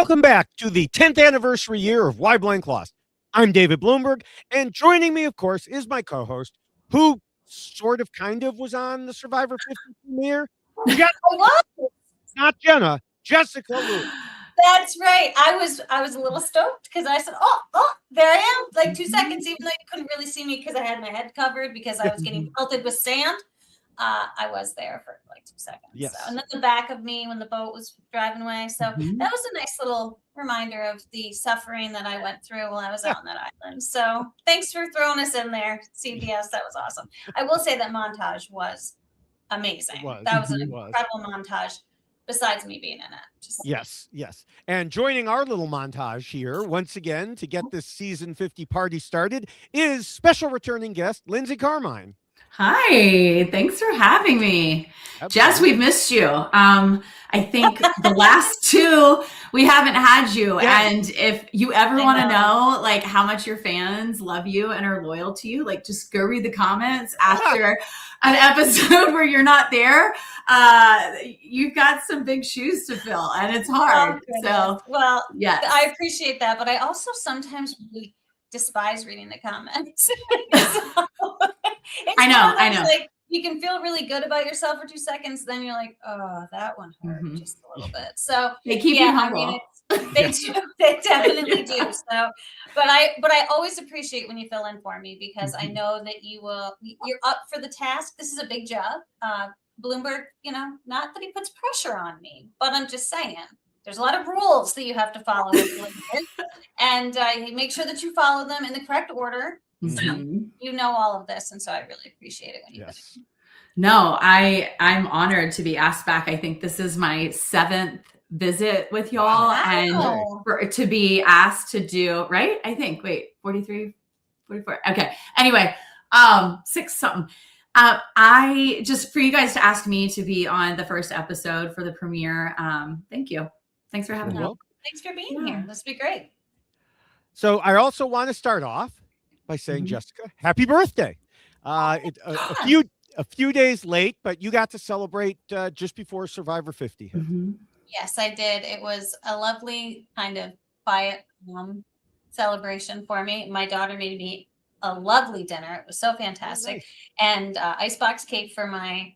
Welcome back to the 10th anniversary year of Why Blank Lost. I'm David Bloomberg, and joining me, of course, is my co-host, who sort of kind of was on the Survivor 50 premiere. Not Jenna, Jessica Lewis. That's right. I was a little stoked because I said, oh, there I am. Like 2 seconds, even though you couldn't really see me because I had my head covered because I was getting pelted with sand. I was there for like 2 seconds. Yes. So, and then the back of me when the boat was driving away. So that was a nice little reminder of the suffering that I went through while I was out on that island. So thanks for throwing us in there, CBS. That was awesome. I will say that montage was amazing. That was an incredible montage. Besides me being in it. Yes. And joining our little montage here, once again, to get this season 50 party started, is special returning guest, Lindsay Carmine. Hi, thanks for having me. Absolutely. Jess, we've missed you. I think the last two, we haven't had you. Yeah. And if you ever want to know like how much your fans love you and are loyal to you, like just go read the comments after an episode where you're not there. You've got some big shoes to fill and it's hard. Well, yes. I appreciate that. But I also sometimes really despise reading the comments. I know. Like you can feel really good about yourself for 2 seconds, then you're like, oh, that one hurt just a little bit. So they keep you humble. They do. They definitely do. So, but I always appreciate when you fill in for me because I know that you're up for the task. This is a big job. Bloomberg, not that he puts pressure on me, but I'm just saying. There's a lot of rules that you have to follow, and make sure that you follow them in the correct order. So you know all of this, and so I really appreciate it when you put it. No, I'm honored to be asked back. I think this is my 7th visit with y'all, and to be asked to do right. I think 43, 44. Okay. Anyway, 6 something. I just for you guys to ask me to be on the first episode for the premiere. Thank you. Thanks for having me. Thanks for being here. This will be great. So I also want to start off by saying, Jessica, happy birthday. A few days late, but you got to celebrate just before Survivor 50 hit. Yes, I did. It was a lovely kind of quiet celebration for me. My daughter made me a lovely dinner. It was so fantastic. Nice. And icebox cake for my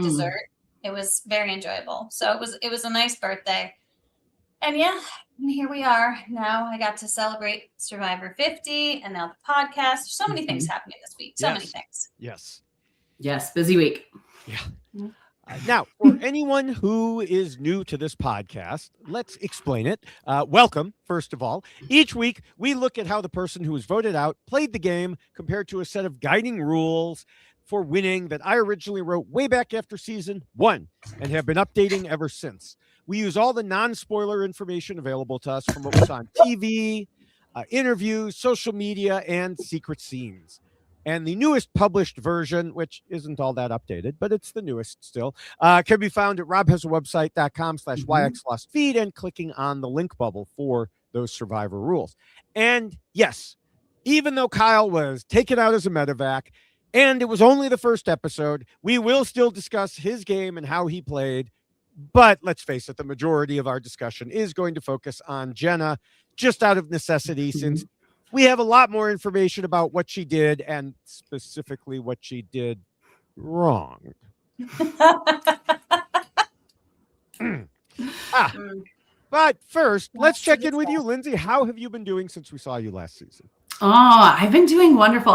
dessert. It was very enjoyable. So it was a nice birthday. And here we are. Now I got to celebrate Survivor 50 and now the podcast. There's so many things happening this week. So many things. Yes. Busy week. Yeah. Now, for anyone who is new to this podcast, let's explain it. Welcome, first of all. Each week, we look at how the person who was voted out played the game compared to a set of guiding rules for winning that I originally wrote way back after season 1 and have been updating ever since. We use all the non-spoiler information available to us from what was on TV, interviews, social media, and secret scenes. And the newest published version, which isn't all that updated, but it's the newest still, can be found at robhasawebsite.com/YXLostFeed and clicking on the link bubble for those Survivor rules. And yes, even though Kyle was taken out as a medevac, and it was only the first episode, we will still discuss his game and how he played. But let's face it, the majority of our discussion is going to focus on Jenna, just out of necessity, since we have a lot more information about what she did and specifically what she did wrong. But first, let's check in with you, Lindsay. How have you been doing since we saw you last season? Oh, I've been doing wonderful.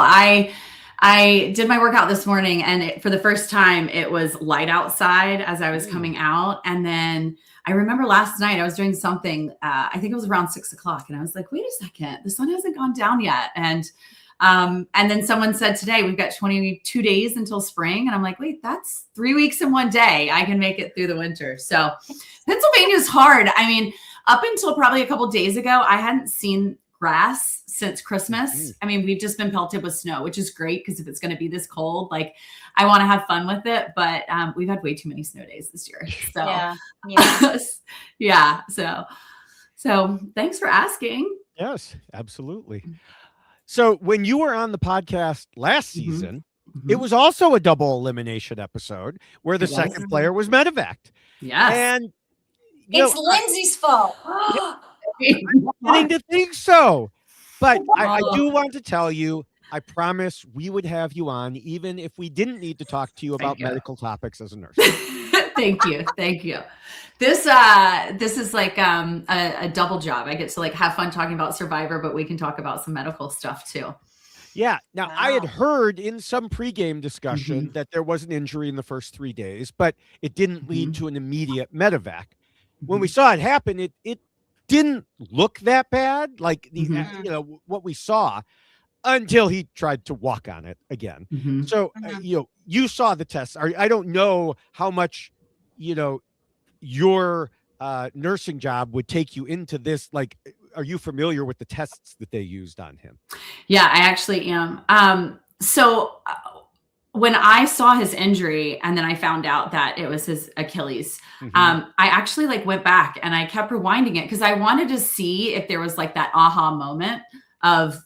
I did my workout this morning and for the first time it was light outside as I was coming out. And then I remember last night I was doing something, I think it was around 6 o'clock and I was like, wait a second, the sun hasn't gone down yet. And then someone said today we've got 22 days until spring. And I'm like, wait, that's 3 weeks in one day. I can make it through the winter. So Pennsylvania's hard. I mean, up until probably a couple of days ago, I hadn't seen grass since Christmas. I mean, we've just been pelted with snow, which is great because if it's going to be this cold, like I want to have fun with it. But we've had way too many snow days this year. So yeah. So thanks for asking. Yes, absolutely. So when you were on the podcast last season, it was also a double elimination episode where the second player was medevaced. Yes. And It's Lindsay's fault. I'm beginning to think so. But I do want to tell you, I promise we would have you on even if we didn't need to talk to you about medical topics as a nurse. Thank you. This is like a double job. I get to like have fun talking about Survivor, but we can talk about some medical stuff too. Yeah. Now, I had heard in some pregame discussion that there was an injury in the first 3 days, but it didn't lead to an immediate medevac. When we saw it happen, it didn't look that bad, like what we saw, until he tried to walk on it again. So you saw the tests. I don't know how much your nursing job would take you into this. Like, are you familiar with the tests that they used on him? Yeah, I actually am. So when I saw his injury and then I found out that it was his Achilles, I actually like went back and I kept rewinding it because I wanted to see if there was like that aha moment of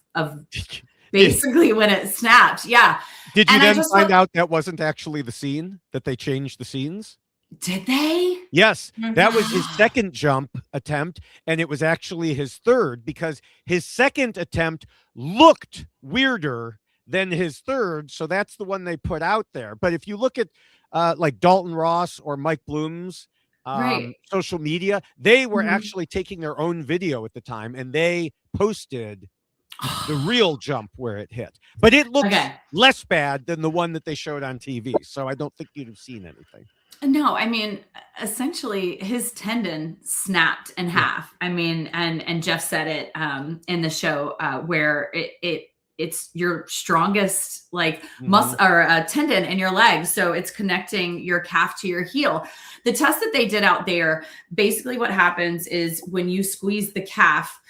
basically when it snapped. Yeah. Did you then find out that wasn't actually the scene, that they changed the scenes? Did they? Yes, that was his second jump attempt, and it was actually his third because his second attempt looked weirder than his third, so that's the one they put out there. But if you look at like Dalton Ross or Mike Bloom's social media, they were actually taking their own video at the time, and they posted the real jump where it hit. But it looks less bad than the one that they showed on TV, so I don't think you'd have seen anything. No, I mean, essentially his tendon snapped in half. I mean, and Jeff said it in the show where it's your strongest like muscle or tendon in your leg. So it's connecting your calf to your heel. The test that they did out there, basically what happens is when you squeeze the calf,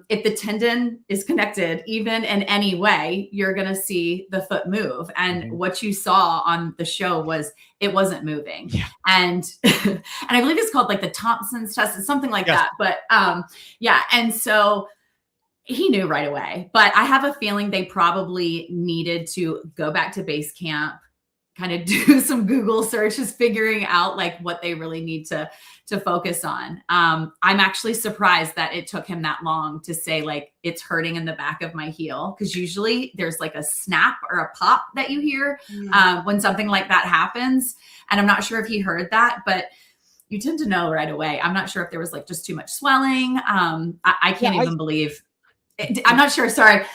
if the tendon is connected, even in any way, you're going to see the foot move. And what you saw on the show was it wasn't moving. Yeah. And I believe it's called like the Thompson's test. It's something like that. But yeah. And so he knew right away. But I have a feeling they probably needed to go back to base camp, kind of do some Google searches, figuring out like what they really need to focus on. I'm actually surprised that it took him that long to say like, it's hurting in the back of my heel. Cause usually there's like a snap or a pop that you hear when something like that happens. And I'm not sure if he heard that, but you tend to know right away. I'm not sure if there was like just too much swelling. I can't even believe I'm not sure. Sorry.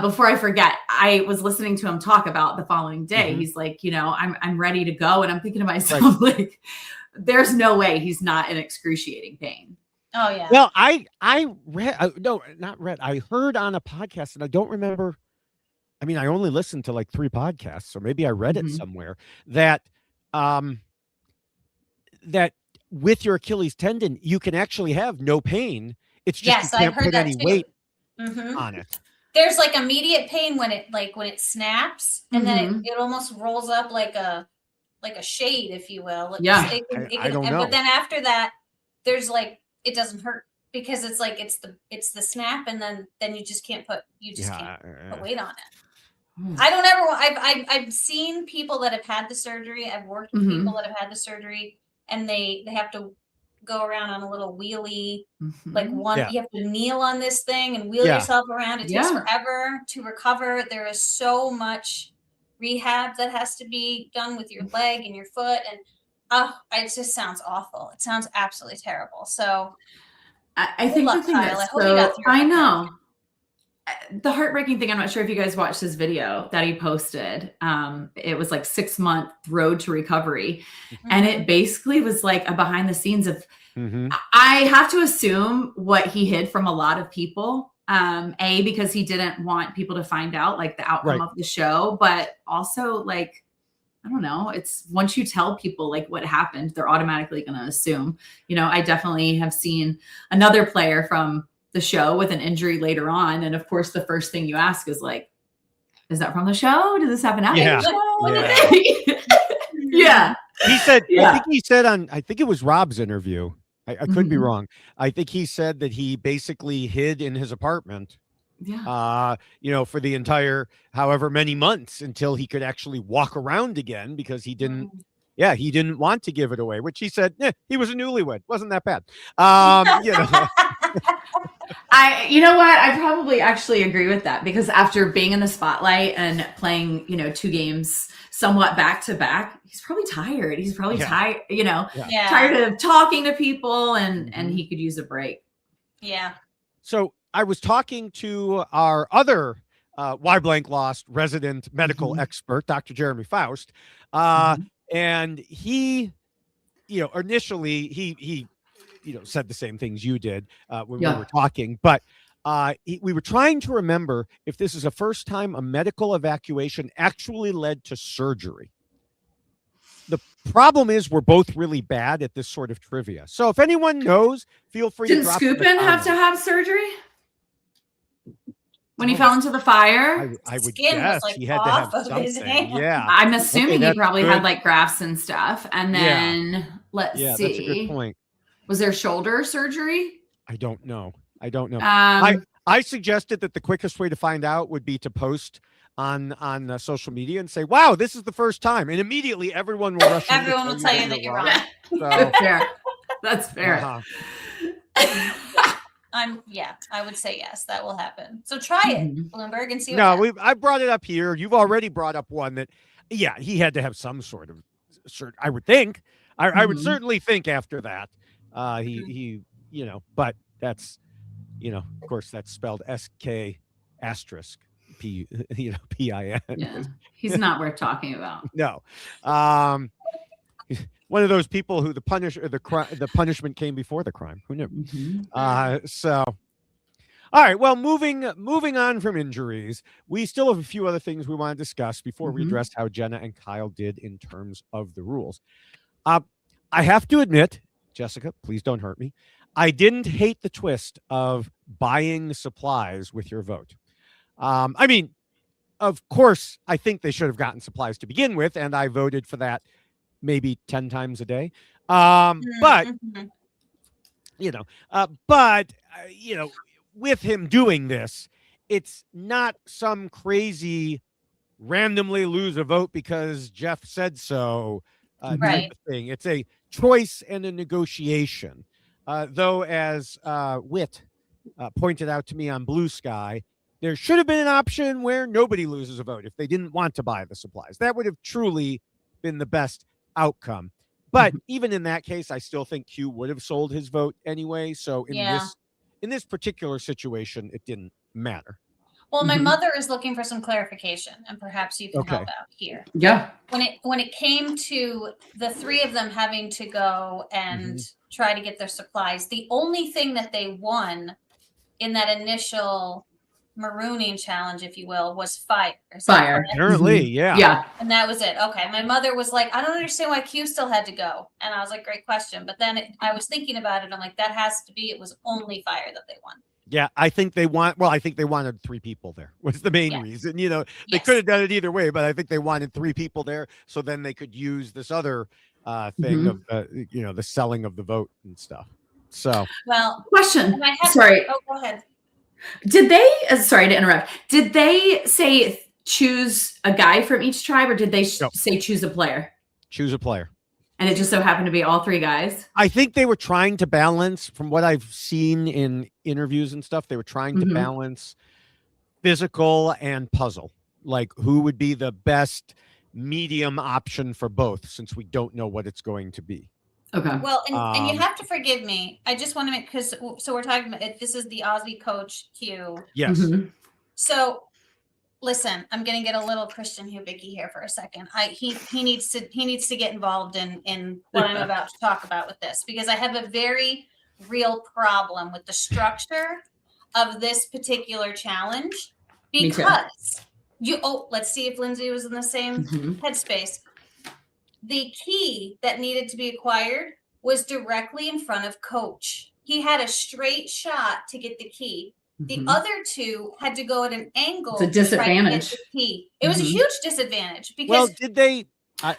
Before I forget, I was listening to him talk about the following day. He's like, I'm ready to go. And I'm thinking to myself, like, there's no way he's not in excruciating pain. Oh yeah. Well, I read, no, not read. I heard on a podcast and I don't remember. I mean, I only listened to like 3 podcasts, so maybe I read it somewhere that, that with your Achilles tendon, you can actually have no pain. It's just you can't put any weight on it. There's like immediate pain when it snaps, and then it almost rolls up like a shade, if you will. Yeah, I don't know. But then after that, there's like it doesn't hurt because it's like it's the snap, and then you just can't put weight on it. I don't ever. I've seen people that have had the surgery. I've worked with people that have had the surgery, and they have to go around on a little wheelie, like you have to kneel on this thing and wheel yourself around. It takes forever to recover. There is so much rehab that has to be done with your leg and your foot, and it just sounds awful. It sounds absolutely terrible. So I think the thing I know the heartbreaking thing, I'm not sure if you guys watched his video that he posted. It was like 6-month road to recovery. And it basically was like a behind the scenes of, I have to assume what he hid from a lot of people. Because he didn't want people to find out like the outcome of the show, but also like, I don't know, it's once you tell people like what happened, they're automatically going to assume, I definitely have seen another player from the show with an injury later on. And of course, the first thing you ask is like, is that from the show? Did this happen after the show? Yeah. He said, I think he said I think it was Rob's interview. I could be wrong. I think he said that he basically hid in his apartment, for the entire however many months until he could actually walk around again because he didn't Yeah, he didn't want to give it away, which he said, he was a newlywed. Wasn't that bad. You know. You know what? I probably actually agree with that, because after being in the spotlight and playing, 2 games somewhat back to back, he's probably tired. He's probably tired, tired of talking to people, and he could use a break. Yeah. So I was talking to our other Why Blank Lost resident medical expert, Dr. Jeremy Faust. And he, initially he said the same things you did when we were talking, but we were trying to remember if this is the first time a medical evacuation actually led to surgery. The problem is we're both really bad at this sort of trivia. So if anyone knows, feel free to drop it in the Scoopin have comments. to have surgery when he fell into the fire? I would Skin was, guess like, he had to off have of his something. hand. Yeah. I'm assuming he that's probably good. had like grafts and stuff. And then let's see. That's a good point. Was there shoulder surgery? I don't know. Um, I suggested that the quickest way to find out would be to post on social media and say, "Wow, this is the first time," and immediately everyone will rush. Everyone will tell you that you're wrong. So, fair. That's fair. I would say yes, that will happen. So try it, Bloomberg, and see. I brought it up here. You've already brought up one that, he had to have some sort of, I would think. I would certainly think after that, he but that's, of course, that's spelled SK asterisk P, PIN. Yeah. He's not worth talking about. No. One of those people who the punishment came before the crime. Who knew? So, all right. Well, moving on from injuries, we still have a few other things we want to discuss before we address how Jenna and Kyle did in terms of the rules. I have to admit, Jessica, please don't hurt me, I didn't hate the twist of buying supplies with your vote. I mean, of course, I think they should have gotten supplies to begin with, and I voted for that maybe 10 times a day. But with him doing this, it's not some crazy randomly lose a vote because Jeff said so type of thing. It's a choice and a negotiation. Though, as Witt pointed out to me on Blue Sky, there should have been an option where nobody loses a vote if they didn't want to buy the supplies. That would have truly been the best outcome. But even in that case, I still think Q would have sold his vote anyway. So in this particular situation, it didn't matter. Well, my mother is looking for some clarification, and perhaps you can help out here. Yeah. When it came to the 3 of them having to go and try to get their supplies, the only thing that they won in that initial marooning challenge, if you will, was fire. Fire. Apparently, yeah. And that was it. Okay. My mother was like, I don't understand why Q still had to go. And I was like, great question. But then I was thinking about it. I'm like, that has to be, it was only fire that they won. Yeah, I think they wanted 3 people there was the main reason. They could have done it either way, but I think they wanted 3 people there so then they could use this other thing of the selling of the vote and stuff. So, well, question. Sorry. Oh, go ahead. Did they? Sorry to interrupt. Did they say choose a guy from each tribe, or did they say choose a player? Choose a player. And it just so happened to be all 3 guys? I think they were trying to balance, from what I've seen in interviews and stuff, they were trying to balance physical and puzzle. Like, who would be the best medium option for both, since we don't know what it's going to be. Okay. Well, and you have to forgive me. I just want to make, so we're talking about, this is the Aussie coach Q. Yes. So listen, I'm going to get a little Christian Hubicki here for a second. He needs to get involved in what I'm about to talk about with this, because I have a very real problem with the structure of this particular challenge, because let's see if Lindsay was in the same headspace. The key that needed to be acquired was directly in front of coach. He had a straight shot to get the key. The other 2 had to go at an angle. It's a disadvantage. To get the key. It was a huge disadvantage because. Well, did they?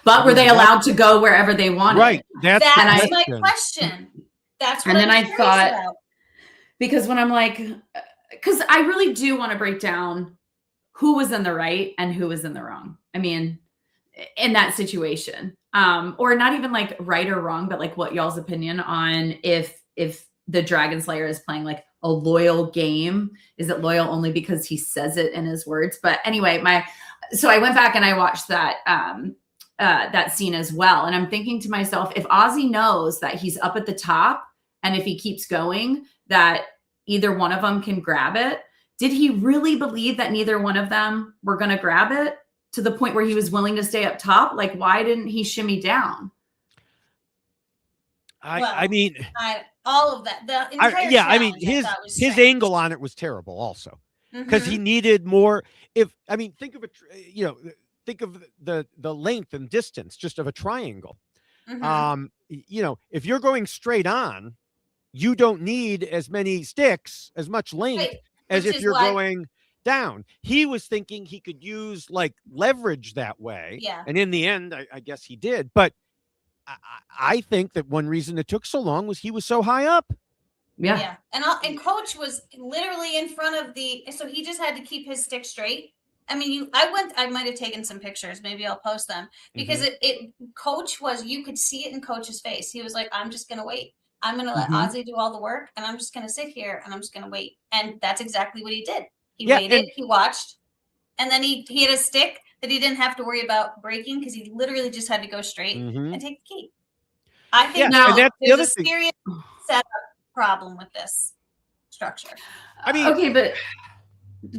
But were they allowed to go wherever they wanted? Right. That's my question. That's what I thought about. Because when I'm like, because I really do want to break down who was in the right and who was in the wrong. I mean, in that situation. Or not even like right or wrong, but like what y'all's opinion on if the Dragon Slayer is playing like a loyal game. Is it loyal only because he says it in his words? But anyway, so I went back and I watched that that scene as well. And I'm thinking to myself, if Ozzy knows that he's up at the top and if he keeps going, that either one of them can grab it, did he really believe that neither one of them were going to grab it to the point where he was willing to stay up top? Like, why didn't he shimmy down? I mean, all of that. The entire I mean, his angle on it was terrible also, because he needed more. Think of the length and distance just of a triangle. If you're going straight on, you don't need as many sticks, as much length as if you're going down. He was thinking he could use like leverage that way. Yeah. And in the end, I guess he did. But I think that one reason it took so long was he was so high up. Yeah. And Coach was literally in front of so he just had to keep his stick straight. I mean, I might have taken some pictures. Maybe I'll post them, because Coach you could see it in Coach's face. He was like, I'm just going to wait. I'm going to let Ozzy do all the work, and I'm just going to sit here and I'm just going to wait. And that's exactly what he did. He waited, he watched, and then he had a stick that he didn't have to worry about breaking, because he literally just had to go straight and take the key. I think now there's a serious setup problem with this structure. I mean, okay, but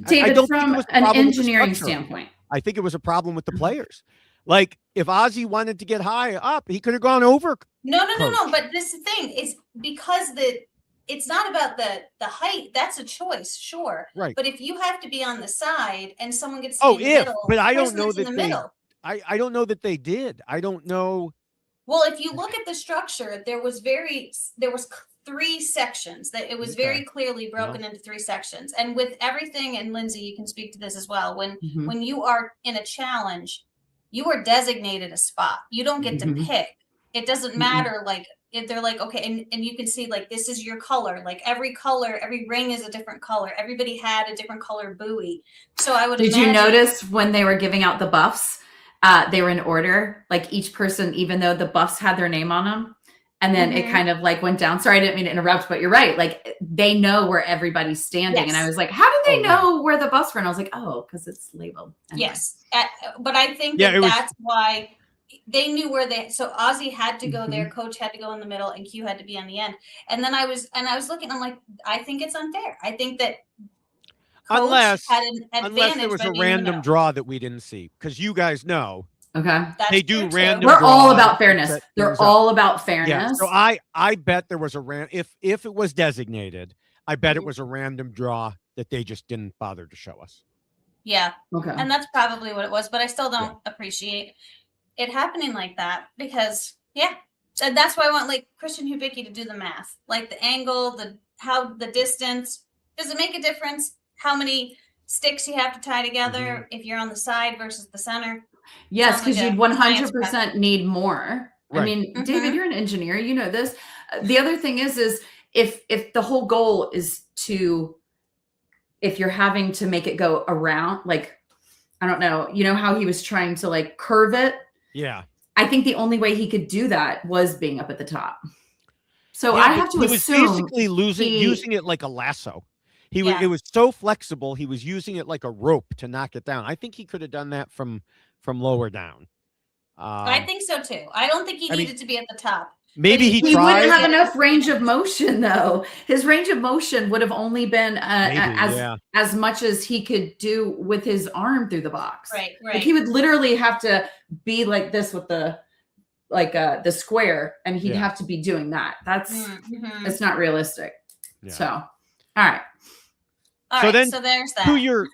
David, from an engineering standpoint, I think it was a problem with the players. Like, if Ozzy wanted to get high up, he could have gone over. No. But this thing is, because it's not about the height. That's a choice, sure. Right. But if you have to be on the side and someone gets in the middle, but I don't know that I don't know that they did. I don't know. Well, if you look at the structure, there was 3 sections that it was very clearly broken into 3 sections. And with everything, and Lindsay, you can speak to this as well. When you are in a challenge, you are designated a spot. You don't get to pick. It doesn't matter. Like, if they're like, okay, and you can see, like, this is your color. Like, every ring is a different color. Everybody had a different color buoy. So I would Did you notice when they were giving out the buffs, they were in order, like each person, even though the buffs had their name on them. And then it kind of like went down. Sorry, I didn't mean to interrupt, but you're right. Like, they know where everybody's standing. Yes. And I was like, how do they know where the buffs were? And I was like, oh, because it's labeled. Anyway. Yes. But I think that's why they knew where so Ozzy had to go there. Coach had to go in the middle, and Q had to be on the end. And then I was looking, I'm like, I think it's unfair. I think that unless had an advantage there was a random draw that we didn't see, because you guys know. Okay. They do random. We're all about fairness. They're all about fairness. Yeah. So I bet there was a if it was designated, I bet it was a random draw that they just didn't bother to show us. Yeah. Okay. And that's probably what it was, but I still don't appreciate it happening like that, because and that's why I want like Christian Hubicki to do the math, like the angle, the distance. Does it make a difference how many sticks you have to tie together if you're on the side versus the center? Yes, because you'd 100% need more. Right. I mean, David, you're an engineer. You know this. The other thing is if the whole goal is if you're having to make it go around, like, I don't know, you know how he was trying to like curve it? Yeah. I think the only way he could do that was being up at the top. So I have to assume he was basically using it like a lasso. It was so flexible. He was using it like a rope to knock it down. I think he could have done that from lower down. I think so too. I don't think he needed to be at the top. Maybe he tried. Wouldn't have enough range of motion, though. His range of motion would have only been as much as he could do with his arm through the box. Right. Like, he would literally have to be like this with the square, and he'd have to be doing that. It's not realistic. Yeah. So, all right. So there's that. To your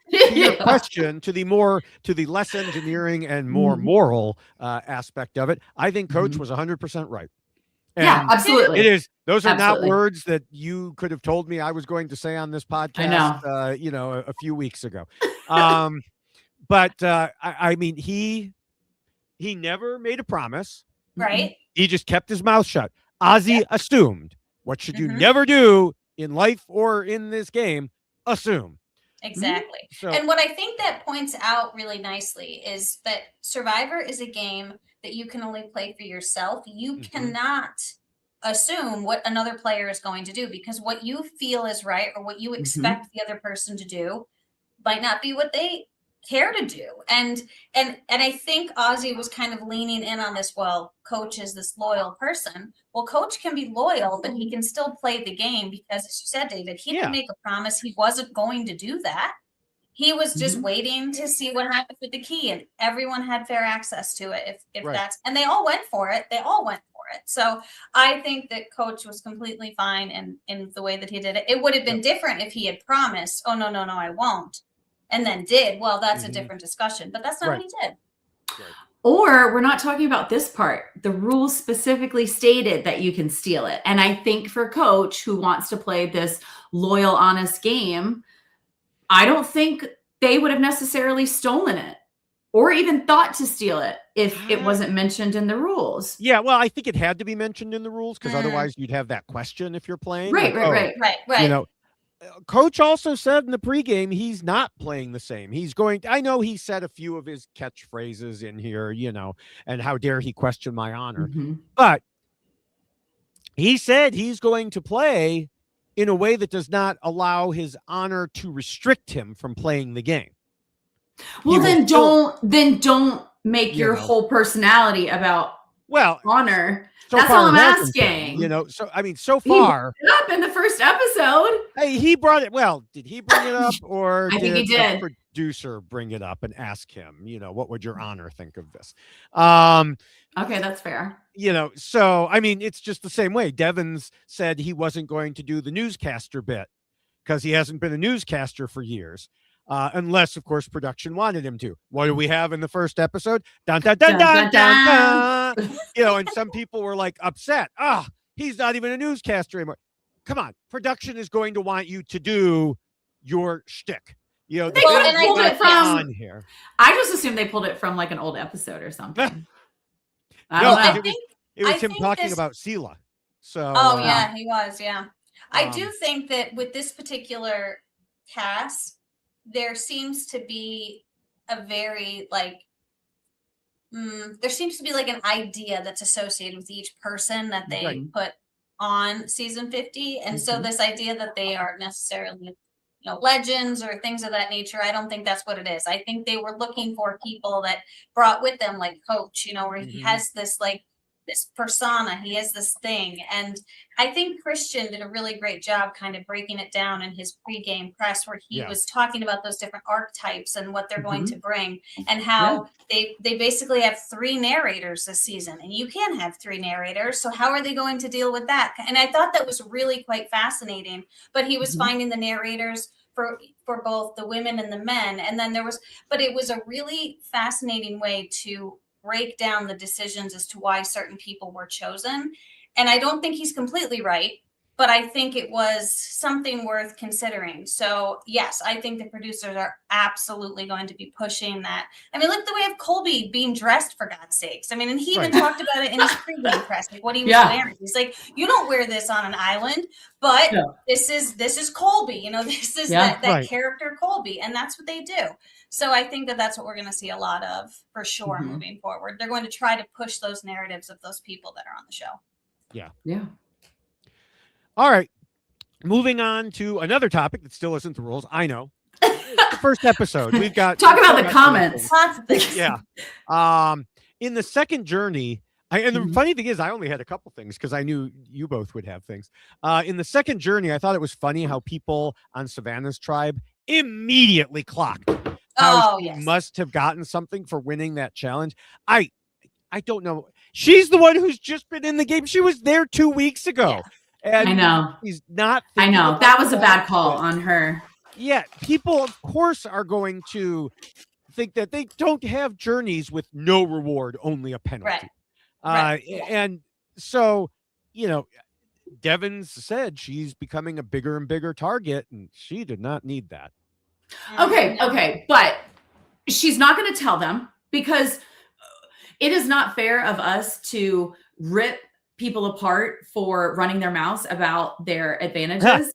question, to the less engineering and more moral aspect of it, I think Coach was 100% right. And absolutely. It is. Those are not words that you could have told me I was going to say on this podcast. I know. A few weeks ago. But I mean, he never made a promise. Right. He just kept his mouth shut. Ozzy assumed. What should you never do in life or in this game? Assume. Exactly. So- And what I think that points out really nicely is that Survivor is a game that you can only play for yourself. You Mhm. cannot assume what another player is going to do, because what you feel is right or what you expect the other person to do might not be what they care to do. And I think Ozzy was kind of leaning in on this. Well, Coach is this loyal person. Well, Coach can be loyal, but he can still play the game, because, as you said, David, he didn't make a promise. He wasn't going to do that. He was just waiting to see what happened with the key, and everyone had fair access to it. If that's, and they all went for it. They all went for it. So I think that Coach was completely fine in the way that he did it. It would have been different if he had promised, oh, no, I won't, and then did. Well, that's a different discussion, but that's not what he did. Right. Or we're not talking about this part. The rules specifically stated that you can steal it. And I think for Coach, who wants to play this loyal, honest game, I don't think they would have necessarily stolen it or even thought to steal it if it wasn't mentioned in the rules. Yeah, well, I think it had to be mentioned in the rules, because otherwise you'd have that question if you're playing. Right. You know, Coach also said in the pregame he's not playing the same. He's going. I know he said a few of his catchphrases in here, you know, and how dare he question my honor, but he said he's going to play in a way that does not allow his honor to restrict him from playing the game. Well, then don't make your whole personality about honor. So that's far all I'm asking. You know, so I mean, so far he brought it up in the first episode. Hey, he brought it. Well, did he bring it up, or I think he did did. the producer bring it up and ask him? You know, what would your honor think of this? Okay, that's fair. You know, so I mean, it's just the same way. Devins said he wasn't going to do the newscaster bit because he hasn't been a newscaster for years. Unless, of course, production wanted him to. What do we have in the first episode? Dun, dun, dun, dun, dun, dun, dun. You know, and some people were like upset. He's not even a newscaster anymore. Come on, production is going to want you to do your shtick. You know, they pulled it from on here. I just assumed they pulled it from like an old episode or something. I think it was him talking about Sela. So. Yeah, he was. Yeah, I do think that with this particular cast, there seems to be a very there seems to be like an idea that's associated with each person that they put on season 50. And so this idea that they aren't necessarily, legends or things of that nature, I don't think that's what it is. I think they were looking for people that brought with them, like Coach, where he has this this persona, he has this thing. And I think Christian did a really great job kind of breaking it down in his pregame press, where he was talking about those different archetypes and what they're going to bring, and how they basically have 3 narrators this season, and you can't have 3 narrators. So how are they going to deal with that? And I thought that was really quite fascinating, but he was finding the narrators for both the women and the men. And then but it was a really fascinating way to break down the decisions as to why certain people were chosen. And I don't think he's completely right, but I think it was something worth considering. So yes, I think the producers are absolutely going to be pushing that. I mean, look the way of Colby being dressed, for God's sakes. I mean, and he even talked about it in his pregame press, like what he was wearing. He's like, you don't wear this on an island, but this is Colby, this is that character Colby. And that's what they do. So I think that that's what we're going to see a lot of for sure moving forward. They're going to try to push those narratives of those people that are on the show. Yeah. All right. Moving on to another topic that still isn't the rules. I know. The first episode. We've got talk about the comments. Lots of things. Yeah. In the second journey, and the funny thing is, I only had a couple things because I knew you both would have things. In the second journey, I thought it was funny how people on Savannah's tribe immediately clocked. Must have gotten something for winning that challenge. I don't know. She's the one who's just been in the game. She was there 2 weeks ago. And I know. He's not. I know. That was a bad call on her. Yeah. People, of course, are going to think that they don't have journeys with no reward, only a penalty. And so, Devins said she's becoming a bigger and bigger target, and she did not need that. Okay. But she's not going to tell them, because it is not fair of us to rip people apart for running their mouths about their advantages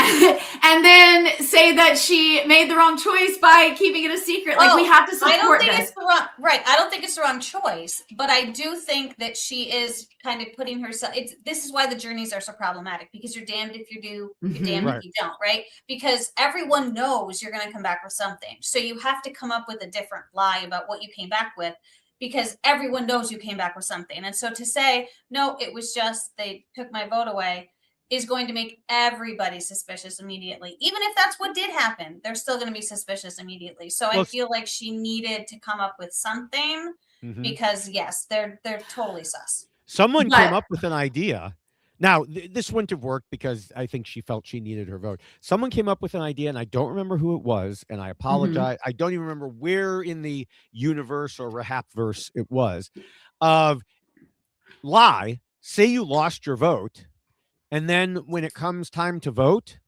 and then say that she made the wrong choice by keeping it a secret. Like, we have to support I don't think this. it's the wrong, right. I don't think it's the wrong choice, but I do think that she is kind of putting herself, this is why the journeys are so problematic, because you're damned if you do, you're damned if you don't, right? Because everyone knows you're going to come back with something. So you have to come up with a different lie about what you came back with, because everyone knows you came back with something. And so to say, no, it was just, they took my vote away, is going to make everybody suspicious immediately. Even if that's what did happen, they're still going to be suspicious immediately. So I feel like she needed to come up with something, because yes, they're totally sus. Someone came up with an idea. Now, this wouldn't have worked because I think she felt she needed her vote. Someone came up with an idea, and I don't remember who it was, and I apologize. I don't even remember where in the universe or RHAP verse it was, of lie, say you lost your vote, and then when it comes time to vote,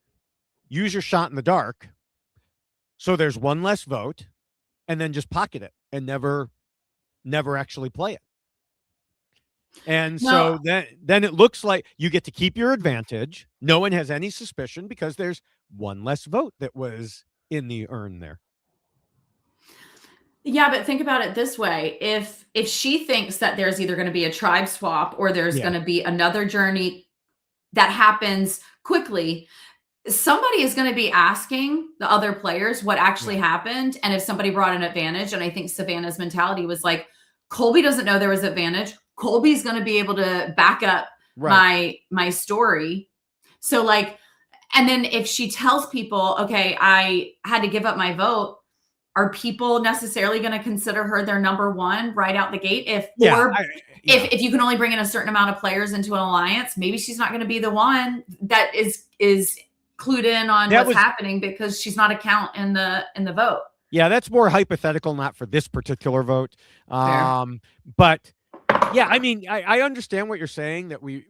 use your shot in the dark. So there's one less vote, and then just pocket it and never actually play it. And so then it looks like you get to keep your advantage. No one has any suspicion because there's one less vote that was in the urn there. Yeah, but think about it this way. If she thinks that there's either going to be a tribe swap or there's going to be another journey that happens quickly, somebody is going to be asking the other players what actually happened. And if somebody brought an advantage, and I think Savannah's mentality was like, Colby doesn't know there was advantage. Colby's going to be able to back up my story. So like, and then if she tells people, okay, I had to give up my vote, are people necessarily going to consider her their number one right out the gate? If you can only bring in a certain amount of players into an alliance, maybe she's not going to be the one that is clued in on what's happening because she's not a count in the vote. Yeah, that's more hypothetical, not for this particular vote. But yeah, I mean, I understand what you're saying, that we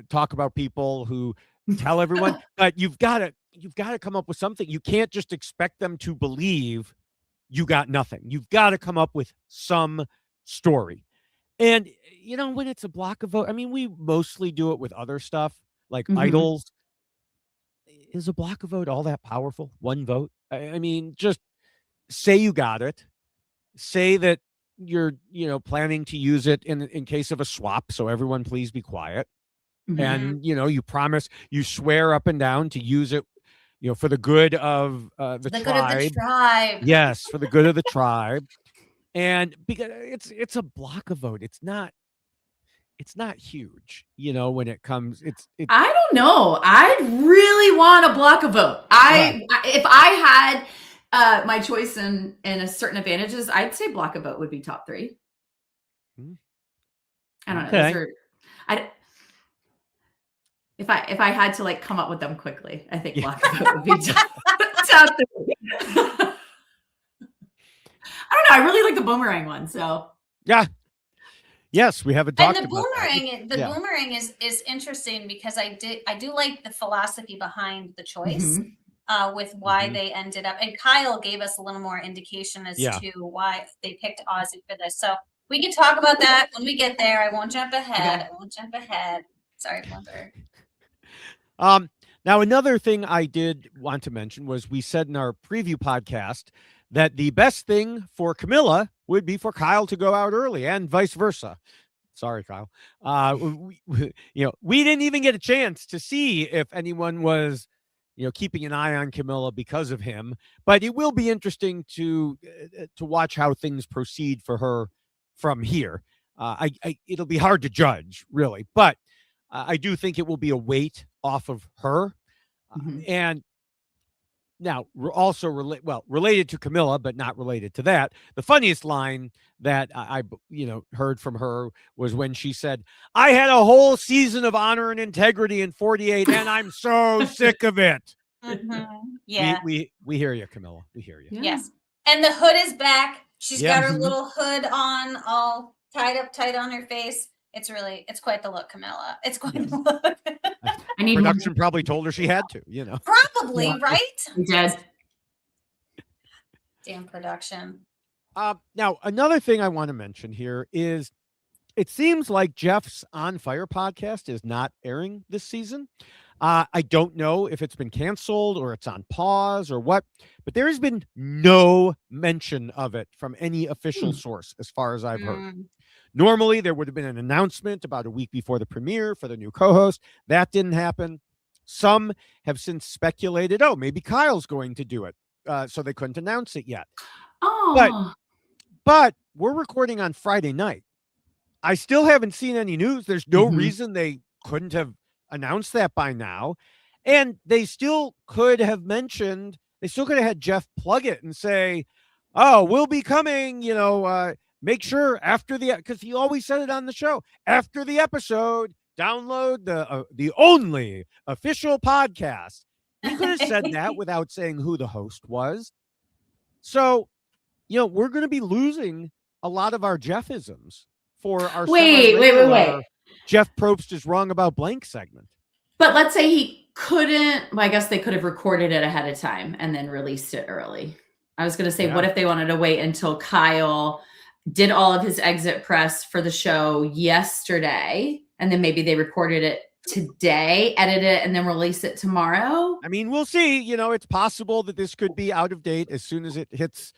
talk about people who tell everyone, but you've got to come up with something. You can't just expect them to believe you got nothing. You've got to come up with some story. And when it's a block of vote, I mean, we mostly do it with other stuff like idols. Is a block of vote all that powerful? One vote? I mean, just say you got it. Say that you're, planning to use it in case of a swap. So everyone please be quiet. And, you promise, you swear up and down to use it, for the good of the tribe. Good of the tribe. Yes, for the good of the tribe. And because it's a block of vote. It's not huge, when it comes. I don't know. I'd really want a block of vote. If I had my choice in a certain advantages, I'd say block of vote would be top 3. I don't know. If I had to like come up with them quickly, I think block of vote would be top 3. I don't know. I really like the boomerang one. So yeah. Yes, we haven't talked about that. Boomerang is interesting because I do like the philosophy behind the choice with why they ended up. And Kyle gave us a little more indication as to why they picked Ozzy for this. So we can talk about that when we get there. I won't jump ahead. Sorry, Bloomberg. Now, another thing I did want to mention was we said in our preview podcast that the best thing for Camilla would be for Kyle to go out early and vice versa. Sorry, Kyle. We didn't even get a chance to see if anyone was, keeping an eye on Camilla because of him. But it will be interesting to watch how things proceed for her from here. It'll be hard to judge, really, but I do think it will be a weight off of her. And now, also related to Camilla, but not related to that, the funniest line that I heard from her was when she said, "I had a whole season of honor and integrity in 48, and I'm so sick of it." Yeah, we hear you, Camilla. We hear you. Yeah. Yes, and the hood is back. She's got her little hood on, all tied up tight on her face. It's quite the look, Camilla. It's quite the look. Production probably told her she had to, Probably, right? We did. Damn production. Now, another thing I want to mention here is it seems like Jeff's On Fire podcast is not airing this season. I don't know if it's been canceled or it's on pause or what, but there has been no mention of it from any official source, as far as I've heard. Normally, there would have been an announcement about a week before the premiere for the new co-host. That didn't happen. Some have since speculated, oh, maybe Kyle's going to do it. So they couldn't announce it yet. Oh, But we're recording on Friday night. I still haven't seen any news. There's no reason they couldn't have announced that by now. And they still could have had Jeff plug it and say, oh, we'll be coming, make sure because he always said it on the show, after the episode, download the only official podcast. He could have said that without saying who the host was. So, we're going to be losing a lot of our Jeffisms for our wait. Jeff Probst is wrong about blank segment. But let's say he couldn't. Well, I guess they could have recorded it ahead of time and then released it early. I was going to say, what if they wanted to wait until Kyle did all of his exit press for the show yesterday, and then maybe they recorded it today, edit it, and then release it tomorrow? I mean, we'll see. It's possible that this could be out of date as soon as it hits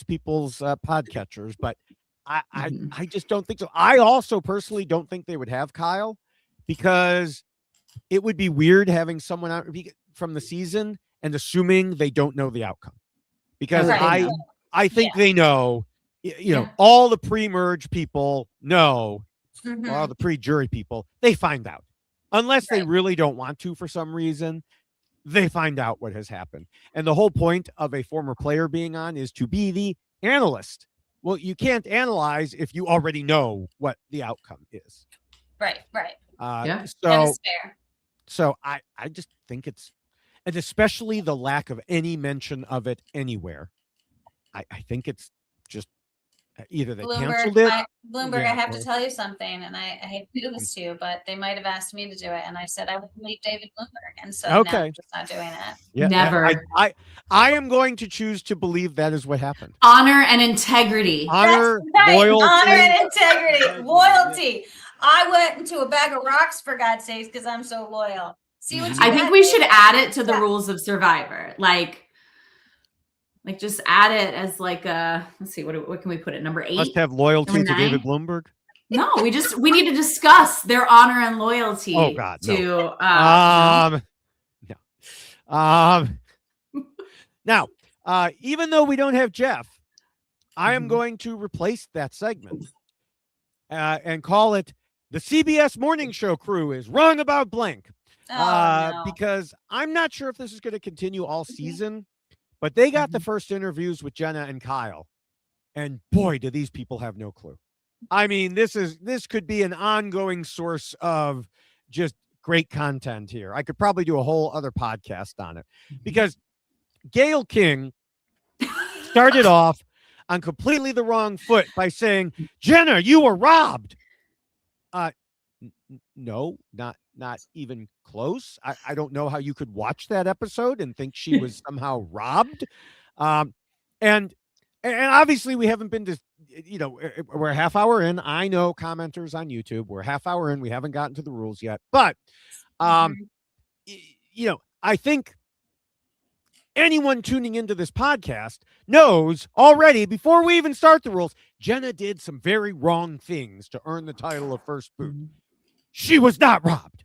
people's podcatchers, but I just don't think so. I also personally don't think they would have Kyle, because it would be weird having someone out from the season and assuming they don't know the outcome, because I think they know, all the pre-merge people know, all the pre-jury people, they find out, unless they really don't want to for some reason. They find out what has happened. And the whole point of a former player being on is to be the analyst. Well, you can't analyze if you already know what the outcome is. Right. Yeah. That is fair. So I just think and especially the lack of any mention of it anywhere. I think it's just either they canceled it. Bloomberg, I have to tell you something, and I hate to do this to you, but they might have asked me to do it, and I said I would leave David Bloomberg, and so now I'm just not doing it. Yeah, never. I am going to choose to believe that is what happened. Honor and integrity. Honor, loyalty. Honor and integrity. Loyalty. I went into a bag of rocks, for God's sakes, because I'm so loyal. See what you I think we should add it to the rules of Survivor. Like just add it as let's see, what can we put it? Number 8. Must have loyalty to David Bloomberg. No, we need to discuss their honor and loyalty. Oh God, to Now, even though we don't have Jeff, I am going to replace that segment and call it the CBS Morning Show crew is wrong about blank. Because I'm not sure if this is going to continue all season, but they got the first interviews with Jenna and Kyle, and boy, do these people have no clue. I mean, this could be an ongoing source of just great content here. I could probably do a whole other podcast on it, because Gayle King started off on completely the wrong foot by saying, Jenna, you were robbed. No, not even close. I don't know how you could watch that episode and think she was somehow robbed. And obviously we haven't been to, we're a half hour in. I know commenters on YouTube, we're a half hour in. We haven't gotten to the rules yet, but, I think anyone tuning into this podcast knows already, before we even start the rules, Jenna did some very wrong things to earn the title of First Boot. She was not robbed.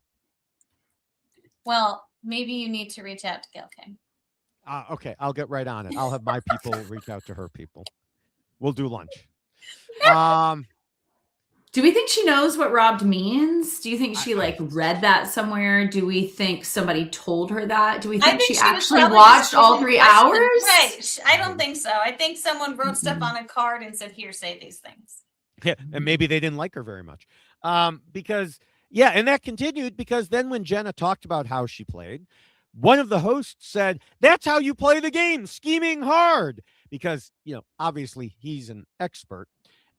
Well, maybe you need to reach out to Gayle King. Okay, I'll get right on it. I'll have my people reach out to her people. We'll do lunch. Do we think she knows what robbed means? Do you think she read that somewhere? Do we think somebody told her that? Do we think she actually watched all 3 hours? Right. I don't think so. I think someone wrote stuff on a card and said, here, say these things. Yeah, and maybe they didn't like her very much. Because, and that continued, because then when Jenna talked about how she played, one of the hosts said, that's how you play the game, scheming hard. Because, obviously he's an expert.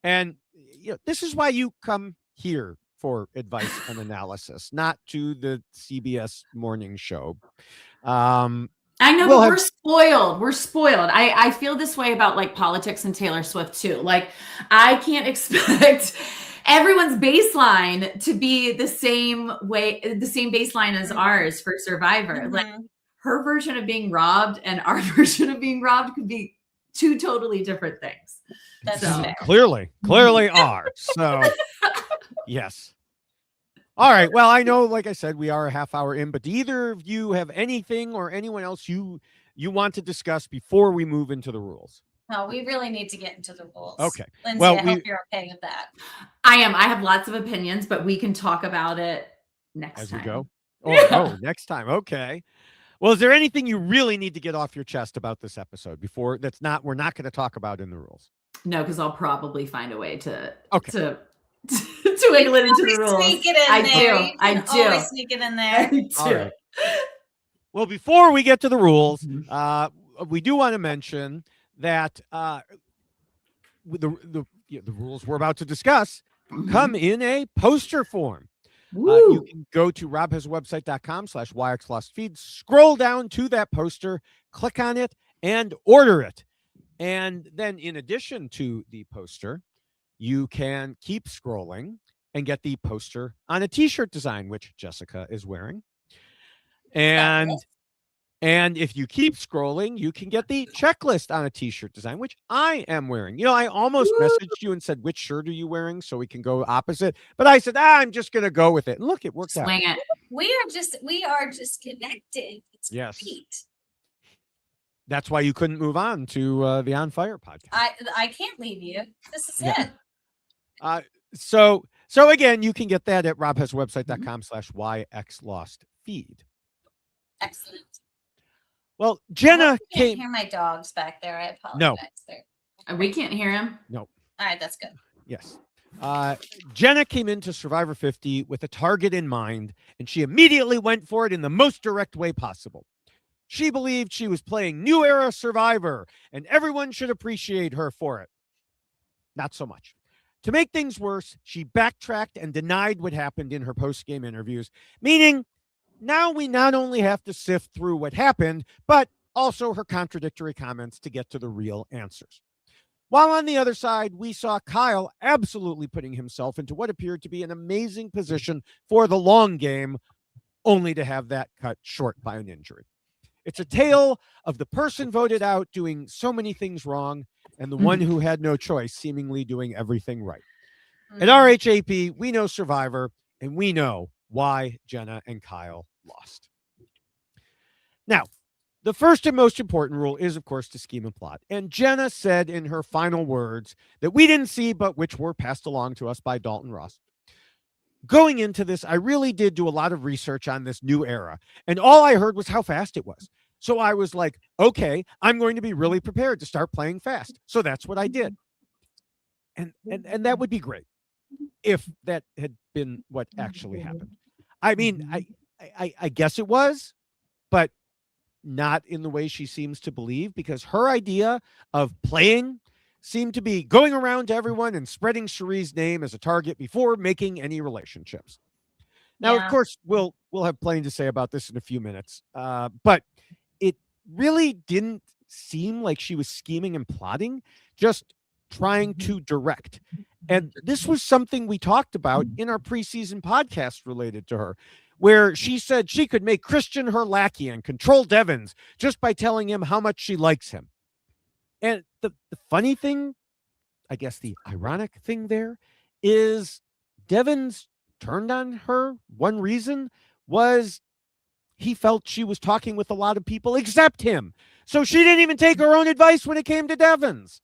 And, this is why you come here for advice and analysis, not to the CBS morning show. I I know, we'll but have we're spoiled. We're spoiled. I feel this way about like politics and Taylor Swift too. Like I can't expect everyone's baseline to be the same baseline as ours for Survivor. Like her version of being robbed and our version of being robbed could be two totally different things. That's So- fair. clearly are. So yes. All right. Well, I know, like I said, we are a half hour in, but do either of you have anything or anyone else you want to discuss before we move into the rules? No, we really need to get into the rules. Okay. Lindsay, Well, I hope you're okay with that. I am. I have lots of opinions, but we can talk about it next As time. we go. Oh, next time. Okay. Well, is there anything you really need to get off your chest about this episode before we're not going to talk about in the rules? No, because I'll probably find a way to Wiggle it into the rules. Sneak it in there. do. I do. Always sneak it in there. I do. All right. Well, before we get to the rules, Mhm. we do want to mention that the rules we're about to discuss come in a poster form. You can go to robhasawebsite.com/yxlostfeed, scroll down to that poster, click on it, and order it. And then in addition to the poster, you can keep scrolling and get the poster on a t-shirt design, which Jessica is wearing. And if you keep scrolling, you can get the checklist on a t-shirt design, which I am wearing. You know, I almost messaged you and said, which shirt are you wearing? So we can go opposite. But I said, I'm just going to go with it. And look, it worked out. Swing it. We are just connected. It's Yes. great. That's why you couldn't move on to the On Fire podcast. I can't leave you. This is Yeah. it. So again, you can get that at robhasawebsite.com/yxlostfeed. Excellent. Well, Jenna I can't came. hear my dogs back there. I apologize. No. We can't hear him. All right, that's good. Yes. Jenna came into Survivor 50 with a target in mind, and she immediately went for it in the most direct way possible. She believed she was playing New Era Survivor, and everyone should appreciate her for it. Not so much. To make things worse, she backtracked and denied what happened in her post-game interviews, meaning now we not only have to sift through what happened, but also her contradictory comments to get to the real answers. While on the other side, we saw Kyle absolutely putting himself into what appeared to be an amazing position for the long game, only to have that cut short by an injury. It's a tale of the person voted out doing so many things wrong and the one who had no choice seemingly doing everything right. At RHAP, we know Survivor, and we know why Jenna and Kyle lost. Now, the first and most important rule is, of course, to scheme and plot. And Jenna said in her final words that we didn't see, but which were passed along to us by Dalton Ross. Going into this, I really did do a lot of research on this new era, and all I heard was how fast it was. So I was like, okay, I'm going to be really prepared to start playing fast. So that's what I did. And that would be great if that had been what actually happened. I mean, I guess it was, but not in the way she seems to believe, because her idea of playing seemed to be going around to everyone and spreading Cherie's name as a target before making any relationships. Now, of course, we'll have plenty to say about this in a few minutes, but it really didn't seem like she was scheming and plotting, just trying to direct. And this was something we talked about in our preseason podcast related to her, where she said she could make Christian her lackey and control Devins just by telling him how much she likes him. And the funny thing, I guess the ironic thing there, is Devins turned on her. One reason was he felt she was talking with a lot of people except him. So she didn't even take her own advice when it came to Devins.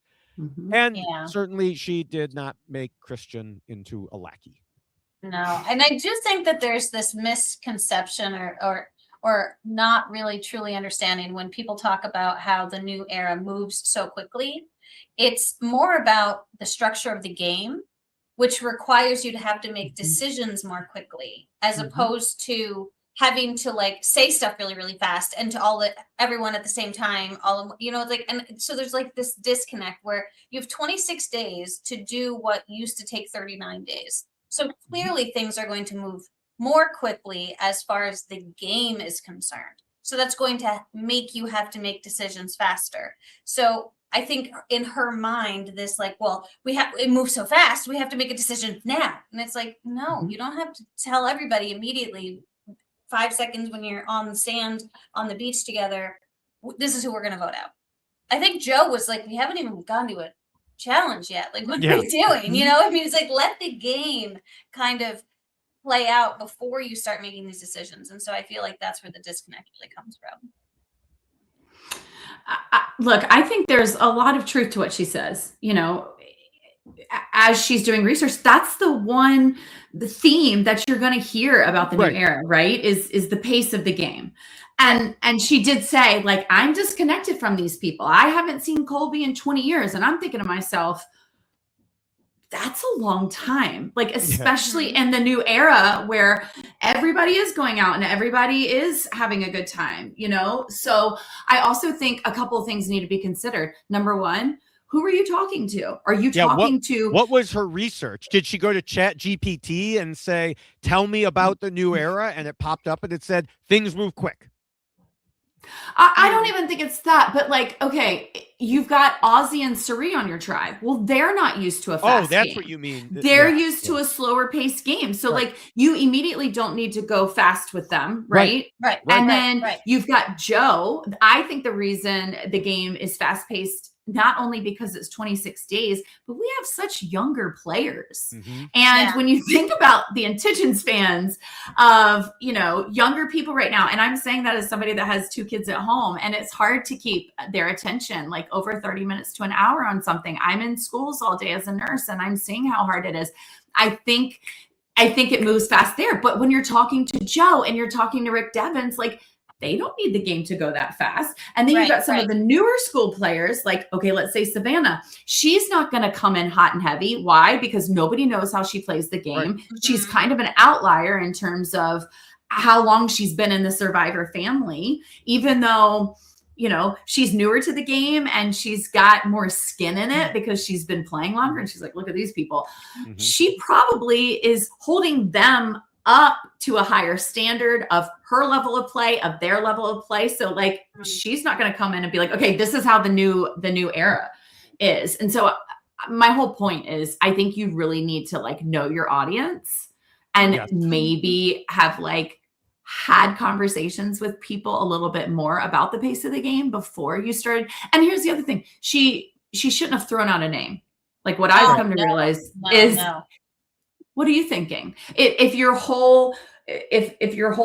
And certainly she did not make Christian into a lackey. No, and I do think that there's this misconception or not really truly understanding when people talk about how the new era moves so quickly. It's more about the structure of the game, which requires you to have to make decisions more quickly, as opposed to having to like say stuff really, really fast and to everyone at the same time, and so there's like this disconnect where you have 26 days to do what used to take 39 days. So clearly things are going to move more quickly as far as the game is concerned. So that's going to make you have to make decisions faster. So I think in her mind, this like, well, it moves so fast, we have to make a decision now. And it's like, no, you don't have to tell everybody immediately 5 seconds when you're on the sand on the beach together, this is who we're going to vote out. I think Joe was like, we haven't even gone to a challenge yet. Like, what are we doing? You know, I mean, it's like, let the game kind of play out before you start making these decisions. And so I feel like that's where the disconnect really comes from. Look, I think there's a lot of truth to what she says. You know, as she's doing research, that's the theme that you're going to hear about the new era, right? Is the pace of the game. And she did say, like, I'm disconnected from these people. I haven't seen Colby in 20 years. And I'm thinking to myself, that's a long time, like, especially in the new era where everybody is going out and everybody is having a good time, you know? So I also think a couple of things need to be considered. Number one, who are you talking to? Are you talking to? What was her research? Did she go to ChatGPT and say, tell me about the new era? And it popped up and it said, things move quick. I don't even think it's that, but like, okay, you've got Ozzy and Suri on your tribe. Well, they're not used to a fast that's game. what you mean. They're used to a slower paced game. So like you immediately don't need to go fast with them. Right. And then you've got Joe. I think the reason the game is fast paced, not only because it's 26 days, but we have such younger players. And when you think about the intentions fans of, you know, younger people right now, and I'm saying that as somebody that has 2 kids at home, and it's hard to keep their attention like over 30 minutes to an hour on something. I'm in schools all day as a nurse and I'm seeing how hard it is. I think it moves fast there. But when you're talking to Joe and you're talking to Rick Devens, like, they don't need the game to go that fast. And then you've got some of the newer school players, like, okay, let's say Savannah. She's not going to come in hot and heavy. Why? Because nobody knows how she plays the game. She's kind of an outlier in terms of how long she's been in the Survivor family, even though, you know, she's newer to the game and she's got more skin in it because she's been playing longer. And she's like, look at these people. She probably is holding them up to a higher standard of her level of play, of their level of play. So like, she's not going to come in and be like, okay, this is how the new era is. And so my whole point is, I think you really need to like know your audience and maybe have like had conversations with people a little bit more about the pace of the game before you started. And here's the other thing. She shouldn't have thrown out a name. Like what I've come to realize is what are you thinking? If your whole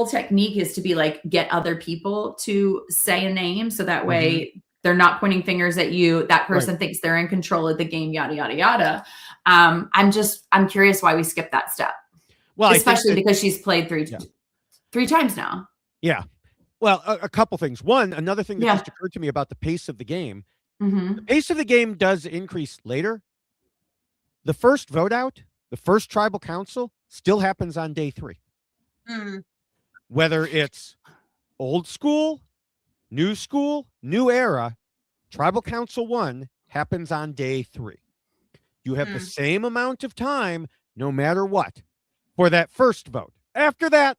technique is to be like, get other people to say a name so that way they're not pointing fingers at you, that person thinks they're in control of the game, yada, yada, yada. I'm curious why we skipped that step. Well, especially because she's played three times now. Yeah. Well, a couple things. One, another thing that just occurred to me about the pace of the game. The pace of the game does increase later. The first vote out, the first tribal council still happens on day 3. Whether it's old school, new era, tribal council 1 happens on day 3. You have the same amount of time, no matter what, for that first vote. After that,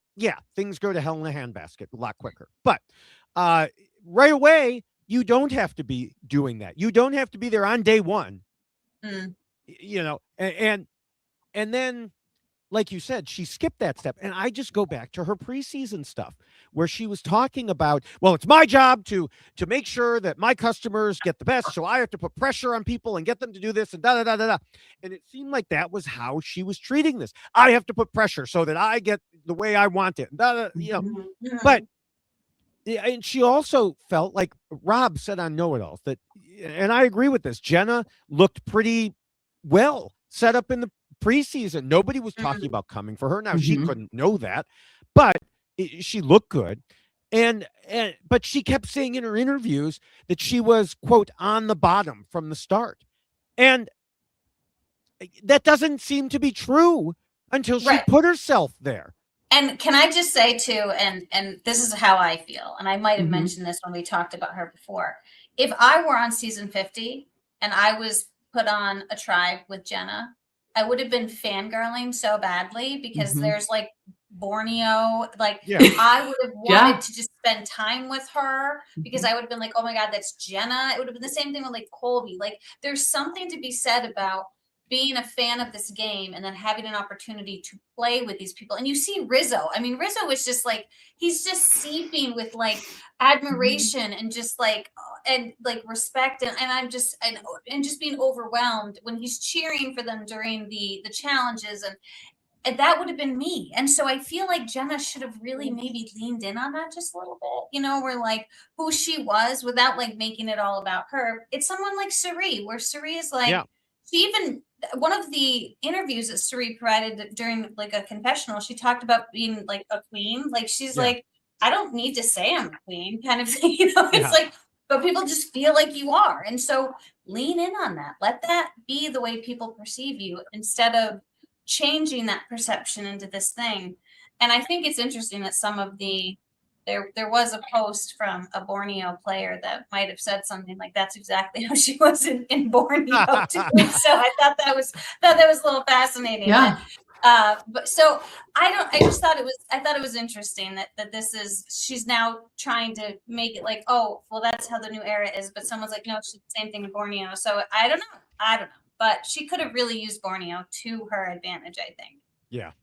things go to hell in a handbasket a lot quicker. But right away, you don't have to be doing that. You don't have to be there on day 1. You know, and then, like you said, she skipped that step. And I just go back to her preseason stuff where she was talking about, well, it's my job to make sure that my customers get the best. So I have to put pressure on people and get them to do this and da-da-da-da-da. And it seemed like that was how she was treating this. I have to put pressure so that I get the way I want it. You know, but and she also felt like Rob said on Know It Alls that, and I agree with this, Jenna looked pretty well set up in the preseason. Nobody was talking about coming for her. Now she couldn't know that, but she looked good. But she kept saying in her interviews that she was, quote, on the bottom from the start. And that doesn't seem to be true until she put herself there. And can I just say too, and this is how I feel, and I might have mentioned this when we talked about her before. If I were on season 50 and I was put on a tribe with Jenna, I would have been fangirling so badly because there's like Borneo, like I would have wanted to just spend time with her because I would have been like, oh my God, that's Jenna. It would have been the same thing with like Colby. Like there's something to be said about being a fan of this game and then having an opportunity to play with these people. And you see Rizzo. I mean, Rizzo is just like, he's just seeping with like admiration and just like, and like respect. And I'm just, and just being overwhelmed when he's cheering for them during the challenges. And that would have been me. And so I feel like Jenna should have really maybe leaned in on that just a little bit, you know, where like who she was without like making it all about her. It's someone like Suri, where Suri is like, she even, one of the interviews that Suri provided during like a confessional, she talked about being like a queen. Like she's like, I don't need to say I'm a queen kind of thing, you know, it's like, but people just feel like you are. And so lean in on that. Let that be the way people perceive you instead of changing that perception into this thing. And I think it's interesting that some of the there was a post from a Borneo player that might have said something like that's exactly how she was in Borneo too. So I thought that was a little fascinating. Yeah. But so I just thought it was interesting that this is, she's now trying to make it like, oh, well, that's how the new era is. But someone's like, no, it's the same thing in Borneo. So I don't know. But she could have really used Borneo to her advantage, I think. Yeah.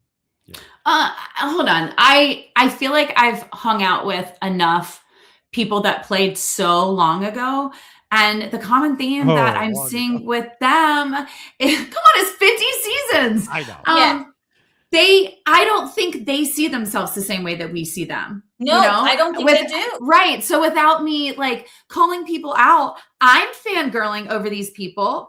Hold on. I feel like I've hung out with enough people that played so long ago. And the common theme that I'm seeing with them is, come on, it's 50 seasons. I know. I don't think they see themselves the same way that we see them. No, you know? I don't think they do. Right. So without me like calling people out, I'm fangirling over these people,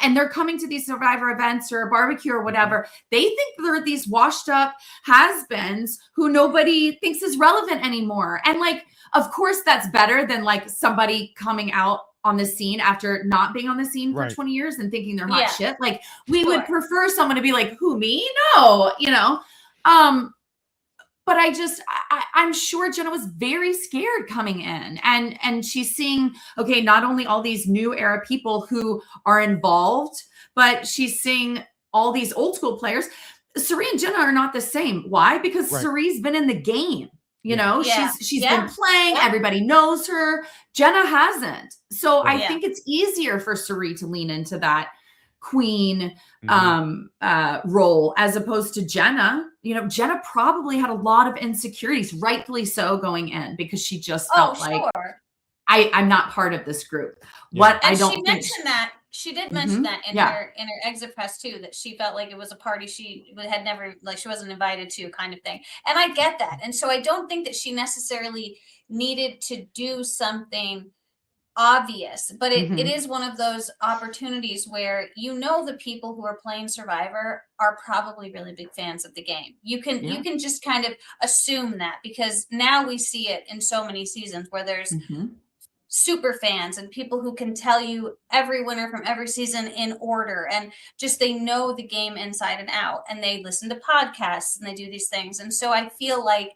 and they're coming to these Survivor events or a barbecue or whatever. They think they're these washed up has-beens who nobody thinks is relevant anymore. And like, of course, that's better than like somebody coming out on the scene after not being on the scene for 20 years and thinking they're hot shit. Like we would prefer someone to be like, who, me? No, you know? But I'm sure Jenna was very scared coming in and she's seeing, okay, not only all these new era people who are involved, but she's seeing all these old school players. Suri and Jenna are not the same. Why? Because Suri's been in the game. You know, she's been playing. Everybody knows her. Jenna hasn't. So I think it's easier for Suri to lean into that queen role as opposed to Jenna. You know, Jenna probably had a lot of insecurities, rightfully so, going in because she just felt like I'm not part of this group. What I don't think she did mention that in her exit press too, that she felt like it was a party she had never, like she wasn't invited to, kind of thing. And I get that. And so I don't think that she necessarily needed to do something obvious, but it is one of those opportunities where, you know, the people who are playing Survivor are probably really big fans of the game. You can just kind of assume that, because now we see it in so many seasons where there's super fans and people who can tell you every winner from every season in order, and just they know the game inside and out, and they listen to podcasts and they do these things. And so I feel like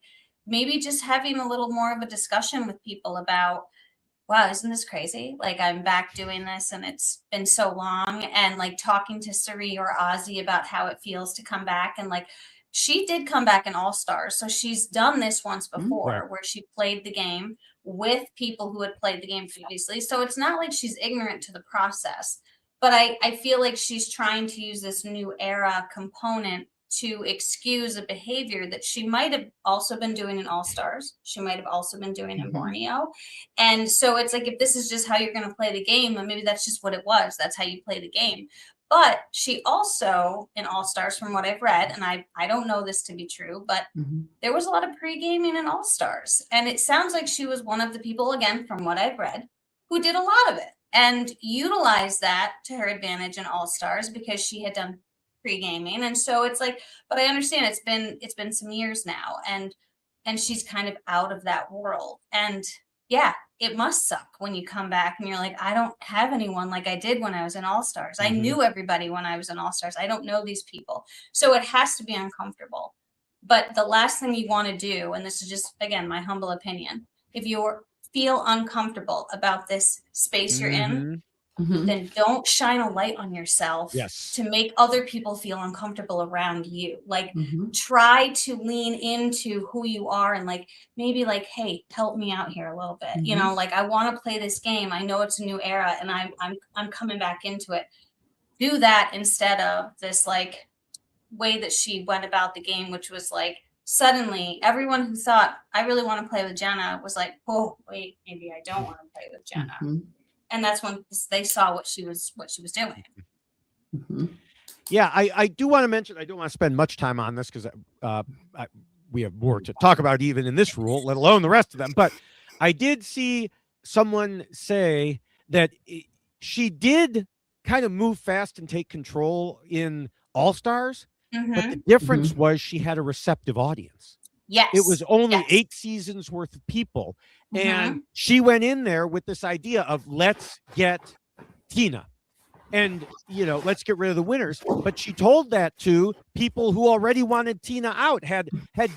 maybe just having a little more of a discussion with people about, wow, isn't this crazy? Like I'm back doing this and it's been so long, and like talking to Suri or Ozzy about how it feels to come back. And like she did come back in All Stars, so she's done this once before where she played the game with people who had played the game previously. So it's not like she's ignorant to the process, but I feel like she's trying to use this new era component to excuse a behavior that she might have also been doing in All Stars. She might have also been doing in Borneo. And so it's like, if this is just how you're going to play the game, and maybe that's just what it was, that's how you play the game. But she also, in All Stars, from what I've read, and I don't know this to be true, but there was a lot of pre-gaming in All Stars. And it sounds like she was one of the people, again, from what I've read, who did a lot of it and utilized that to her advantage in All Stars because she had done pre-gaming. And so it's like, but I understand it's been some years now, and she's kind of out of that world. And yeah, it must suck when you come back and you're like, I don't have anyone like I did when I was in All Stars. I knew everybody when I was in All Stars. I don't know these people. So it has to be uncomfortable. But the last thing you want to do, and this is just, again, my humble opinion, if you feel uncomfortable about this space you're in, then don't shine a light on yourself Yes. to make other people feel uncomfortable around you. Like, try to lean into who you are and like, maybe like, hey, help me out here a little bit. You know, like, I want to play this game. I know it's a new era and I'm coming back into it. Do that instead of this like way that she went about the game, which was like, suddenly everyone who thought I really want to play with Jenna was like, oh wait, maybe I don't want to play with Jenna. And that's when they saw what she was doing. Yeah, I do want to mention, I don't want to spend much time on this because we have more to talk about even in this rule, let alone the rest of them. But I did see someone say that she did kind of move fast and take control in All-Stars, but the difference was she had a receptive audience. Yes. It was only 8 seasons worth of people. And she went in there with this idea of let's get Tina and, you know, let's get rid of the winners. But she told that to people who already wanted Tina out, had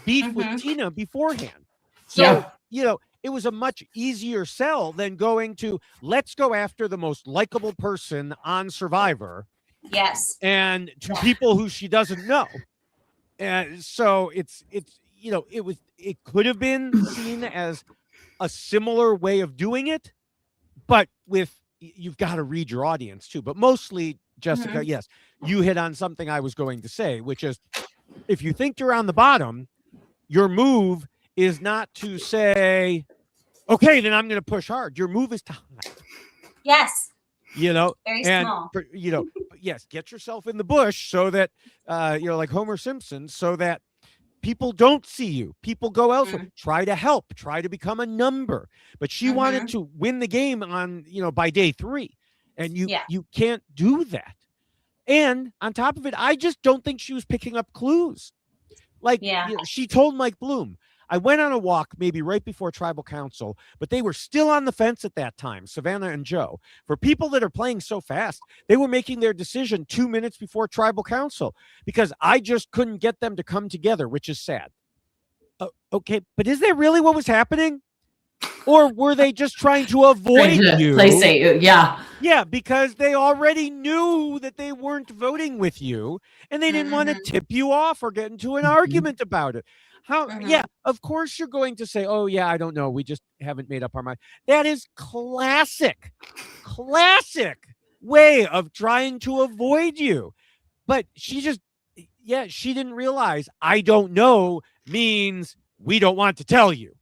beef with Tina beforehand. So, you know, it was a much easier sell than going to let's go after the most likable person on Survivor. Yes. And to people who she doesn't know. And so it's, you know, it could have been seen as a similar way of doing it, but you've got to read your audience too. But mostly, Jessica, yes, you hit on something I was going to say, which is if you think you're on the bottom, your move is not to say, okay, then I'm going to push hard. Your move is to hide. Yes. You know, very small. You know, yes, get yourself in the bush so that, you know, like Homer Simpson, so that people don't see you. People go elsewhere. Try to help. Try to become a number. But she wanted to win the game on, you know, by day 3, and you can't do that. And on top of it, I just don't think she was picking up clues. Like, you know, she told Mike Bloom, I went on a walk maybe right before Tribal Council, but they were still on the fence at that time, Savannah and Joe. For people that are playing so fast, they were making their decision 2 minutes before Tribal Council because I just couldn't get them to come together, which is sad. Okay, but is that really what was happening? Or were they just trying to avoid you? Placate you, Yeah, because they already knew that they weren't voting with you, and they didn't want to tip you off or get into an argument about it. Yeah, of course you're going to say, oh, yeah, I don't know. We just haven't made up our mind. That is classic way of trying to avoid you. But she didn't realize I don't know means we don't want to tell you.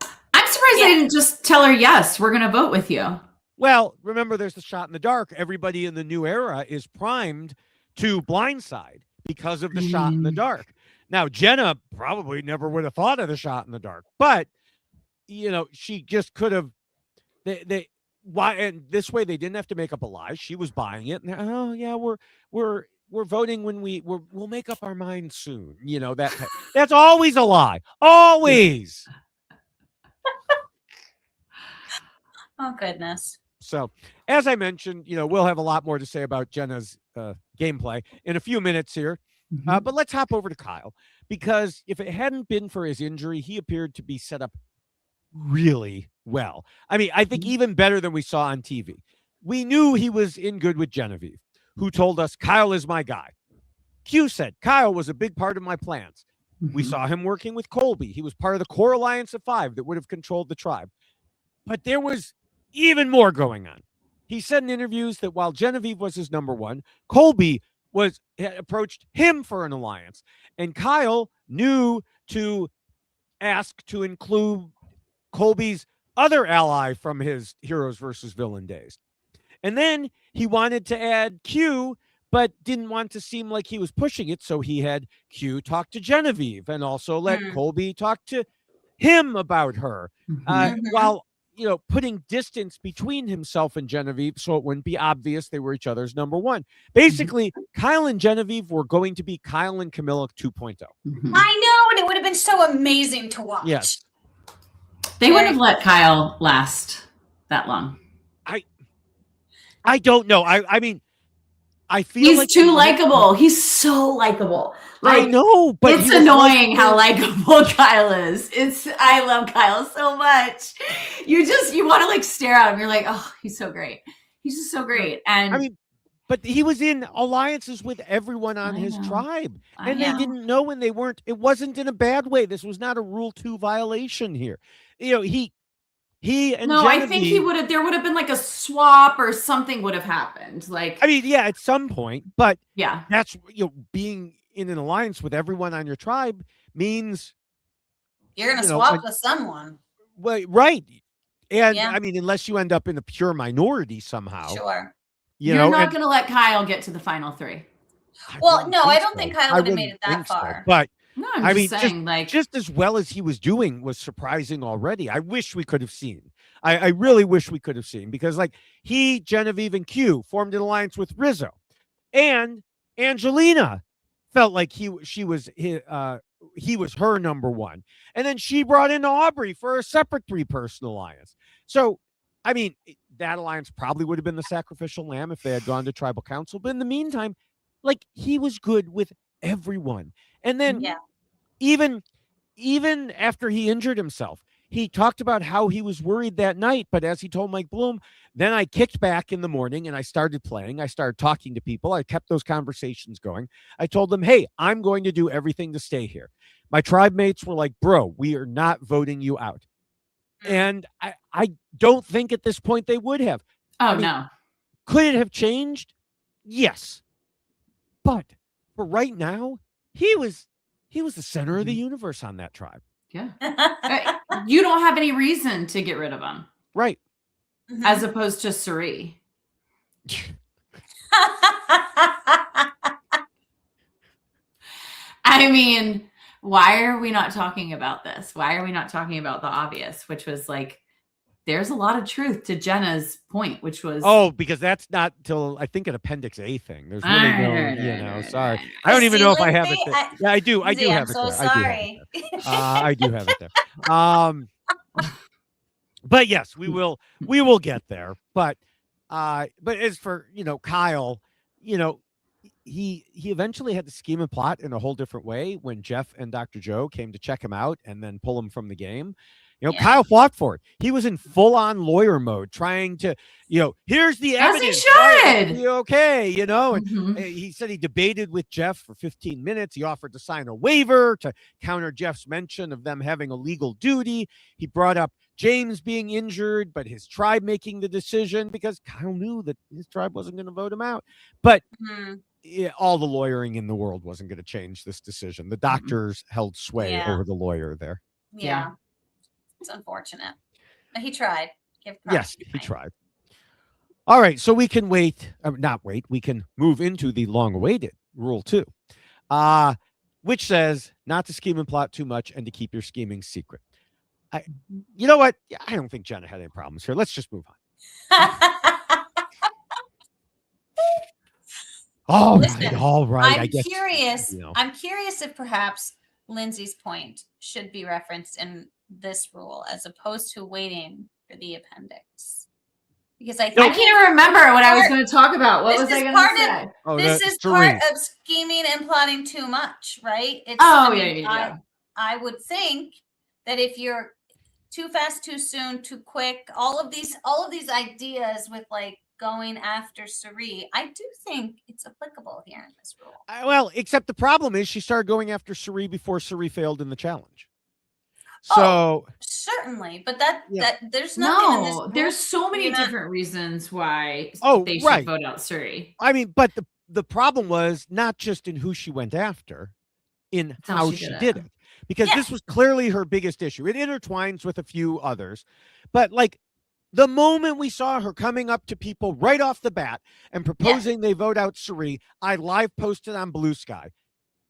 I'm surprised they didn't just tell her, yes, we're going to vote with you. Well, remember, there's the shot in the dark. Everybody in the new era is primed to blindside because of the shot in the dark. Now, Jenna probably never would have thought of the shot in the dark, but, you know, she just could have. Why? And this way, they didn't have to make up a lie. She was buying it. And, oh, yeah, we're voting when we'll make up our minds soon. You know, that's always a lie. Always. Oh, goodness. So, as I mentioned, you know, we'll have a lot more to say about Jenna's gameplay in a few minutes here. But let's hop over to Kyle, because if it hadn't been for his injury, he appeared to be set up really well. I mean, I think even better than we saw on TV. We knew he was in good with Genevieve, who told us, Kyle is my guy. Q said, Kyle was a big part of my plans. We saw him working with Colby. He was part of the core alliance of 5 that would have controlled the tribe. But there was even more going on. He said in interviews that while Genevieve was his number 1, Colby had approached him for an alliance, and Kyle knew to ask to include Colby's other ally from his Heroes versus Villain days. And then he wanted to add Q, but didn't want to seem like he was pushing it, so he had Q talk to Genevieve and also let Colby talk to him about her, while, you know, putting distance between himself and Genevieve so it wouldn't be obvious they were each other's number 1. Basically, Kyle and Genevieve were going to be Kyle and Camilla 2.0. I know, and it would have been so amazing to watch. Yes. They wouldn't have let Kyle last that long. I don't know. I mean, I feel he's like too likable. He's so likable. Like, I know, but it's annoying how likable Kyle is. I love Kyle so much. You want to like stare at him. You're like, oh, he's so great. He's just so great. And I mean, but he was in alliances with everyone on his tribe, and they didn't know when they weren't. It wasn't in a bad way. This was not a Rule 2 violation here. He and no, Genevieve, I think he would have. There would have been like a swap or something would have happened. Like, I mean, yeah, at some point, but yeah, that's being in an alliance with everyone on your tribe means you're gonna swap with someone. Well, right. And I mean, unless you end up in a pure minority somehow. Sure. You're not going to let Kyle get to the final 3. Well, no, I don't think Kyle would have made it that far. So. But no, I'm just saying, just as well as he was doing was surprising already. I wish we could have seen. I really wish we could have seen, because he, Genevieve, and Q formed an alliance with Rizzo, and Angelina felt like he was her number one, and then she brought in Aubrey for a separate 3-person alliance. So, I mean, that alliance probably would have been the sacrificial lamb if they had gone to tribal council. But in the meantime, he was good with everyone. And then even after he injured himself, he talked about how he was worried that night. But as he told Mike Bloom, then I kicked back in the morning and I started playing. I started talking to people. I kept those conversations going. I told them, hey, I'm going to do everything to stay here. My tribe mates were like, bro, we are not voting you out. And I don't think at this point they would have. No. Could it have changed? Yes. But for right now, he was the center of the universe on that tribe. Yeah. You don't have any reason to get rid of him. Right. As opposed to Suri. I mean, why are we not talking about this? Why are we not talking about the obvious, which was there's a lot of truth to Jenna's point, which was because that's not till I think an Appendix A thing. There's really no, sorry. I don't even know if I have it there. Yeah, I do. I do have it there. Sorry. I do have it there. But yes, we will get there. But as for Kyle, he eventually had to scheme and plot in a whole different way when Jeff and Dr. Joe came to check him out and then pull him from the game. Kyle fought for it. He was in full-on lawyer mode, trying to, here's the evidence. As he should. Okay, and he said he debated with Jeff for 15 minutes. He offered to sign a waiver to counter Jeff's mention of them having a legal duty. He brought up James being injured, but his tribe making the decision, because Kyle knew that his tribe wasn't going to vote him out. But all the lawyering in the world wasn't going to change this decision. The doctors held sway over the lawyer there. Yeah. It's unfortunate. But he tried. Yes, he tried. All right, so we can we can move into the long-awaited Rule 2, which says not to scheme and plot too much and to keep your scheming secret. You know what? I don't think Jenna had any problems here. Let's just move on. All right. I'm curious if perhaps Lindsay's point should be referenced in this rule as opposed to waiting for the appendix, because I can't remember what I was going to talk about. What was I going to say? This is part of scheming and plotting too much, right? I would think that if you're too fast, too soon, too quick, all of these ideas with going after Suri, I do think it's applicable here in this rule. Well, except the problem is she started going after Suri before Suri failed in the challenge. So certainly, but that there's nothing in this rule. There's so many different reasons why they should vote out Suri. I mean, but the problem was not just in who she went after, in how she did it. Because this was clearly her biggest issue. It intertwines with a few others. But the moment we saw her coming up to people right off the bat and proposing they vote out Suri, I live posted on Blue Sky.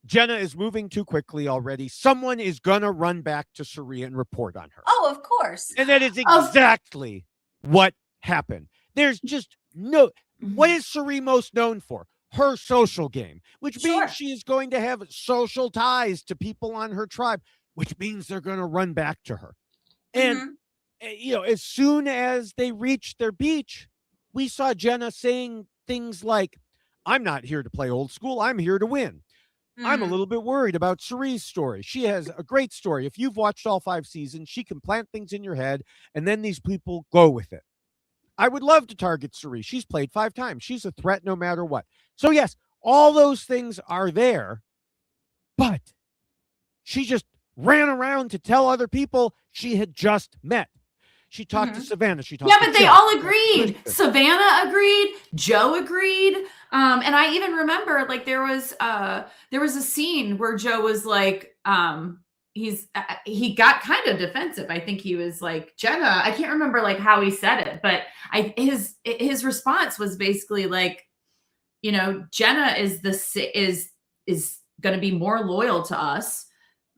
Jenna is moving too quickly already. Someone is going to run back to Suri and report on her. Oh, of course. And that is exactly what happened. There's just what is Suri most known for? Her social game, which means she is going to have social ties to people on her tribe, which means they're going to run back to her. And, as soon as they reached their beach, we saw Jenna saying things like, I'm not here to play old school. I'm here to win. I'm a little bit worried about Suri's story. She has a great story. If you've watched all 5 seasons, she can plant things in your head, and then these people go with it. I would love to target Suri. She's played 5 times. She's a threat no matter what. So yes, all those things are there, but she just ran around to tell other people she had just met. She talked to Savannah. She talked to but they Joe. all agreed. Savannah agreed. Joe agreed. And I even remember like there was a scene where Joe was like, he got kind of defensive. I think he was like, Jenna, I can't remember like how he said it, but his response was basically like, you know, Jenna is going to be more loyal to us.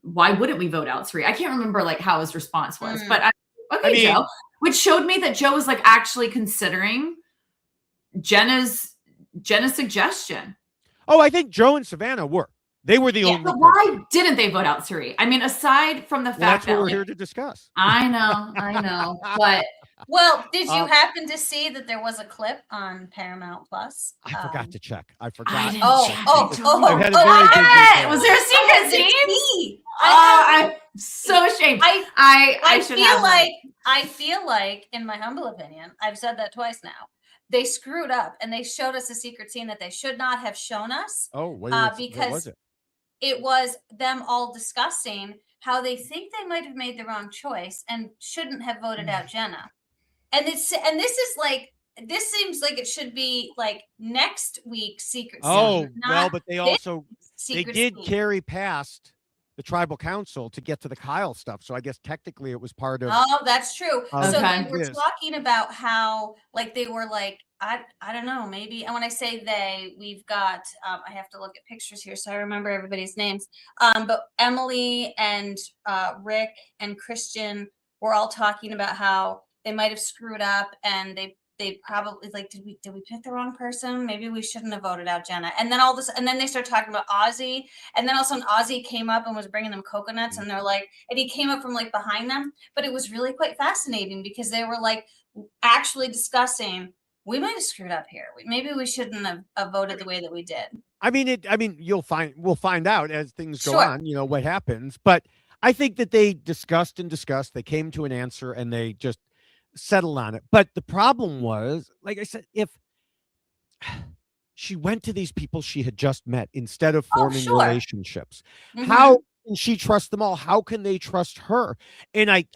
Why wouldn't we vote out Suri? I can't remember like how his response was, but Joe, which showed me that Joe was like actually considering Jenna's suggestion. Oh, I think Joe and Savannah were. They were the only. But why didn't they vote out Suri? I mean, aside from the fact that's that what we're here to discuss. I know, but well, did you happen to see that there was a clip on Paramount Plus? I forgot to check. I forgot. I didn't check. Was there a secret scene? I'm so ashamed. I feel like, in my humble opinion, I've said that twice now. They screwed up and they showed us a secret scene that they should not have shown us. Oh, because what was it? It was them all discussing how they think they might have made the wrong choice and shouldn't have voted out Jenna. And this seems like it should be like next week's secret scene. Oh, well, but they did scene. carry past the tribal council to get to the Kyle stuff. So I guess technically it was part of. Oh, that's true. So they were Yes. talking about how, like, they were like, I don't know, maybe. And when I say they, we've got, I have to look at pictures here so I remember everybody's names. But Emily and Rick and Christian were all talking about how they might have screwed up and they probably like, did we pick the wrong person? Maybe we shouldn't have voted out Jenna. And then and then they started talking about Ozzy. And then all of a sudden Ozzy came up and was bringing them coconuts, and they're like, and he came up from like behind them. But it was really quite fascinating because they were like actually discussing, we might have screwed up here. Maybe we shouldn't have voted the way that we did. I mean, we'll find out as things go on, you know, what happens. But I think that they discussed, they came to an answer, and they just settled on it. But the problem was, like I said, if she went to these people she had just met instead of forming relationships, how can she trust them all? How can they trust her? And I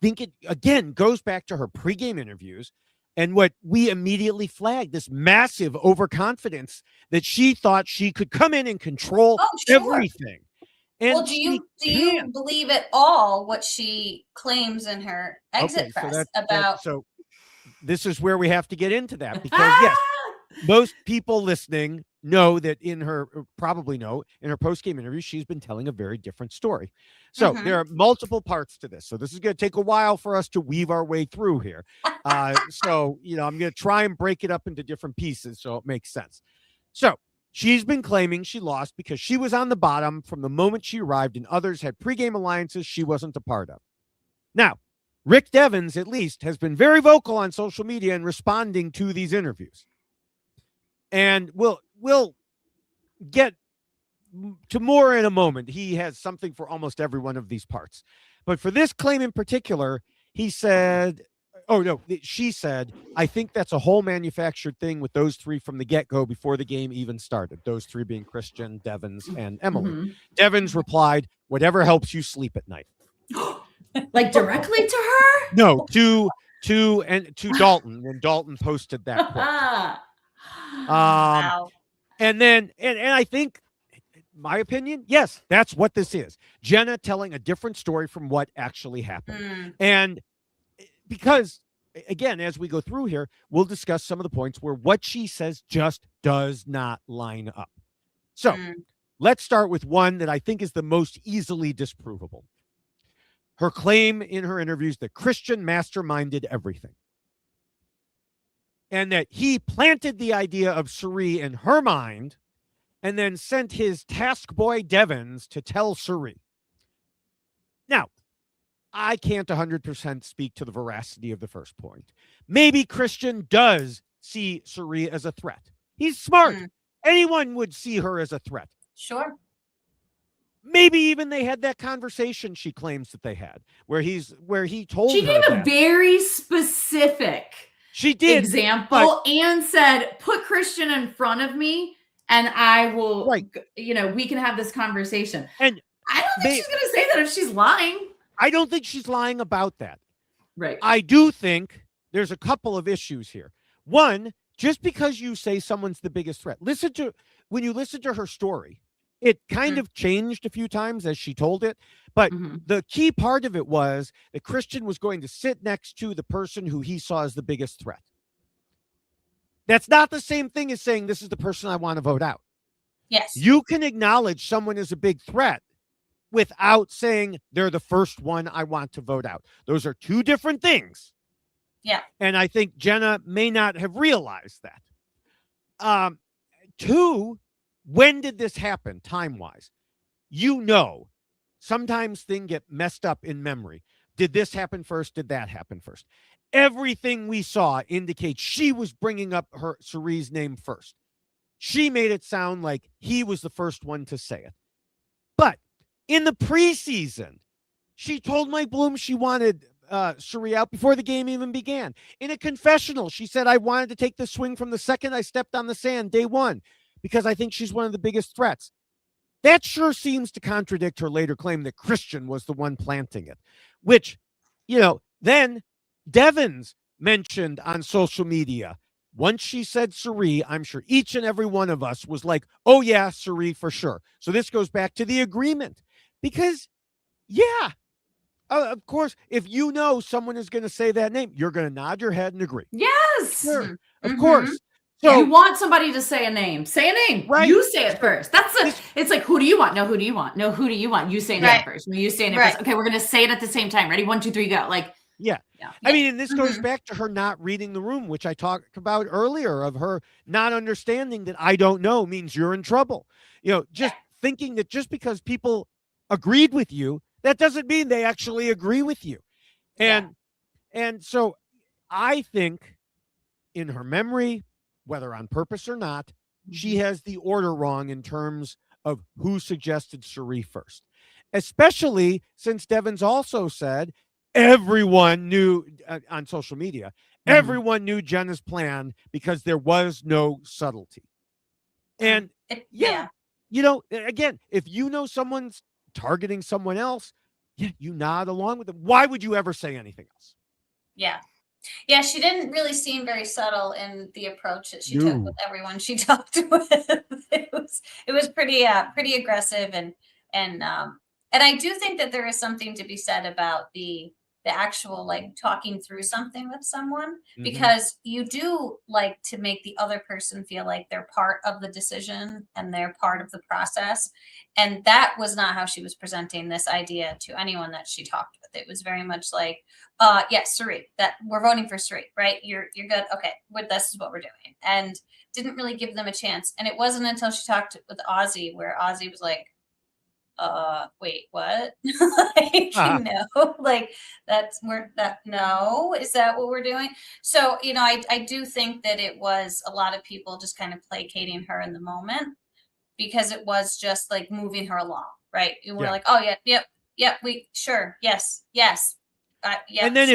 think it again goes back to her pregame interviews and what we immediately flagged, this massive overconfidence that she thought she could come in and control everything. And well, do you believe at all what she claims in her exit press about? So this is where we have to get into that, because yes, most people listening know that in her post-game interview, she's been telling a very different story. So there are multiple parts to this. So this is going to take a while for us to weave our way through here. So, you know, I'm going to try and break it up into different pieces so it makes sense. So she's been claiming she lost because she was on the bottom from the moment she arrived, and others had pregame alliances she wasn't a part of. Now, Rick Devens, at least, has been very vocal on social media and responding to these interviews. And we'll get to more in a moment. He has something for almost every one of these parts. But for this claim in particular, she said, I think that's a whole manufactured thing with those three from the get-go before the game even started. Those three being Christian, Devens, and Emily. Devens replied, whatever helps you sleep at night. Like directly to her? No, to Dalton, and Dalton posted that quote. Wow. And I think, my opinion, yes, that's what this is. Jenna telling a different story from what actually happened. And because, again, as we go through here, we'll discuss some of the points where what she says just does not line up. So let's start with one that I think is the most easily disprovable. Her claim in her interviews that Christian masterminded everything, and that he planted the idea of Suri in her mind and then sent his task boy Devens to tell Suri. Now, I can't 100% speak to the veracity of the first point. Maybe Christian does see Suri as a threat. He's smart. Anyone would see her as a threat. Sure. Maybe even they had that conversation she claims that they had, where he told her. She gave a very specific She did. example and said, put Christian in front of me and I will, we can have this conversation. And I don't think she's going to say that if she's lying. I don't think she's lying about that. Right. I do think there's a couple of issues here. One, just because you say someone's the biggest threat, when you listen to her story, it kind of changed a few times as she told it. But the key part of it was that Christian was going to sit next to the person who he saw as the biggest threat. That's not the same thing as saying this is the person I want to vote out. Yes. You can acknowledge someone as a big threat without saying they're the first one I want to vote out. Those are two different things. Yeah. And I think Jenna may not have realized that. Two, when did this happen time-wise? Sometimes things get messed up in memory. Did this happen first? Did that happen first? Everything we saw indicates she was bringing up Cerie's name first. She made it sound like he was the first one to say it. But in the preseason, she told Mike Bloom she wanted Cerie out before the game even began. In a confessional, she said, I wanted to take the swing from the second I stepped on the sand, day one, because I think she's one of the biggest threats. That sure seems to contradict her later claim that Christian was the one planting it, which, then Devins mentioned on social media. Once she said Cerie, I'm sure each and every one of us was like, oh, yeah, Cerie for sure. So this goes back to the agreement because, of course, if someone is going to say that name, you're going to nod your head and agree. Yes. Sure. Of course. So you want somebody to say a name. Say a name. Right. You say it first. It's like, who do you want? No, who do you want? No, who do you want? You say a name first. No, you say a name first. Okay, we're going to say it at the same time. Ready? 1, 2, 3, go. Yeah. I mean, and this goes back to her not reading the room, which I talked about earlier, of her not understanding that I don't know means you're in trouble. Just thinking that just because people agreed with you, that doesn't mean they actually agree with you. And so I think in her memory, whether on purpose or not, she has the order wrong in terms of who suggested Cerie first, especially since Devins also said everyone knew on social media, everyone knew Jenna's plan because there was no subtlety. And again, if someone's targeting someone else, you nod along with them. Why would you ever say anything else? Yeah. Yeah, she didn't really seem very subtle in the approach that she took with everyone she talked with. It was pretty aggressive and I do think that there is something to be said about the actual talking through something with someone, because you do like to make the other person feel like they're part of the decision and they're part of the process. And that was not how she was presenting this idea to anyone that she talked with. It was very much like, yes, Cerie, that we're voting for Cerie, right? You're good. Okay, this is what we're doing. And didn't really give them a chance. And it wasn't until she talked with Ozzy where Ozzy was like, wait, what? No, is that what we're doing? So, I do think that it was a lot of people just kind of placating her in the moment because it was just like moving her along, right? And we're like, oh yeah, we sure, yes. And then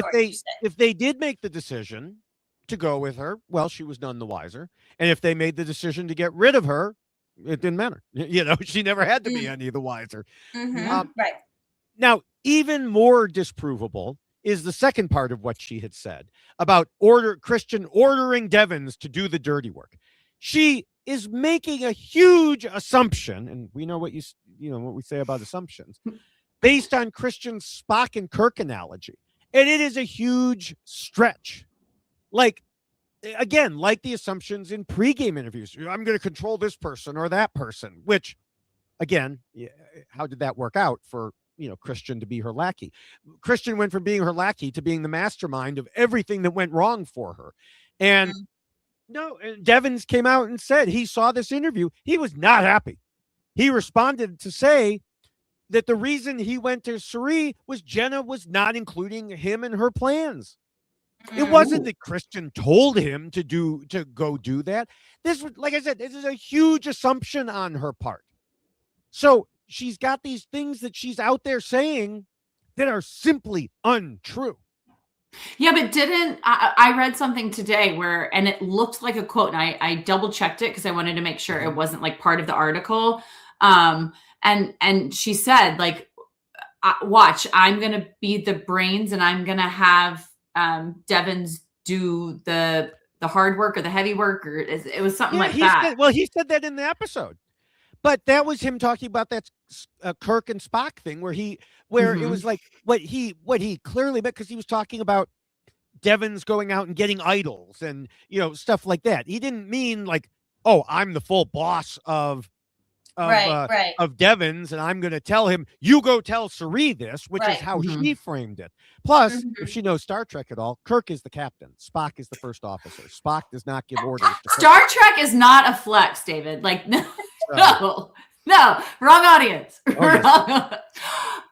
if they did make the decision to go with her, well, she was none the wiser. And if they made the decision to get rid of her, it didn't matter. She never had to be any the wiser. Right. Now, even more disprovable is the second part of what she had said about Christian ordering Devins to do the dirty work. She is making a huge assumption, and we know what what we say about assumptions, based on Christian's Spock and Kirk analogy. And it is a huge stretch. Again, like the assumptions in pregame interviews, I'm going to control this person or that person, which, again, how did that work out for, Christian to be her lackey? Christian went from being her lackey to being the mastermind of everything that went wrong for her. And Devins came out and said he saw this interview. He was not happy. He responded to say that the reason he went to Cerie was Jenna was not including him in her plans. It wasn't that Christian told him to go do that. This was, like I said, this is a huge assumption on her part. So she's got these things that she's out there saying that are simply untrue. Yeah, but I read something today and it looked like a quote, and I double checked it because I wanted to make sure it wasn't like part of the article. And she said, like, watch, I'm going to be the brains and I'm going to have Devins do the hard work or the heavy work, or it was something like that. He said that in the episode. But that was him talking about that Kirk and Spock thing where it was like what he clearly meant, because he was talking about Devins going out and getting idols and, stuff like that. He didn't mean like, oh, I'm the full boss of Devins, and I'm going to tell him, you go tell Suri this, which is how she framed it. Plus, if she knows Star Trek at all, Kirk is the captain. Spock is the first officer. Spock does not give orders to Kirk. Star Trek is not a flex, David. Like, no, wrong audience. Okay.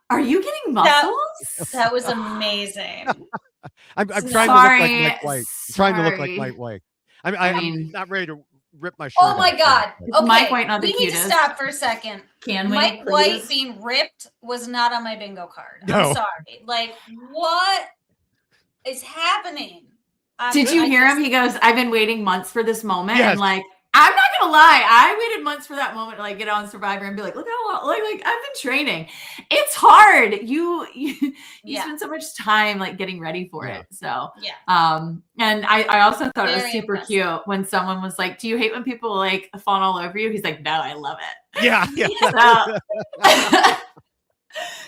Are you getting muscles? That was amazing. I'm trying to look like Mike White. I'm trying to look like Mike White. I'm not ready to rip my shirt. Oh my God. Okay. Mike White, not the cutest. We need to stop for a second. Can we? Mike White being ripped was not on my bingo card. No. I'm sorry. Like, what is happening? Did you hear him? He goes, I've been waiting months for this moment. Yes. And like, I'm not gonna lie, I waited months for that moment to like get on Survivor and be like, look how long, like I've been training. It's hard. You spend so much time like getting ready for it. So and I also thought it was super cute when someone was like, do you hate when people like fawn all over you? He's like, no, I love it. Yeah. I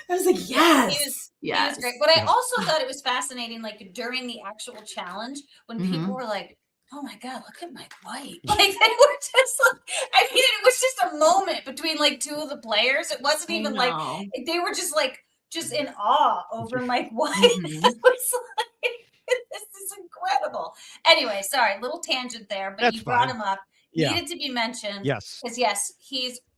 was like, yes. He was great. But I also thought it was fascinating, like during the actual challenge, when people were like, oh my God, look at Mike White. Like they were just like, I mean, it was just a moment between like two of the players. It wasn't even like, they were just in awe over Mike White. It was like, this is incredible. Anyway, sorry, little tangent there, but you brought him up. Needed to be mentioned. Yes. Because yes,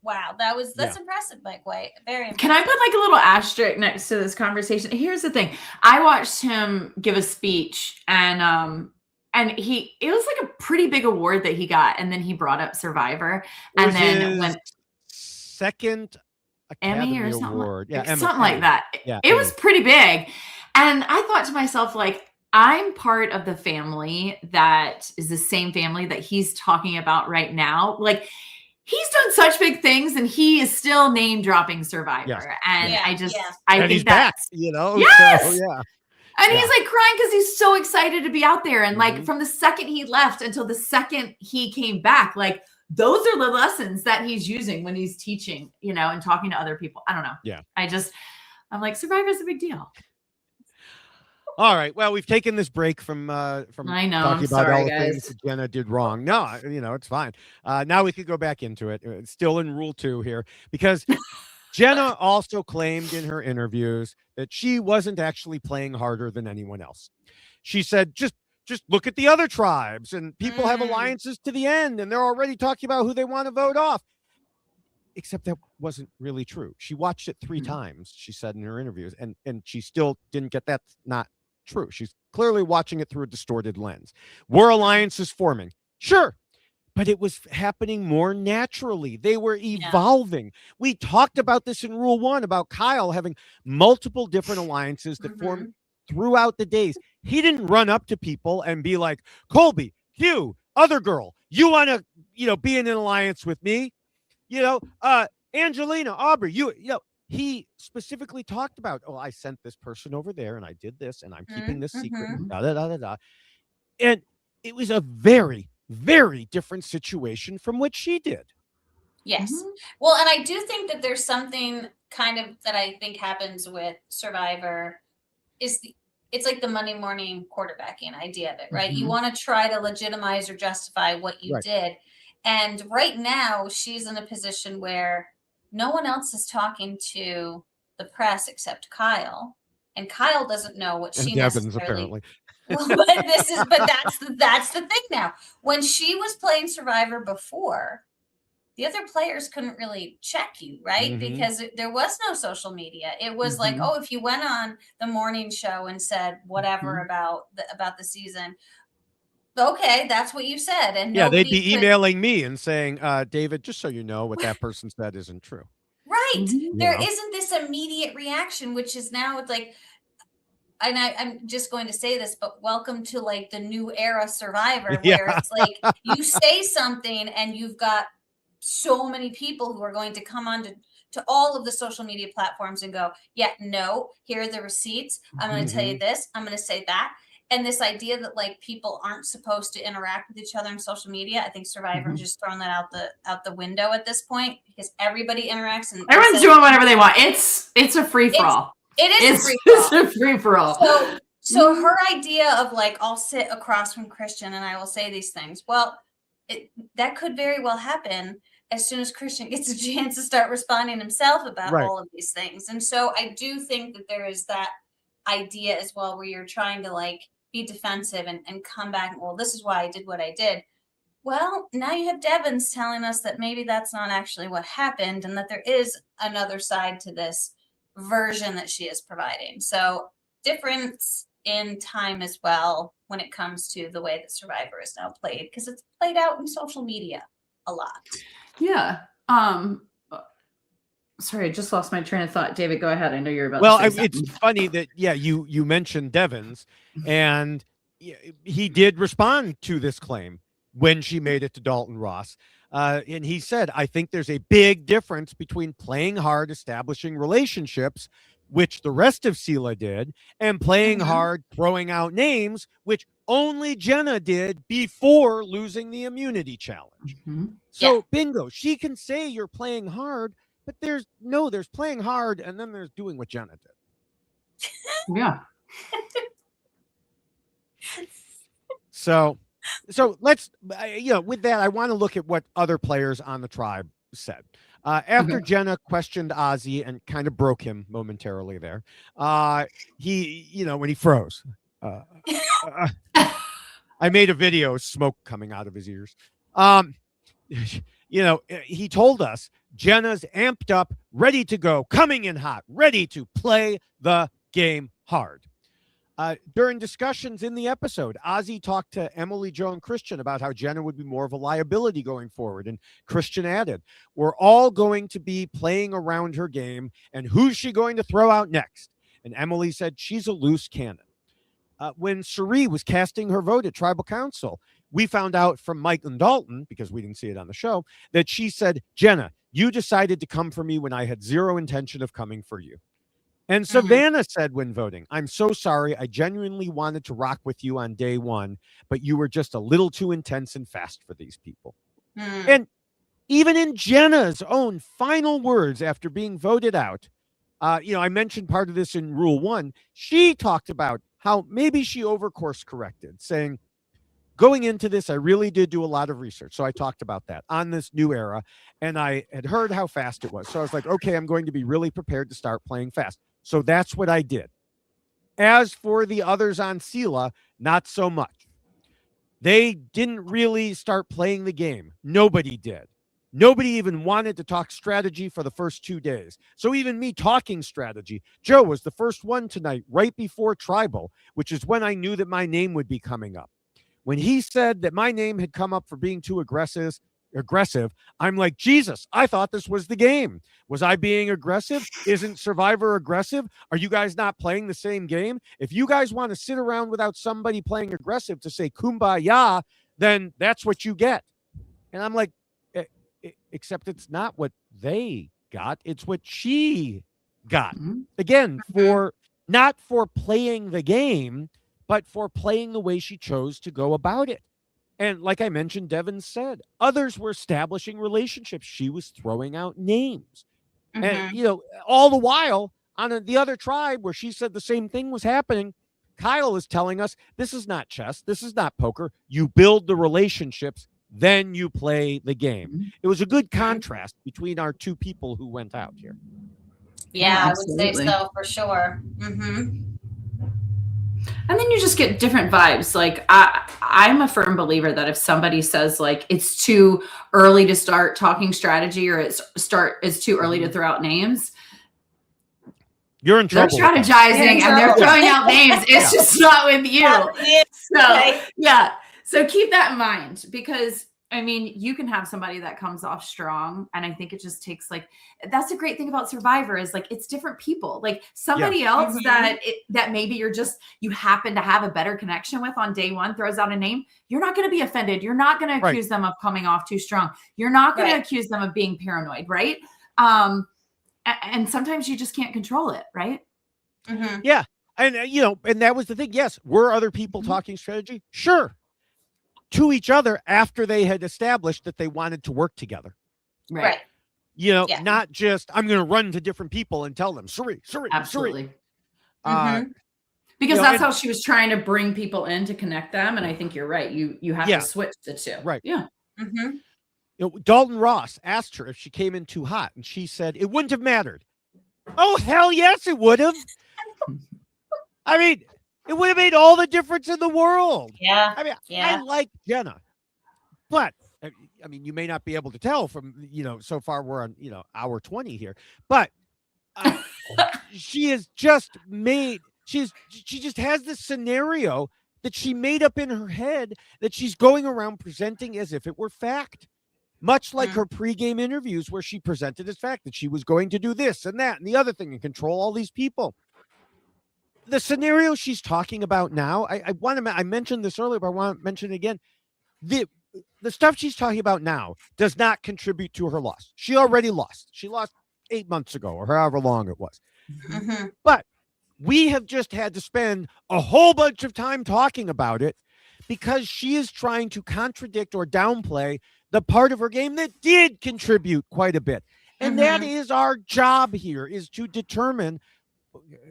wow, that's impressive, Mike White. Very impressive. Can I put like a little asterisk next to this conversation? Here's the thing. I watched him give a speech and it was like a pretty big award that he got. And then he brought up Survivor and then went second Emmy or award. Something like that. Yeah, it was pretty big. And I thought to myself, like, I'm part of the family that is the same family that he's talking about right now. Like, he's done such big things and he is still name dropping Survivor. Yes. And I think he's back, Yes. So, yeah. And he's like crying because he's so excited to be out there. And like from the second he left until the second he came back, like those are the lessons that he's using when he's teaching, and talking to other people. I don't know. Yeah. I'm like, Survivor's a big deal. All right. Well, we've taken this break from I know, talking I'm about sorry, all the guys. things that Jenna did wrong. No, it's fine. Now we could go back into it. It's still in rule 2 here, because Jenna also claimed in her interviews that she wasn't actually playing harder than anyone else. She said, just look at the other tribes, and people have alliances to the end, and they're already talking about who they want to vote off. Except that wasn't really true. She watched it 3 times, she said in her interviews, and she still didn't get that. Not true. She's clearly watching it through a distorted lens. Were alliances forming? Sure. But it was happening more naturally. They were evolving. We talked about this in Rule 1 about Kyle having multiple different alliances that formed throughout the days. He didn't run up to people and be like, Colby, Hugh, other girl, you want to, be in an alliance with me? Angelina, Aubrey, he specifically talked about, I sent this person over there and I did this and I'm keeping this secret. And it was a very, very different situation from what she did. Yes. Well, and I do think that there's something kind of that I think happens with Survivor it's like the Monday morning quarterbacking idea of it, right? You want to try to legitimize or justify what you did. And right now she's in a position where no one else is talking to the press except Kyle. And Kyle doesn't know what she Devins, apparently. Well, but that's the thing now. When she was playing Survivor before, the other players couldn't really check you, right? Because there was no social media. It was like, if you went on the morning show and said whatever about the season, okay, that's what you said. And they'd be emailing me and saying, David, just so you know, what that person said isn't true. Right. There isn't this immediate reaction, which is now it's like, I'm just going to say this, but welcome to like the new era Survivor, where it's like you say something and you've got so many people who are going to come on to all of the social media platforms and go, yeah, no, here are the receipts. I'm going to tell you this. I'm going to say that. And this idea that like people aren't supposed to interact with each other on social media, I think Survivor just thrown that out the window at this point, because everybody interacts and everyone's doing whatever they want. It's a free for all. It's a free for all. So her idea of like, I'll sit across from Christian and I will say these things. Well, that could very well happen as soon as Christian gets a chance to start responding himself about all of these things. And so I do think that there is that idea as well, where you're trying to like be defensive and come back. Well, this is why I did what I did. Well, now you have Devon's telling us that maybe that's not actually what happened, and that there is another side to this version that she is providing. So difference in time as well when it comes to the way that Survivor is now played, because it's played out in social media a lot. Yeah. Sorry, I just lost my train of thought. David, go ahead. I know you're about to say it's funny that, you mentioned Devon's, and he did respond to this claim when she made it to Dalton Ross. And he said, I think there's a big difference between playing hard, establishing relationships, which the rest of Sela did, and playing hard, throwing out names, which only Jenna did before losing the immunity challenge. So bingo, she can say you're playing hard, but there's playing hard, and then there's doing what Jenna did. Yeah. So let's, with that, I want to look at what other players on the tribe said. After Jenna questioned Ozzy and kind of broke him momentarily there, he, when he froze, I made a video, smoke coming out of his ears. He told us Jenna's amped up, ready to go, coming in hot, ready to play the game hard. During discussions in the episode, Ozzy talked to Emily, Joe, and Christian about how Jenna would be more of a liability going forward. And Christian added, we're all going to be playing around her game, and who's she going to throw out next? And Emily said she's a loose cannon. When Sheree was casting her vote at Tribal Council, we found out from Mike and Dalton, because we didn't see it on the show, that she said, Jenna, you decided to come for me when I had zero intention of coming for you. And Savannah said when voting, I'm so sorry. I genuinely wanted to rock with you on day one, but you were just a little too intense and fast for these people. And even in Jenna's own final words after being voted out, I mentioned part of this in Rule 1. She talked about how maybe she overcourse corrected, saying, going into this, I really did do a lot of research. So I talked about that on this new era, and I had heard how fast it was. So I was like, okay, I'm going to be really prepared to start playing fast. So that's what I did. As for the others on Sela, not so much. They didn't really start playing the game. Nobody did. Nobody even wanted to talk strategy for the first 2 days. So even me talking strategy, Joe was the first one tonight, right before Tribal, which is when I knew that my name would be coming up. When he said that my name had come up for being too aggressive, I'm like, Jesus, I thought this was the game. Was I being aggressive? Isn't Survivor aggressive? Are you guys not playing the same game? If you guys want to sit around without somebody playing aggressive to say kumbaya, then that's what you get. And I'm like, except it's not what they got. It's what she got. Again, not for playing the game, but for playing the way she chose to go about it. And like I mentioned, Devon said, others were establishing relationships. She was throwing out names. And, all the while on the other tribe where she said the same thing was happening, Kyle is telling us this is not chess. This is not poker. You build the relationships, then you play the game. It was a good contrast between our two people who went out here. Yeah, I would say so for sure. And then you just get different vibes. Like I'm a firm believer that if somebody says like it's too early to start talking strategy or it's too early to throw out names, you're in trouble. They're strategizing and they're throwing out names. It's just not with you. So yeah. So keep that in mind, because I mean, you can have somebody that comes off strong. And I think it just takes that's a great thing about Survivor is it's different people. Like somebody else that maybe you happen to have a better connection with on day one throws out a name. You're not going to be offended. You're not going to accuse them of coming off too strong. You're not going to accuse them of being paranoid. Right. And sometimes you just can't control it. Right. Mm-hmm. Yeah. And, and that was the thing. Yes. Were other people talking strategy? Sure. To each other after they had established that they wanted to work together. Right. Not just, I'm going to run to different people and tell them, sorry. Absolutely. Because that's how she was trying to bring people in to connect them. And I think you're right. You have to switch the two. Right. Yeah. Mm-hmm. Dalton Ross asked her if she came in too hot, and she said it wouldn't have mattered. Oh, hell yes, it would have. I mean, it would have made all the difference in the world. Yeah. I mean, I like Jenna, but I mean, you may not be able to tell from, so far we're on, hour 20 here, but she has just made, she just has this scenario that she made up in her head that she's going around presenting as if it were fact, much like her pregame interviews where she presented as fact that she was going to do this and that and the other thing and control all these people. The scenario she's talking about now, I mentioned this earlier, but I want to mention it again. The stuff she's talking about now does not contribute to her loss. She already lost. She lost 8 months ago or however long it was. Mm-hmm. But we have just had to spend a whole bunch of time talking about it because she is trying to contradict or downplay the part of her game that did contribute quite a bit. And that is our job here, is to determine,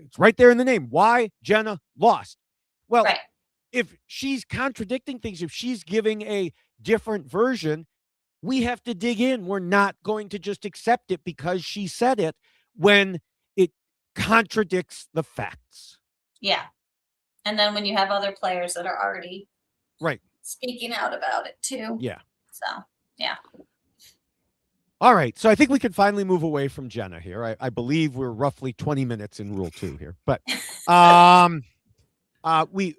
it's right there in the name, why Jenna lost. Well, if she's contradicting things, if she's giving a different version, we have to dig in. We're not going to just accept it because she said it when it contradicts the facts. Yeah. And then when you have other players that are already speaking out about it too. Yeah. So, yeah. All right. So I think we can finally move away from Jenna here. I believe we're roughly 20 minutes in rule 2 here, but we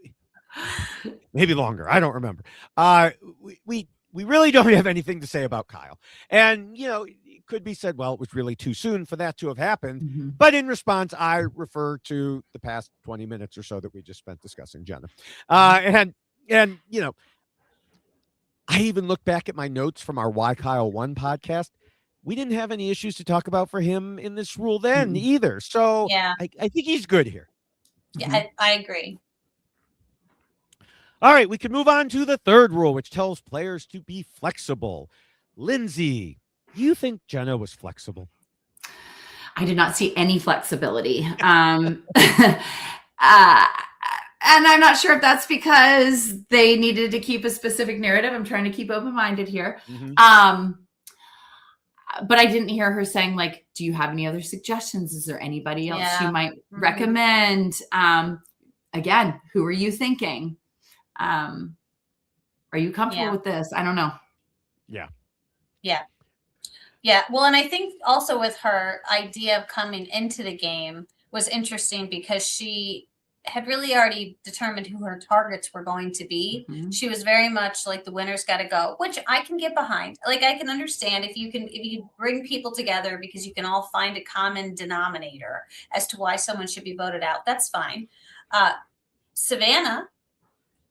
maybe longer. I don't remember. We really don't have anything to say about Kyle. And, it could be said, well, it was really too soon for that to have happened. But in response, I refer to the past 20 minutes or so that we just spent discussing Jenna. And I even look back at my notes from our Why Kyle Won podcast. We didn't have any issues to talk about for him in this rule then either. So I think he's good here. Yeah, I agree. All right, we can move on to the third rule, which tells players to be flexible. Lindsay, you think Jenna was flexible? I did not see any flexibility. And I'm not sure if that's because they needed to keep a specific narrative. I'm trying to keep open-minded here. But I didn't hear her saying, do you have any other suggestions? Is there anybody else you might recommend? Again, who are you thinking? Are you comfortable with this? I don't know. Yeah. Well, and I think also with her idea of coming into the game was interesting because she had really already determined who her targets were going to be. She was very much like the winner's got to go, which I can get behind. I can understand if you bring people together because you can all find a common denominator as to why someone should be voted out. That's fine. Savannah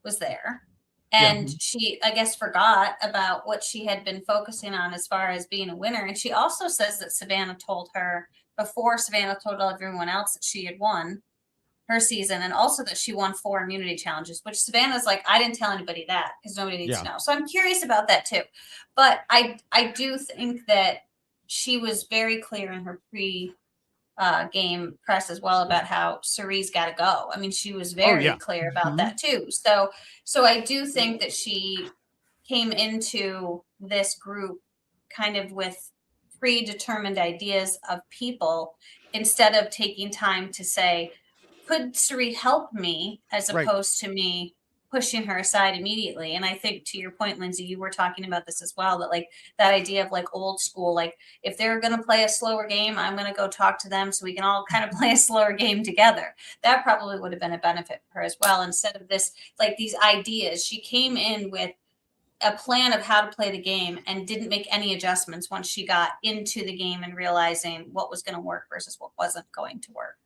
was there. And she, I guess, forgot about what she had been focusing on as far as being a winner. And she also says that Savannah told her before Savannah told everyone else that she had won her season, and also that she won 4 immunity challenges, which Savannah's like, I didn't tell anybody that because nobody needs to know. So I'm curious about that too. But I do think that she was very clear in her game press as well about how Cerie's got to go. I mean, she was very clear about that too. So I do think that she came into this group kind of with predetermined ideas of people instead of taking time to say, could Cirie help me, as opposed to me pushing her aside immediately. And I think, to your point, Lindsay, you were talking about this as well, that that idea of old school, if they're going to play a slower game, I'm going to go talk to them so we can all kind of play a slower game together. That probably would have been a benefit for her as well. Instead of this, these ideas, she came in with a plan of how to play the game and didn't make any adjustments once she got into the game and realizing what was going to work versus what wasn't going to work.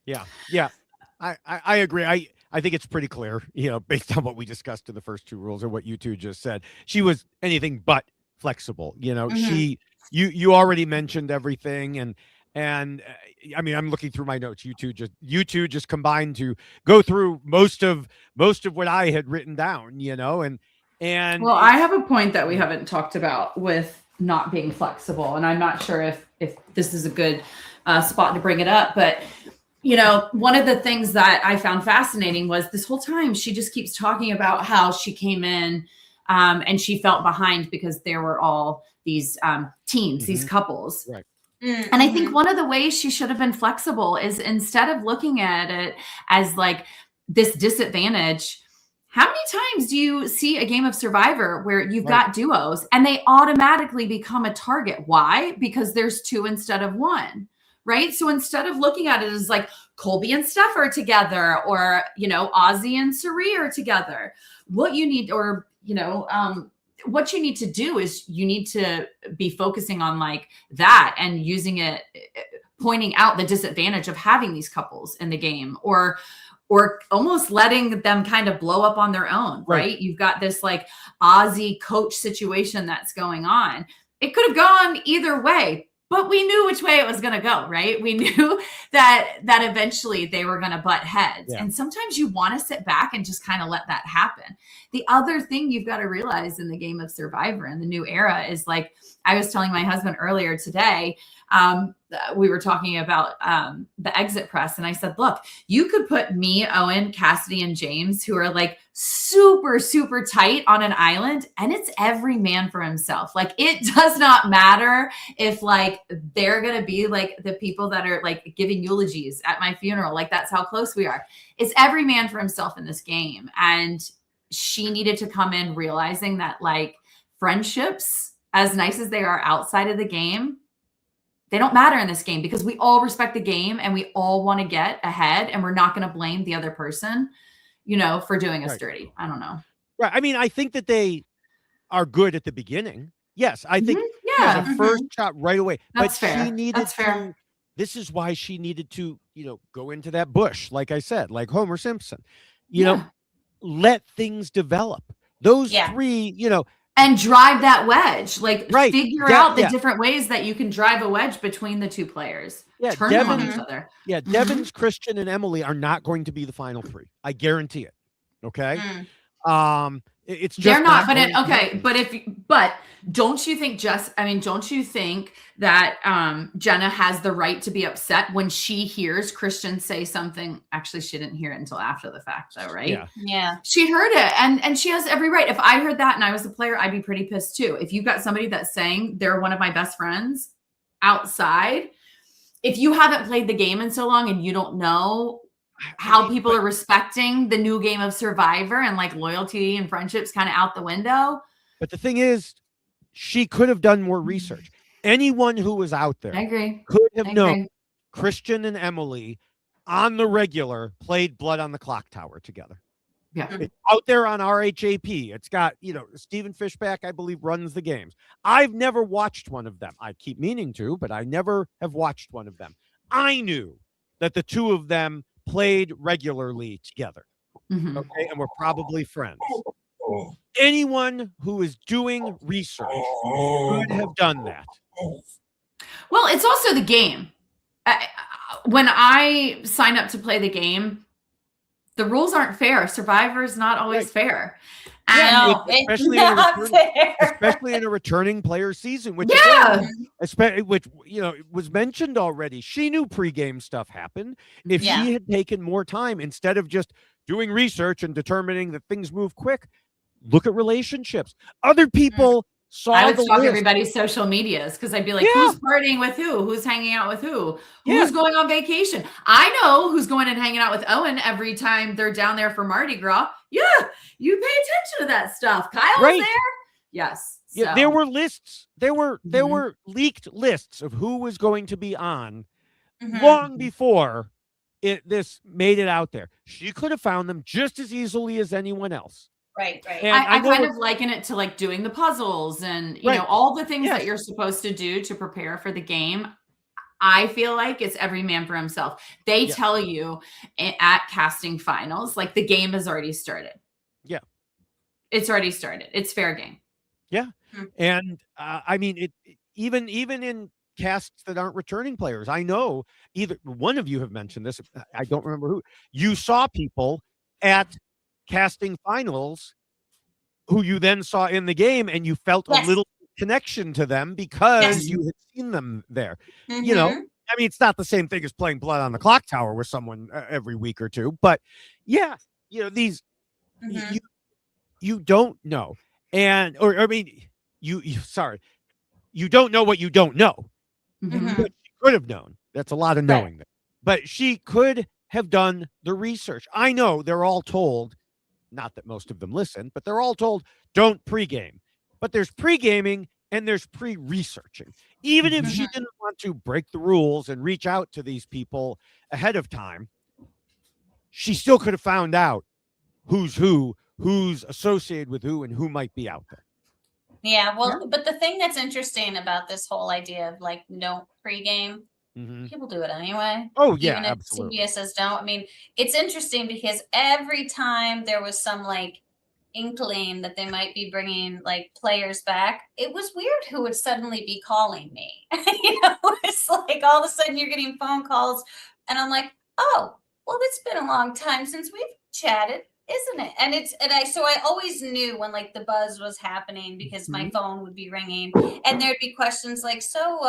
Yeah. I agree. I think it's pretty clear, based on what we discussed in the first two rules and what you two just said. She was anything but flexible. Mhm. You already mentioned everything, and I mean, I'm looking through my notes. You two just combined to go through most of what I had written down. And well, I have a point that we haven't talked about with not being flexible, and I'm not sure if this is a good spot to bring it up, but one of the things that I found fascinating was this whole time she just keeps talking about how she came in and she felt behind because there were all these teams, these couples. Right. And I think one of the ways she should have been flexible is instead of looking at it as like this disadvantage, how many times do you see a game of Survivor where you've got duos and they automatically become a target? Why? Because there's two instead of one. Right. So instead of looking at it as like Colby and Steph are together or, Ozzy and Sari are together, what you need what you need to do is you need to be focusing on like that and using it, pointing out the disadvantage of having these couples in the game or almost letting them kind of blow up on their own. Right. You've got this like Ozzy coach situation that's going on. It could have gone either way. But we knew which way it was going to go, right? We knew that eventually they were going to butt heads. Yeah. And sometimes you want to sit back and just kind of let that happen. The other thing you've got to realize in the game of Survivor and the new era is like, I was telling my husband earlier today, we were talking about the exit press. And I said, look, you could put me, Owen, Cassidy, and James, who are like super, super tight on an island. And it's every man for himself. Like, it does not matter if like they're going to be like the people that are like giving eulogies at my funeral. Like, that's how close we are. It's every man for himself in this game. And she needed to come in realizing that like friendships, as nice as they are outside of the game, they don't matter in this game because we all respect the game and we all want to get ahead and we're not going to blame the other person, for doing us dirty. I don't know. Right. I mean, I think that they are good at the beginning. Yes. I think the first shot right away, That's but fair. she needed to, this is why she needed to, go into that bush. Like I said, like Homer Simpson, let things develop. Those three, and drive that wedge, like figure out the different ways that you can drive a wedge between the two players. Yeah, turn them on each other. Yeah, Devins, Christian, and Emily are not going to be the final three. I guarantee it. Okay. It's just they're not, but don't you think that Jenna has the right to be upset when she hears Christian say something? Actually, she didn't hear it until after the fact though, right? Yeah. She heard it and she has every right. If I heard that and I was a player, I'd be pretty pissed too. If you've got somebody that's saying they're one of my best friends outside, if you haven't played the game in so long and you don't know how people are respecting the new game of Survivor and like loyalty and friendships kind of out the window. But the thing is, she could have done more research. Anyone who was out there could have known Christian and Emily on the regular played Blood on the Clock Tower together. Yeah. It's out there on RHAP. It's got, Stephen Fishback, I believe, runs the games. I've never watched one of them. I keep meaning to, but I never have watched one of them. I knew that the two of them played regularly together. Okay, and we're probably friends. Anyone who is doing research could have done that. Well, it's also the game. When I sign up to play the game, the rules aren't fair. Survivor is not always fair. And especially in a returning player season, which was mentioned already. She knew pregame stuff happened. If she had taken more time instead of just doing research and determining that things move quick, look at relationships. Other people saw I would the stalk list. everybody's social medias because I'd be like, who's partying with who? Who's hanging out with who? Who's going on vacation? I know who's going and hanging out with Owen every time they're down there for Mardi Gras. Yeah, you pay attention to that stuff. Kyle's there. Yes. Yeah, there were lists. There were leaked lists of who was going to be on long before this made it out there. She could have found them just as easily as anyone else. Right. And I know kind it- of liken it to like doing the puzzles and, you Right. know, all the things Yes. that you're supposed to do to prepare for the game. I feel like it's every man for himself. They Yeah. tell you at casting finals, like the game has already started. Yeah. It's already started. It's fair game. Yeah. Hmm. And I mean, even in casts that aren't returning players, I know either one of you have mentioned this. I don't remember who. You saw people at casting finals who you then saw in the game, and you felt a Yes. little connection to them because Yes. you had seen them there. You know, Mhm. I mean, it's not the same thing as playing Blood on the Clock Tower with someone every week or two, but yeah, you know, these Mhm. you don't know, and or I mean, you sorry, you don't know what you don't know. Mhm. But she could have known. That's a lot of Right. knowing there. But she could have done the research. I know they're all told, not that most of them listen, but they're all told, don't pregame. But there's pre-gaming and there's pre-researching. Even if she didn't want to break the rules and reach out to these people ahead of time, she still could have found out who's who, who's associated with who, and who might be out there. Yeah, well, but the thing that's interesting about this whole idea of like no pregame, Mhm. people do it anyway. Oh, yeah, Even if absolutely. CBS says don't. I mean, it's interesting because every time there was some like inkling that they might be bringing like players back, it was weird who would suddenly be calling me. It's like all of a sudden you're getting phone calls, and I'm like, oh, well, it's been a long time since we've chatted, isn't it? And I always knew when like the buzz was happening because my phone would be ringing, and there'd be questions like, so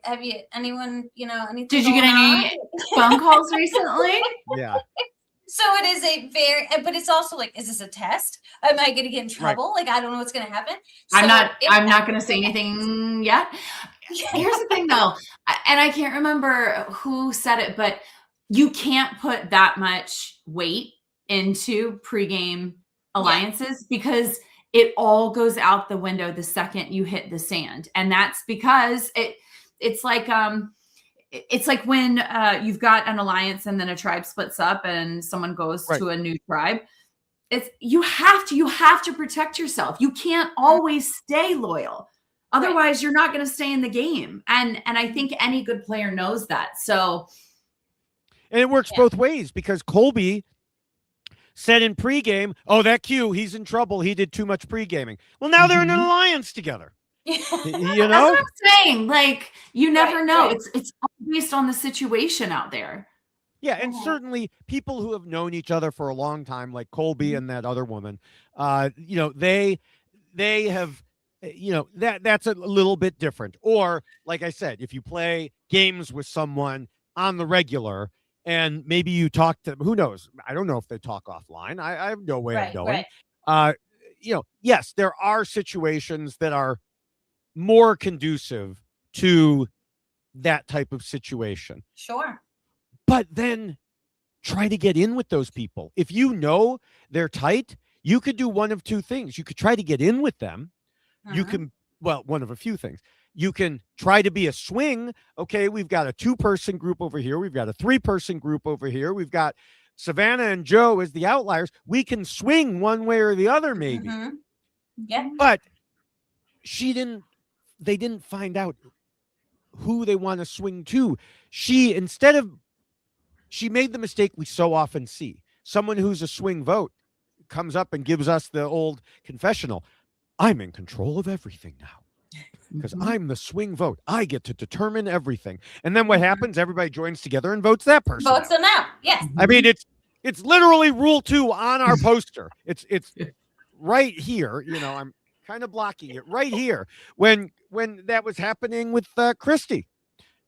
have you anyone, anything Did you get going on? any phone calls recently? Yeah. So it is but it's also like, is this a test? Am I going to get in trouble? Like, I don't know what's going to happen. I'm So not going to say anything yet. Here's the thing though, and I can't remember who said it, but you can't put that much weight into pregame alliances because it all goes out the window the second you hit the sand. And that's because it's like when you've got an alliance and then a tribe splits up and someone goes to a new tribe. You have to protect yourself. You can't always stay loyal. Otherwise, you're not going to stay in the game. And I think any good player knows that. So, and it works both ways because Colby said in pregame, "Oh, that Q, he's in trouble. He did too much pregaming." Well, now they're in an alliance together. You know, that's what I'm saying. Like, you never know. right. It's all based on the situation out there. Yeah, and certainly people who have known each other for a long time, like Colby and that other woman, they have, that's a little bit different. Or, like I said, if you play games with someone on the regular and maybe you talk to them, who knows? I don't know if they talk offline. I have no way of knowing. Yes, there are situations that are more conducive to that type of situation. Sure. But then try to get in with those people. If you know they're tight, you could do one of two things. You could try to get in with them. You can, one of a few things. You can try to be a swing. Okay, we've got a 2-person group over here. We've got a 3-person group over here. We've got Savannah and Joe as the outliers. We can swing one way or the other, maybe. Yeah. But they didn't find out who they want to swing to. She made the mistake we so often see. Someone who's a swing vote comes up and gives us the old confessional. I'm in control of everything now because I'm the swing vote. I get to determine everything. And then what happens? Everybody joins together and votes that person. Votes them out. Yes. I mean, it's literally rule 2 on our poster. It's right here. I'm kind of blocking it right here when that was happening with Christy.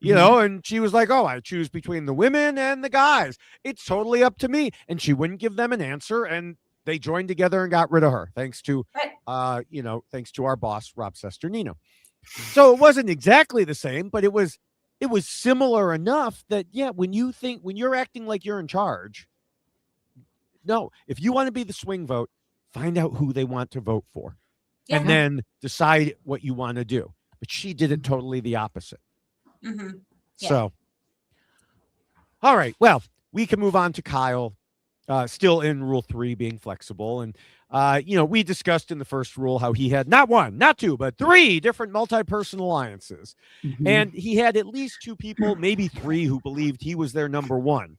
And she was like, "Oh, I choose between the women and the guys. It's totally up to me." And she wouldn't give them an answer, and they joined together and got rid of her, thanks to thanks to our boss, Rob Sesternino. So it wasn't exactly the same, but it was similar enough that when you're acting like you're in charge, no, if you want to be the swing vote, find out who they want to vote for, and then decide what you want to do. But she did it totally the opposite. So, all right. Well, we can move on to Kyle still in rule 3, being flexible. And, we discussed in the first rule how he had not 1, not 2, but 3 different multi-person alliances. Mhm. And he had at least 2 people, maybe 3, who believed he was their number 1.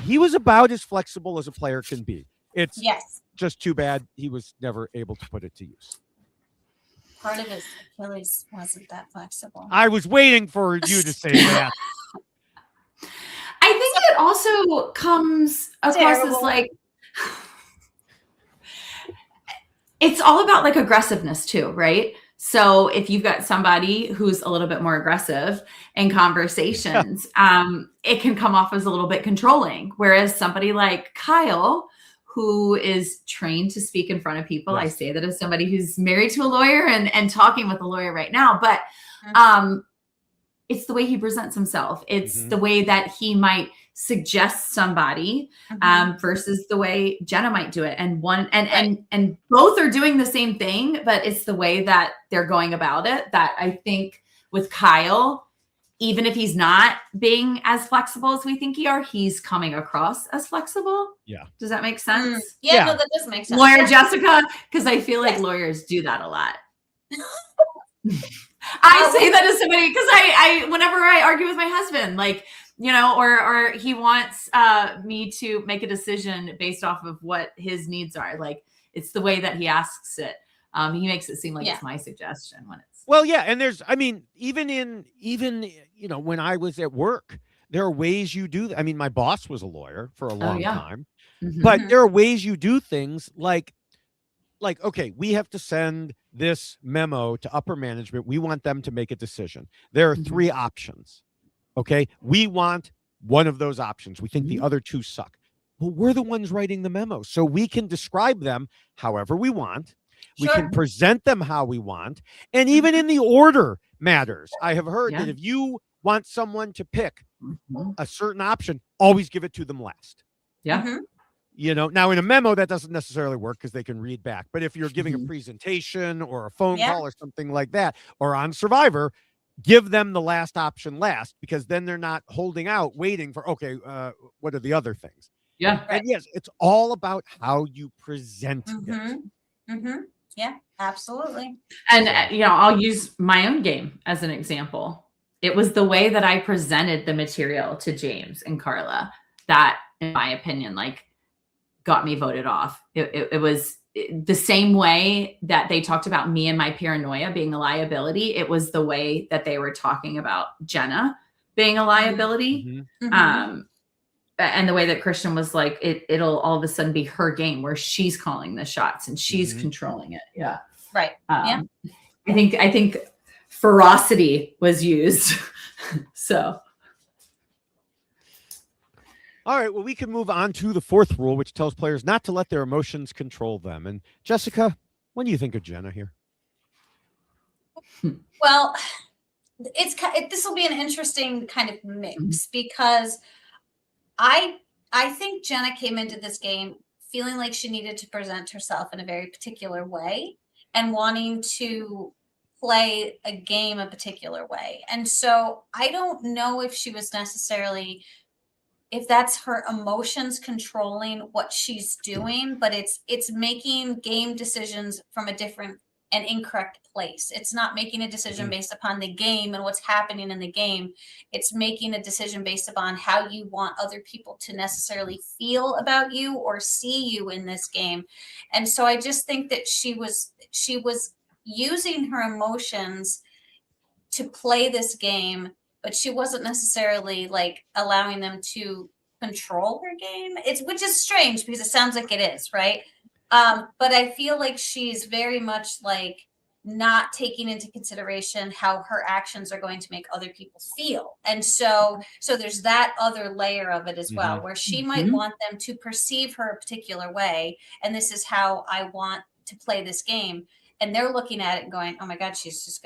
He was about as flexible as a player can be. It's just too bad he was never able to put it to use. Part of his Achilles wasn't that flexible. I was waiting for you to say that. I think it also comes across as like, it's all about like aggressiveness too, right? So if you've got somebody who's a little bit more aggressive in conversations, it can come off as a little bit controlling. Whereas somebody like Kyle, who is trained to speak in front of people, I say that as somebody who's married to a lawyer and talking with a lawyer right now, but it's the way he presents himself. It's the way that he might suggest somebody versus the way Jenna might do it. And and both are doing the same thing, but it's the way that they're going about it that I think with Kyle, even if he's not being as flexible as we think he's coming across as flexible. Yeah. Does that make sense? Yeah, no, that does make sense. Lawyer Jessica, because I feel like lawyers do that a lot. I say that as somebody because I whenever I argue with my husband, like, or he wants me to make a decision based off of what his needs are. Like, it's the way that he asks it. He makes it seem like it's my suggestion when it's. Well, yeah. And there's, even when I was at work, there are ways you do that. I mean, my boss was a lawyer for a long time, but there are ways you do things like, okay, we have to send this memo to upper management. We want them to make a decision. There are 3 options. Okay. We want one of those options. We think the other 2 suck. Well, we're the ones writing the memo, so we can describe them however we want. We can present them how we want. And even in the order matters. I have heard that if you want someone to pick a certain option, always give it to them last. Yeah. Now in a memo, that doesn't necessarily work because they can read back. But if you're giving a presentation or a phone call or something like that, or on Survivor, give them the last option last, because then they're not holding out, waiting for, what are the other things? Yeah. And yes, it's all about how you present it. Yeah, absolutely. And, I'll use my own game as an example. It was the way that I presented the material to James and Carla that, in my opinion, got me voted off. It was the same way that they talked about me and my paranoia being a liability. It was the way that they were talking about Jenna being a liability. And the way that Christian was like, it'll all of a sudden be her game where she's calling the shots and she's controlling it. Yeah. Right. I think ferocity was used. So. All right. Well, we can move on to the 4th rule, which tells players not to let their emotions control them. And Jessica, what do you think of Jenna here? Well, this will be an interesting kind of mix because I think Jenna came into this game feeling like she needed to present herself in a very particular way and wanting to play a game a particular way. And so I don't know if she was necessarily, if that's her emotions controlling what she's doing, but it's making game decisions from a different and incorrect place. It's not making a decision based upon the game and what's happening in the game. It's making a decision based upon how you want other people to necessarily feel about you or see you in this game. And so I just think that she was using her emotions to play this game, but she wasn't necessarily allowing them to control her game. Which is strange because it sounds like it is, right? But I feel like she's very much not taking into consideration how her actions are going to make other people feel. And so there's that other layer of it as well, where she might want them to perceive her a particular way. And this is how I want to play this game. And they're looking at it and going, oh my God, she's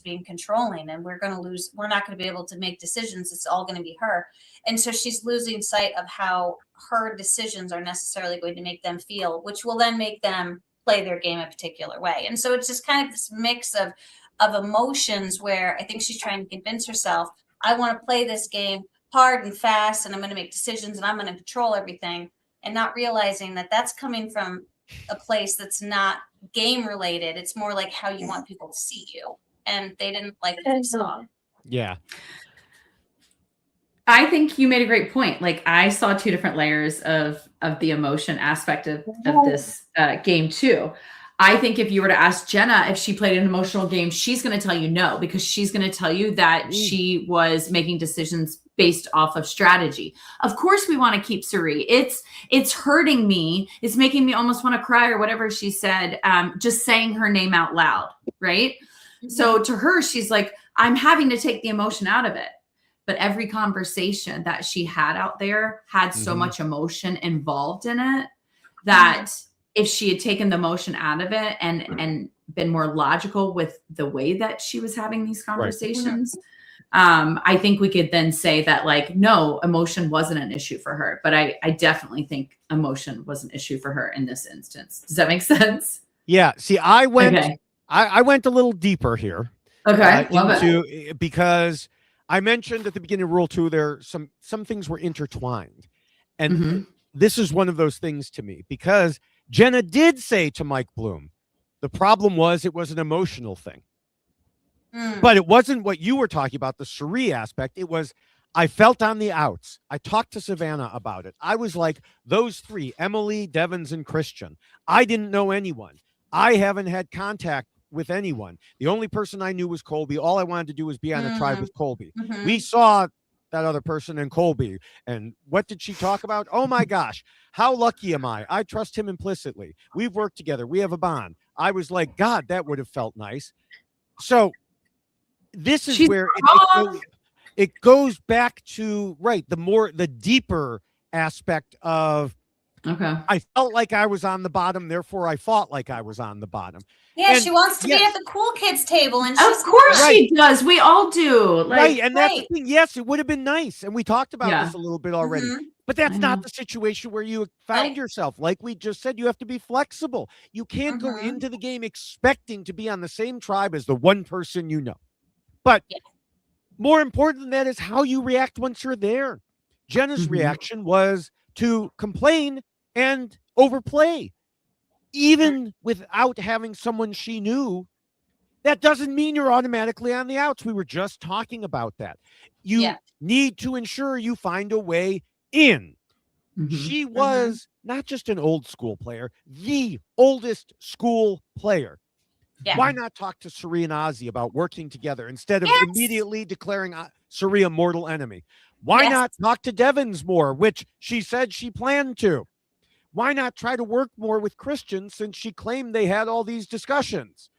being controlling and we're going to lose. We're not going to be able to make decisions. It's all going to be her. And so she's losing sight of how her decisions are necessarily going to make them feel, which will then make them play their game a particular way. And so it's just kind of this mix of emotions where I think she's trying to convince herself, I want to play this game hard and fast and I'm going to make decisions and I'm going to control everything. and not realizing that that's coming from a place that's not game related. It's more like how you want people to see you. And they didn't like what they saw. Yeah. I think you made a great point. Like I saw two different layers of the emotion aspect of this game too. I think if you were to ask Jenna if she played an emotional game, she's going to tell you no, because she's going to tell you that she was making decisions based off of strategy. Of course, we want to keep Suri. It's hurting me. It's making me almost want to cry, or whatever she said, just saying her name out loud, right? Mm-hmm. So to her, she's like, I'm having to take the emotion out of it. But every conversation that she had out there had so much emotion involved in it that if she had taken the emotion out of it and been more logical with the way that she was having these conversations, I think we could then say that, like, no, emotion wasn't an issue for her. But I definitely think emotion was an issue for her in this instance. Does that make sense? Yeah. See, I went a little deeper here. Okay. Love it. Because I mentioned at the beginning of Rule 2, there some things were intertwined. And this is one of those things to me, because Jenna did say to Mike Bloom, the problem was it was an emotional thing. But it wasn't what you were talking about, the Suri aspect. It was, I felt on the outs. I talked to Savannah about it. I was like, those three, Emily, Devins, and Christian, I didn't know anyone. I haven't had contact with anyone. The only person I knew was Colby. All I wanted to do was be on a tribe with Colby. We saw that other person in Colby. And what did she talk about? Oh my gosh, how lucky am I? I trust him implicitly. We've worked together. We have a bond. I was like, God, that would have felt nice. So this is where it goes back to, the deeper aspect of, I felt like I was on the bottom, therefore I fought like I was on the bottom. Yeah, and she wants to be at the cool kids table, and of course she does. We all do. And that's the thing. Yes, it would have been nice, and we talked about this a little bit already. But that's not the situation where you found yourself. Like we just said, you have to be flexible. You can't go into the game expecting to be on the same tribe as the one person you know. But more important than that is how you react once you're there. Jenna's reaction was to complain and overplay. Even without having someone she knew, that doesn't mean you're automatically on the outs. We were just talking about that. You need to ensure you find a way in. She was not just an old school player, the oldest school player. Why not talk to Suri and Ozzy about working together instead of immediately declaring Suri a mortal enemy? Why not talk to Devins more, which she said she planned to? Why not try to work more with Christian, since she claimed they had all these discussions?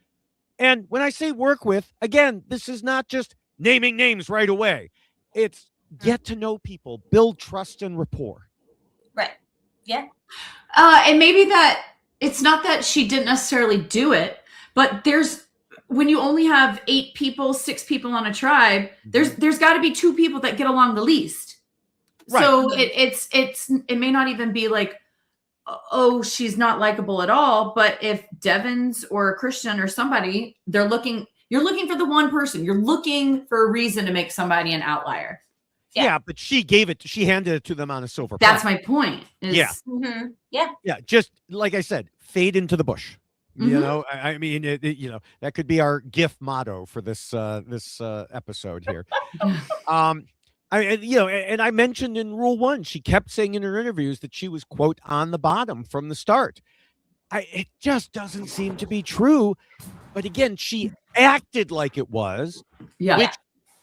And when I say work with, again, this is not just naming names right away. It's get to know people, build trust and rapport. Right. Yeah. And maybe that it's not that she didn't necessarily do it, but when you only have 8 people, 6 people on a tribe, there's got to be 2 people that get along the least. Right. So it may not even be like, oh, she's not likable at all. But if Devins or Christian or somebody, you're looking for the one person. You're looking for a reason to make somebody an outlier. Yeah, but she handed it to them on a silver platter. That's my point. Yeah. Just like I said, fade into the bush. You know, I mean, that could be our GIF motto for this episode here. And I mentioned in Rule 1, she kept saying in her interviews that she was, quote, on the bottom from the start. It just doesn't seem to be true. But again, she acted like it was, which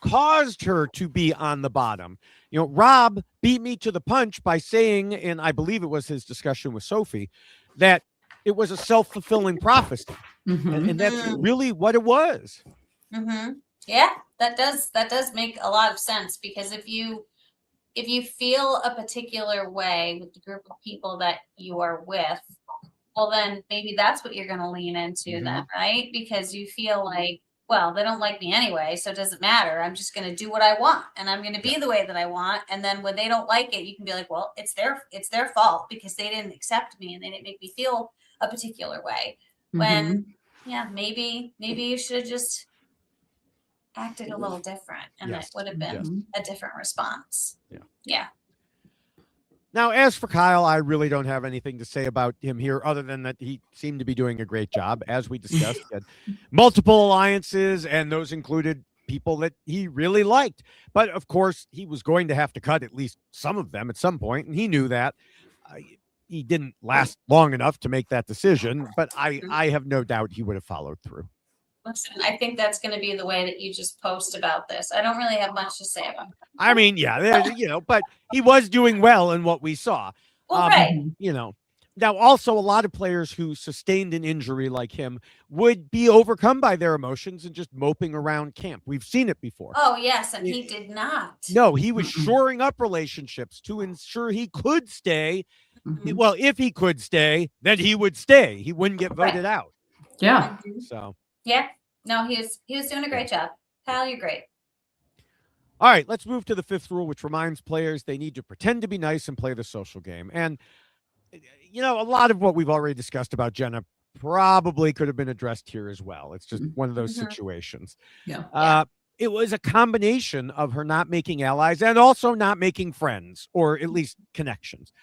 caused her to be on the bottom. You know, Rob beat me to the punch by saying, and I believe it was his discussion with Sophie, that it was a self-fulfilling prophecy. And that's really what it was. Yeah, that does make a lot of sense, because if you feel a particular way with the group of people that you are with, well, then maybe that's what you're going to lean into then, right? Because you feel like, well, they don't like me anyway, so it doesn't matter. I'm just going to do what I want, and I'm going to be the way that I want. And then when they don't like it, you can be like, well, it's their fault, because they didn't accept me and they didn't make me feel a particular way. When maybe you should have just acted a little different, and it would have been a different response. Now, as for Kyle, I really don't have anything to say about him here other than that he seemed to be doing a great job. As we discussed, he had multiple alliances, and those included people that he really liked. But of course, he was going to have to cut at least some of them at some point, and he knew that. He didn't last long enough to make that decision, but I have no doubt he would have followed through. Listen, I think that's going to be the way that you just post about this. I don't really have much to say about it. I mean, yeah, but he was doing well in what we saw. Well, right. Now also a lot of players who sustained an injury like him would be overcome by their emotions and just moping around camp. We've seen it before. Oh, yes, and he did not. No, he was shoring up relationships to ensure he could stay. Well, if he could stay, then he would stay. He wouldn't get voted out. Yeah. So. Yeah. No, he was doing a great job. Kyle, you're great. All right, let's move to the fifth rule, which reminds players they need to pretend to be nice and play the social game. And, a lot of what we've already discussed about Jenna probably could have been addressed here as well. It's just one of those situations. Yeah. It was a combination of her not making allies and also not making friends, or at least connections.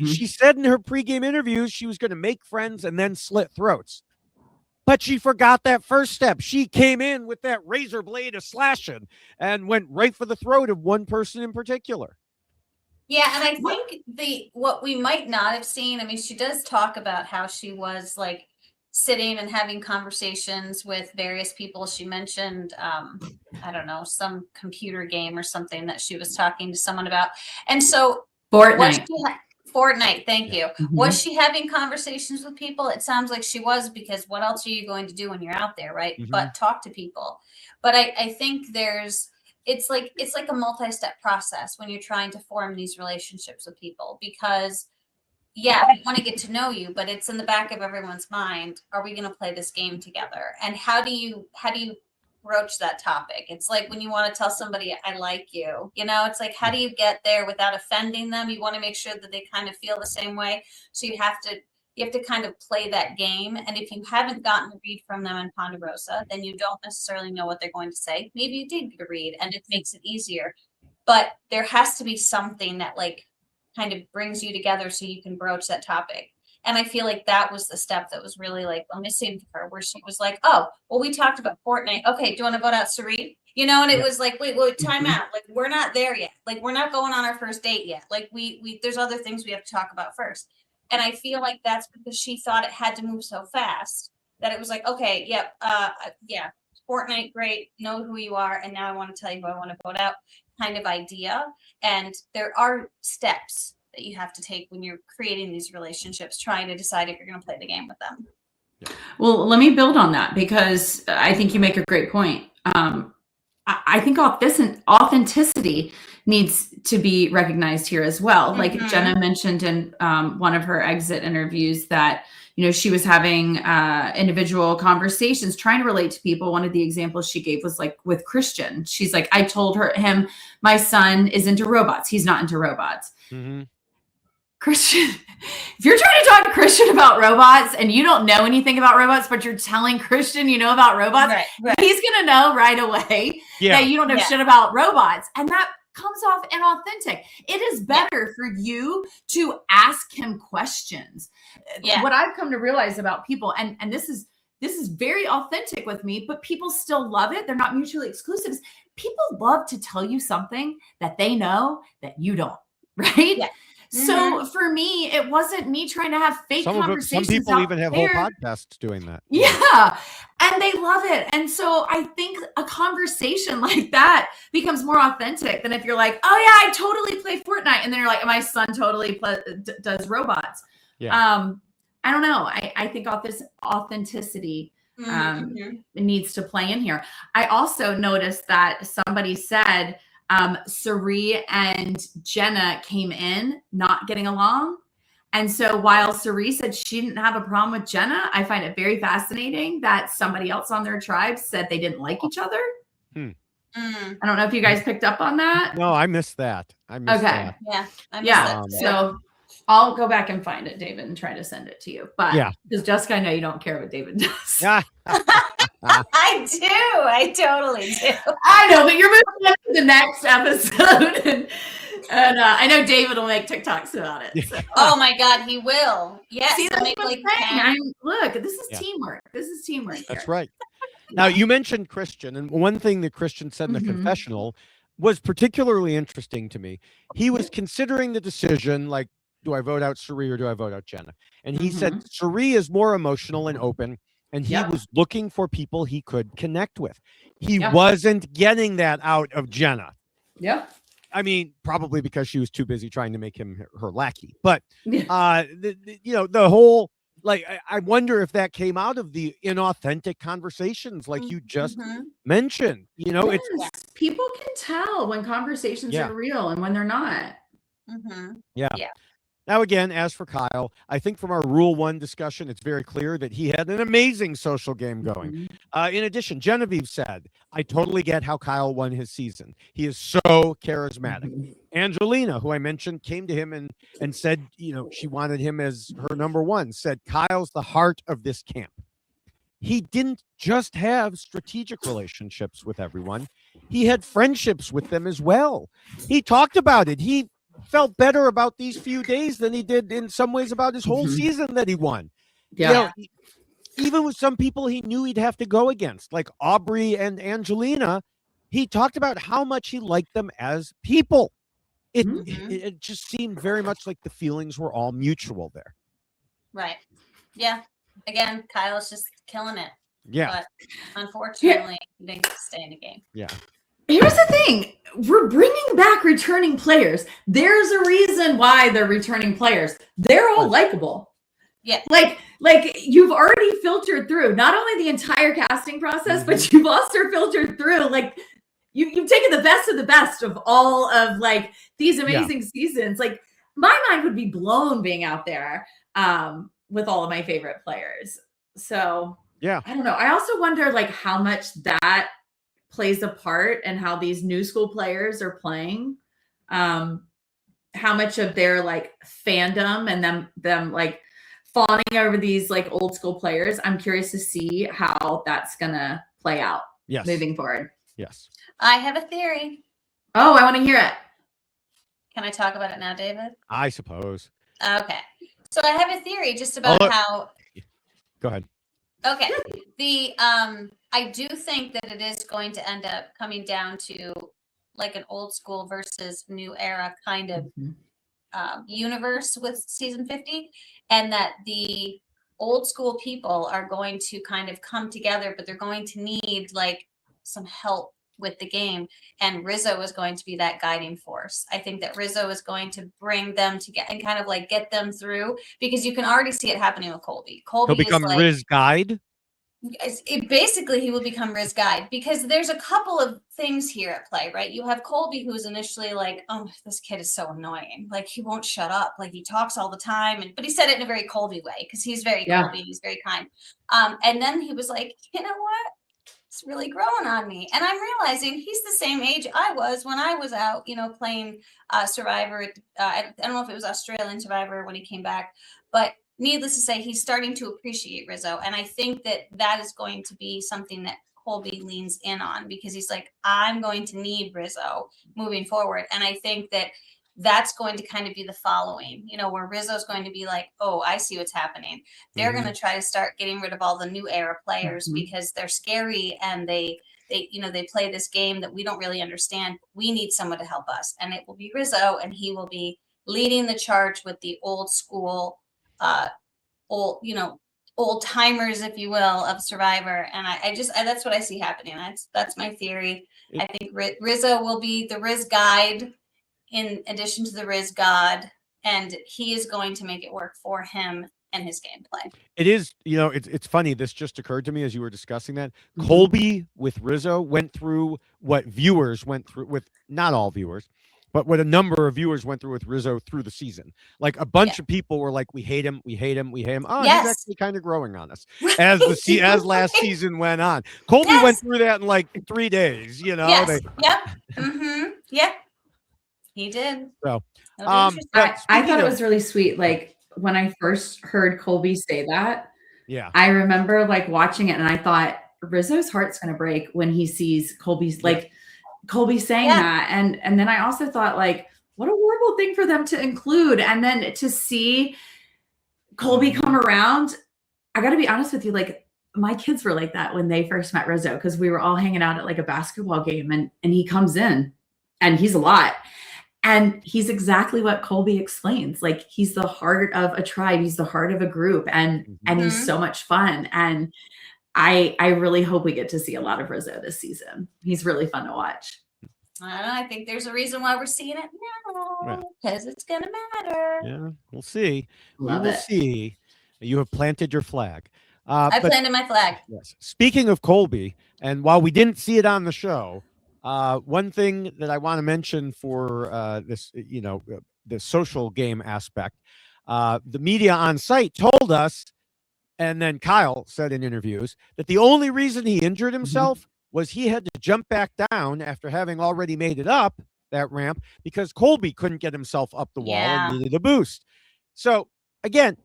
She said in her pregame interviews she was going to make friends and then slit throats. But she forgot that first step. She came in with that razor blade of slashing and went right for the throat of one person in particular. Yeah, and I think what we might not have seen, I mean, she does talk about how she was like sitting and having conversations with various people. She mentioned, I don't know, some computer game or something that she was talking to someone about. And so Fortnite, thank you. Was she having conversations with people? It sounds like she was, because what else are you going to do when you're out there, right? But talk to people. But I think it's like a multi-step process when you're trying to form these relationships with people, because yeah, we want to get to know you, but it's in the back of everyone's mind. Are we going to play this game together? And how do you broach that topic? It's like when you want to tell somebody I like you, it's like, how do you get there without offending them? You want to make sure that they kind of feel the same way. So you have to kind of play that game. And if you haven't gotten a read from them in Ponderosa, then you don't necessarily know what they're going to say. Maybe you did get a read and it makes it easier, but there has to be something that like kind of brings you together so you can broach that topic. And I feel like that was the step that was really like missing for her, where she was like, oh, well, we talked about Fortnite. Okay, do you want to vote out Sari? And it was like, wait, time out. Like, we're not there yet. Like, we're not going on our first date yet. Like, we there's other things we have to talk about first. And I feel like that's because she thought it had to move so fast that it was like, okay, yeah, Fortnite, great, know who you are, and now I want to tell you who I want to vote out kind of idea. And there are steps that you have to take when you're creating these relationships, trying to decide if you're going to play the game with them. Well, let me build on that, because I think you make a great point. I think authenticity needs to be recognized here as well. Like Jenna mentioned in one of her exit interviews that, she was having individual conversations, trying to relate to people. One of the examples she gave was like with Christian. She's like, I told him, my son is into robots. He's not into robots. Christian, if you're trying to talk to Christian about robots and you don't know anything about robots, but you're telling Christian you know about robots, right. He's going to know right away that you don't know shit about robots. And that comes off inauthentic. It is better for you to ask him questions. What I've come to realize about people, and this is very authentic with me, but people still love it. They're not mutually exclusive. People love to tell you something that they know that you don't, right? Yeah. So for me, it wasn't me trying to have fake conversations. Some people even have whole podcasts doing that. Yeah. And they love it. And so I think a conversation like that becomes more authentic than if you're like, oh yeah, I totally play Fortnite. And then you're like, my son totally does robots. Yeah. I don't know. I think authenticity needs to play in here. I also noticed that somebody said, Sari and Jenna came in not getting along. And so while Sari said she didn't have a problem with Jenna, I find it very fascinating that somebody else on their tribe said they didn't like each other. I don't know if you guys picked up on that. No, I missed that. That. Yeah. I missed that. So I'll go back and find it, David, and try to send it to you. But because Jessica, I know you don't care what David does. I do. I totally do. I know, but you're moving on to the next episode. And I know David will make TikToks about it. So. Oh my God, he will. Yes. See, that's make what like I'm saying. Look, this is Yeah. teamwork. This is teamwork. That's here. right. Now, you mentioned Christian, and one thing that Christian said in the confessional was particularly interesting to me. He was considering the decision, like, do I vote out Suri or do I vote out Jenna? And he said Suri is more emotional and open, and he was looking for people he could connect with. He wasn't getting that out of Jenna. Yep. I mean, probably because she was too busy trying to make him her lackey. But, the whole, like, I wonder if that came out of the inauthentic conversations like you just mentioned. It's people can tell when conversations are real and when they're not. Yeah. Now, again, as for Kyle, I think from our Rule 1 discussion, it's very clear that he had an amazing social game going. In addition, Genevieve said, I totally get how Kyle won his season. He is so charismatic. Angelina, who I mentioned, came to him and said, she wanted him as her number one, said, Kyle's the heart of this camp. He didn't just have strategic relationships with everyone. He had friendships with them as well. He talked about it. He felt better about these few days than he did in some ways about his whole season that he won. Yeah. Even with some people he knew he'd have to go against, like Aubrey and Angelina, he talked about how much he liked them as people. It just seemed very much like the feelings were all mutual there. Right. Yeah. Again, Kyle's just killing it. Yeah. But unfortunately, he didn't stay in the game. Yeah. Here's the thing. We're bringing back returning players. There's a reason why they're returning players. They're all likable. Yeah. Like you've already filtered through not only the entire casting process, but you've also filtered through like you've taken the best of the best of all of like these amazing seasons. Like my mind would be blown being out there with all of my favorite players. So I don't know. I also wonder like how much that plays a part in how these new school players are playing, how much of their like fandom and them like fawning over these like old school players. I'm curious to see how that's gonna play out moving forward. Yes. I have a theory. Oh, I want to hear it. Can I talk about it now, David? I suppose. Okay. So I have a theory just about how. Go ahead. Okay. I do think that it is going to end up coming down to like an old school versus new era kind of universe with season 50, and that the old school people are going to kind of come together, but they're going to need like some help with the game, and Rizzo is going to be that guiding force. I think that Rizzo is going to bring them together and kind of like get them through, because you can already see it happening with Colby. He'll become is like, Riz guide. Basically, he will become Riz guide, because there's a couple of things here at play, right? You have Colby, who's initially like, oh, this kid is so annoying. Like, he won't shut up. Like, he talks all the time. But he said it in a very Colby way, because he's very Colby. He's very kind. And then he was like, you know what? It's really growing on me. And I'm realizing he's the same age I was when I was out, playing Survivor. I don't know if it was Australian Survivor when he came back, but needless to say, he's starting to appreciate Rizzo. And I think that is going to be something that Colby leans in on, because he's like, I'm going to need Rizzo moving forward. And I think that's going to kind of be the following, where Rizzo's going to be like, oh, I see what's happening. They're going to try to start getting rid of all the new era players because they're scary and they play this game that we don't really understand. We need someone to help us. And it will be Rizzo, and he will be leading the charge with the old school, old timers, if you will, of Survivor. And I that's what I see happening. That's my theory. I think Rizzo will be the Riz guide in addition to the Riz God, and he is going to make it work for him and his gameplay. It is, it's funny. This just occurred to me as you were discussing that. Colby with Rizzo went through what viewers went through with, not all viewers, but what a number of viewers went through with Rizzo through the season. Like a bunch of people were like, we hate him, we hate him, we hate him. Oh, he's actually kind of growing on us as as last season went on. Colby went through that in like 3 days, Yes. Yeah. He did. So, I thought it was really sweet. Like when I first heard Colby say that, I remember like watching it, and I thought Rizzo's heart's going to break when he sees Colby's Colby saying that. And then I also thought like what a horrible thing for them to include. And then to see Colby come around, I got to be honest with you, like my kids were like that when they first met Rizzo, because we were all hanging out at like a basketball game, and he comes in and he's a lot. And he's exactly what Colby explains. Like he's the heart of a tribe. He's the heart of a group, and he's so much fun. And I really hope we get to see a lot of Rizzo this season. He's really fun to watch. I don't know. I think there's a reason why we're seeing it now, because it's gonna matter. Yeah, we'll see. Love we will it. see. You have planted your flag. I planted my flag. Yes. Speaking of Colby, and while we didn't see it on the show, one thing that I want to mention for this, the social game aspect, the media on site told us, and then Kyle said in interviews, that the only reason he injured himself was he had to jump back down after having already made it up that ramp because Colby couldn't get himself up the wall and needed a boost. So again,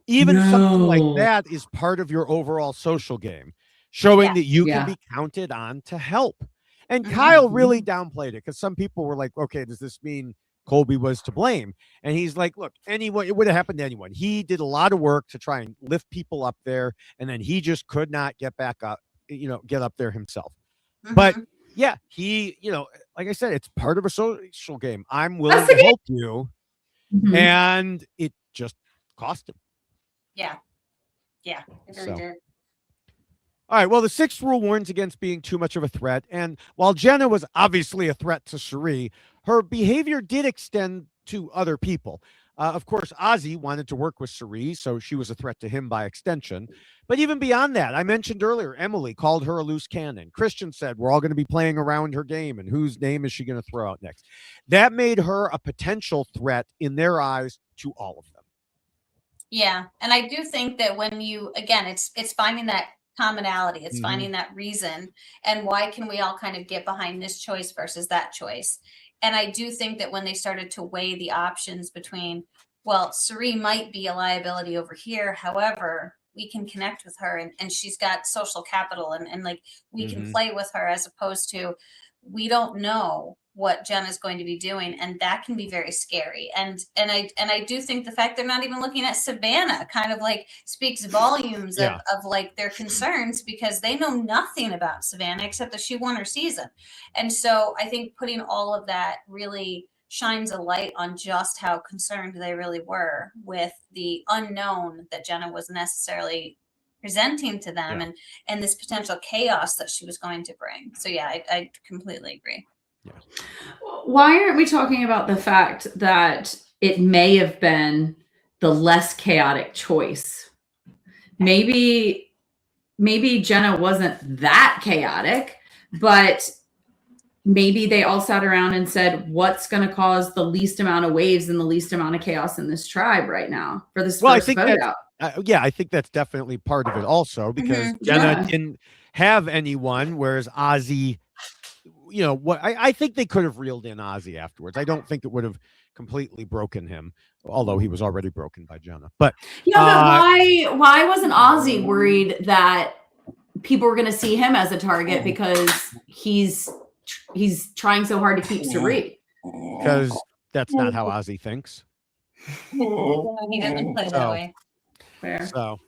even something like that is part of your overall social game, showing that you can be counted on to help. And Kyle really downplayed it because some people were like, okay, does this mean Colby was to blame? And he's like, look, anyone, it would have happened to anyone. He did a lot of work to try and lift people up there, and then he just could not get back up, get up there himself. But yeah, he, like I said, it's part of a social game. I'm willing to help you. And it just cost him. Yeah. Yeah. It really did. All right. Well, the sixth rule warns against being too much of a threat. And while Jenna was obviously a threat to Cherie, her behavior did extend to other people. Of course, Ozzy wanted to work with Cherie, so she was a threat to him by extension. But even beyond that, I mentioned earlier, Emily called her a loose cannon. Christian said, we're all going to be playing around her game, and whose name is she going to throw out next? That made her a potential threat in their eyes to all of them. Yeah. And I do think that when you, again, it's finding that commonality. It's finding that reason. And why can we all kind of get behind this choice versus that choice? And I do think that when they started to weigh the options between, well, Cherie might be a liability over here. However, we can connect with her and she's got social capital and like we can play with her, as opposed to we don't know what Jenna's going to be doing, and that can be very scary. And I do think the fact they're not even looking at Savannah kind of like speaks volumes of like their concerns, because they know nothing about Savannah except that she won her season. And so I think putting all of that really shines a light on just how concerned they really were with the unknown that Jenna was necessarily presenting to them and this potential chaos that she was going to bring. So yeah, I completely agree. Yeah. Why aren't we talking about the fact that it may have been the less chaotic choice? Maybe Jenna wasn't that chaotic, but maybe they all sat around and said, what's going to cause the least amount of waves and the least amount of chaos in this tribe right now for this first vote out? I think that's definitely part of it also, because Jenna didn't have anyone, whereas Ozzy, I think they could have reeled in Ozzy afterwards. I don't think it would have completely broken him, although he was already broken by Jenna. But why wasn't Ozzy worried that people were going to see him as a target because he's trying so hard to keep Cherie? Because that's not how Ozzy thinks. He doesn't play that way. Fair. So,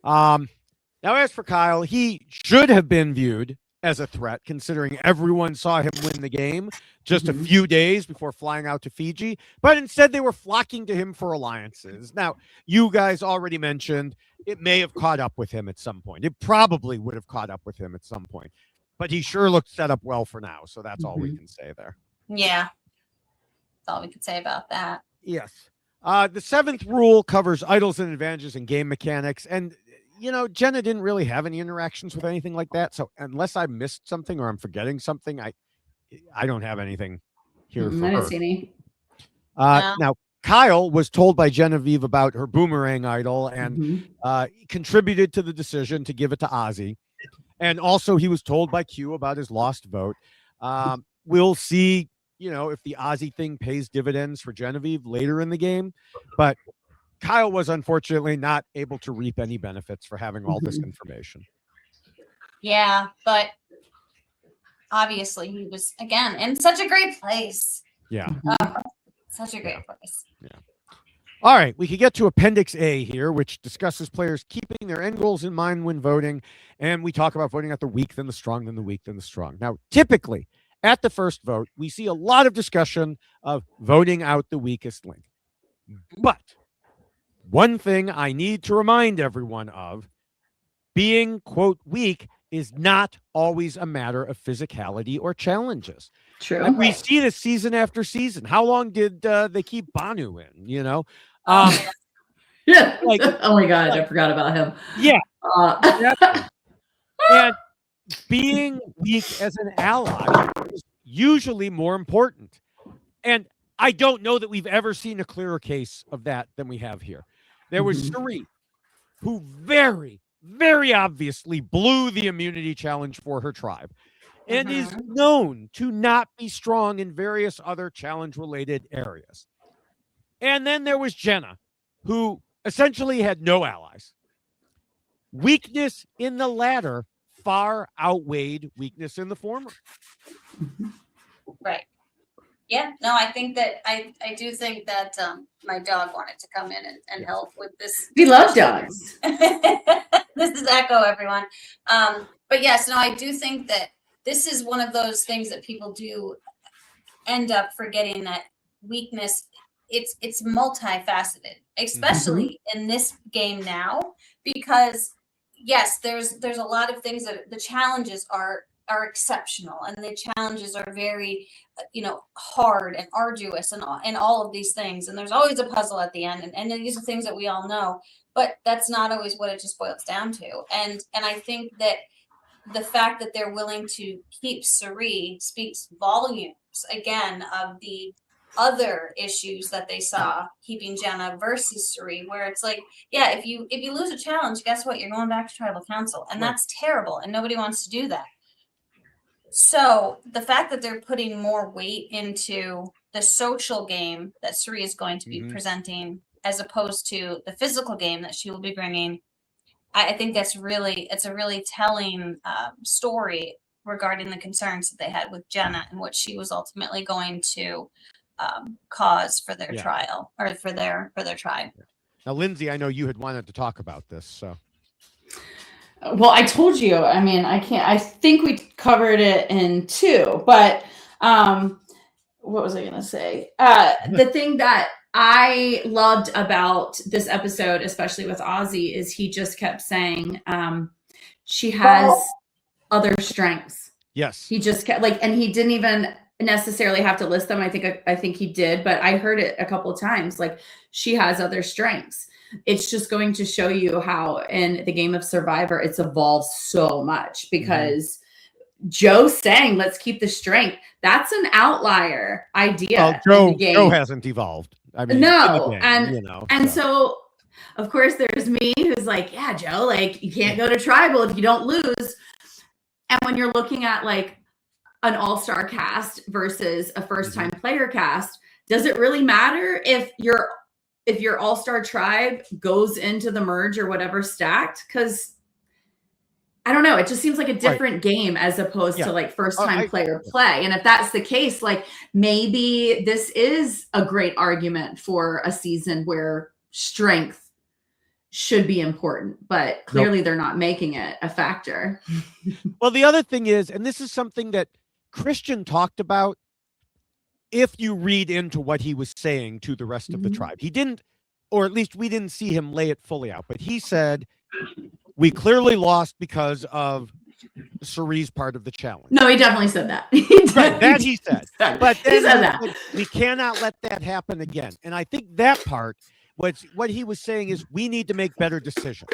now as for Kyle, he should have been viewed as a threat, considering everyone saw him win the game just a few days before flying out to Fiji. But instead, they were flocking to him for alliances. Now, you guys already mentioned it may have caught up with him at some point. It probably would have caught up with him at some point. But he sure looked set up well for now. So that's all we can say there. Yeah. That's all we can say about that. Yes. The seventh rule covers idols and advantages and game mechanics. And Jenna didn't really have any interactions with anything like that. So unless I missed something or I'm forgetting something, I don't have anything here for I her. didn't see any. Now, Kyle was told by Genevieve about her boomerang idol and contributed to the decision to give it to Ozzy. And also he was told by Q about his lost vote. We'll see, if the Ozzy thing pays dividends for Genevieve later in the game. But Kyle was unfortunately not able to reap any benefits for having all this information. Yeah, but obviously he was, again, in such a great place. Yeah. Such a great place. All right, we could get to Appendix A here, which discusses players keeping their end goals in mind when voting. And we talk about voting out the weak, then the strong, then the weak, then the strong. Now, typically, at the first vote, we see a lot of discussion of voting out the weakest link. But one thing I need to remind everyone of, being, quote, weak is not always a matter of physicality or challenges. True. And we see this season after season. How long did they keep Banu in, you know? Yeah. Like, oh my God, I forgot about him. Yeah. Exactly. And being weak as an ally is usually more important. And I don't know that we've ever seen a clearer case of that than we have here. There was Sari, who very, very obviously blew the immunity challenge for her tribe and is known to not be strong in various other challenge-related areas. And then there was Jenna, who essentially had no allies. Weakness in the latter far outweighed weakness in the former. Right. Yeah, no, I think that I do think that my dog wanted to come in and help with this. We love dogs. This is Echo, everyone. But yes, no, I do think that this is one of those things that people do end up forgetting, that weakness, it's multifaceted, especially in this game now, because yes, there's a lot of things that the challenges are exceptional, and the challenges are very hard and arduous and all of these things, and there's always a puzzle at the end, and these are things that we all know, but that's not always what it just boils down to. And I think that the fact that they're willing to keep Sari speaks volumes again of the other issues that they saw keeping Jenna versus Sari, where it's like, yeah, if you lose a challenge, guess what, you're going back to tribal council, and that's terrible, and nobody wants to do that. So the fact that they're putting more weight into the social game that Sari is going to be presenting, as opposed to the physical game that she will be bringing, I think it's a really telling story regarding the concerns that they had with Jenna and what she was ultimately going to cause for their trial, or for their tribe. Now, Lindsay, I know you had wanted to talk about this, so. Well, I told you, I think we covered it in 2, but what was I going to say? The thing that I loved about this episode, especially with Ozzy, is he just kept saying she has other strengths. Yes. He just kept and he didn't even necessarily have to list them. I think he did, but I heard it a couple of times, like, she has other strengths. It's just going to show you how in the game of Survivor it's evolved so much, because Joe saying let's keep the strength, that's an outlier idea. Well, Joe hasn't evolved. I mean, no, game, so of course there's me who's like, yeah, Joe, like, you can't go to tribal if you don't lose. And when you're looking at like an all-star cast versus a first-time player cast, does it really matter if your all-star tribe goes into the merge or whatever stacked? Because I don't know, it just seems like a different game as opposed to like first-time player play. And if that's the case, like, maybe this is a great argument for a season where strength should be important, but clearly they're not making it a factor. Well, the other thing is, and this is something that Christian talked about, if you read into what he was saying to the rest of the tribe, he didn't, or at least we didn't see him lay it fully out, but he said, we clearly lost because of Sari's part of the challenge. No, he definitely said that. Right, that he said. But he said that. We cannot let that happen again. And I think that part, what he was saying is, we need to make better decisions.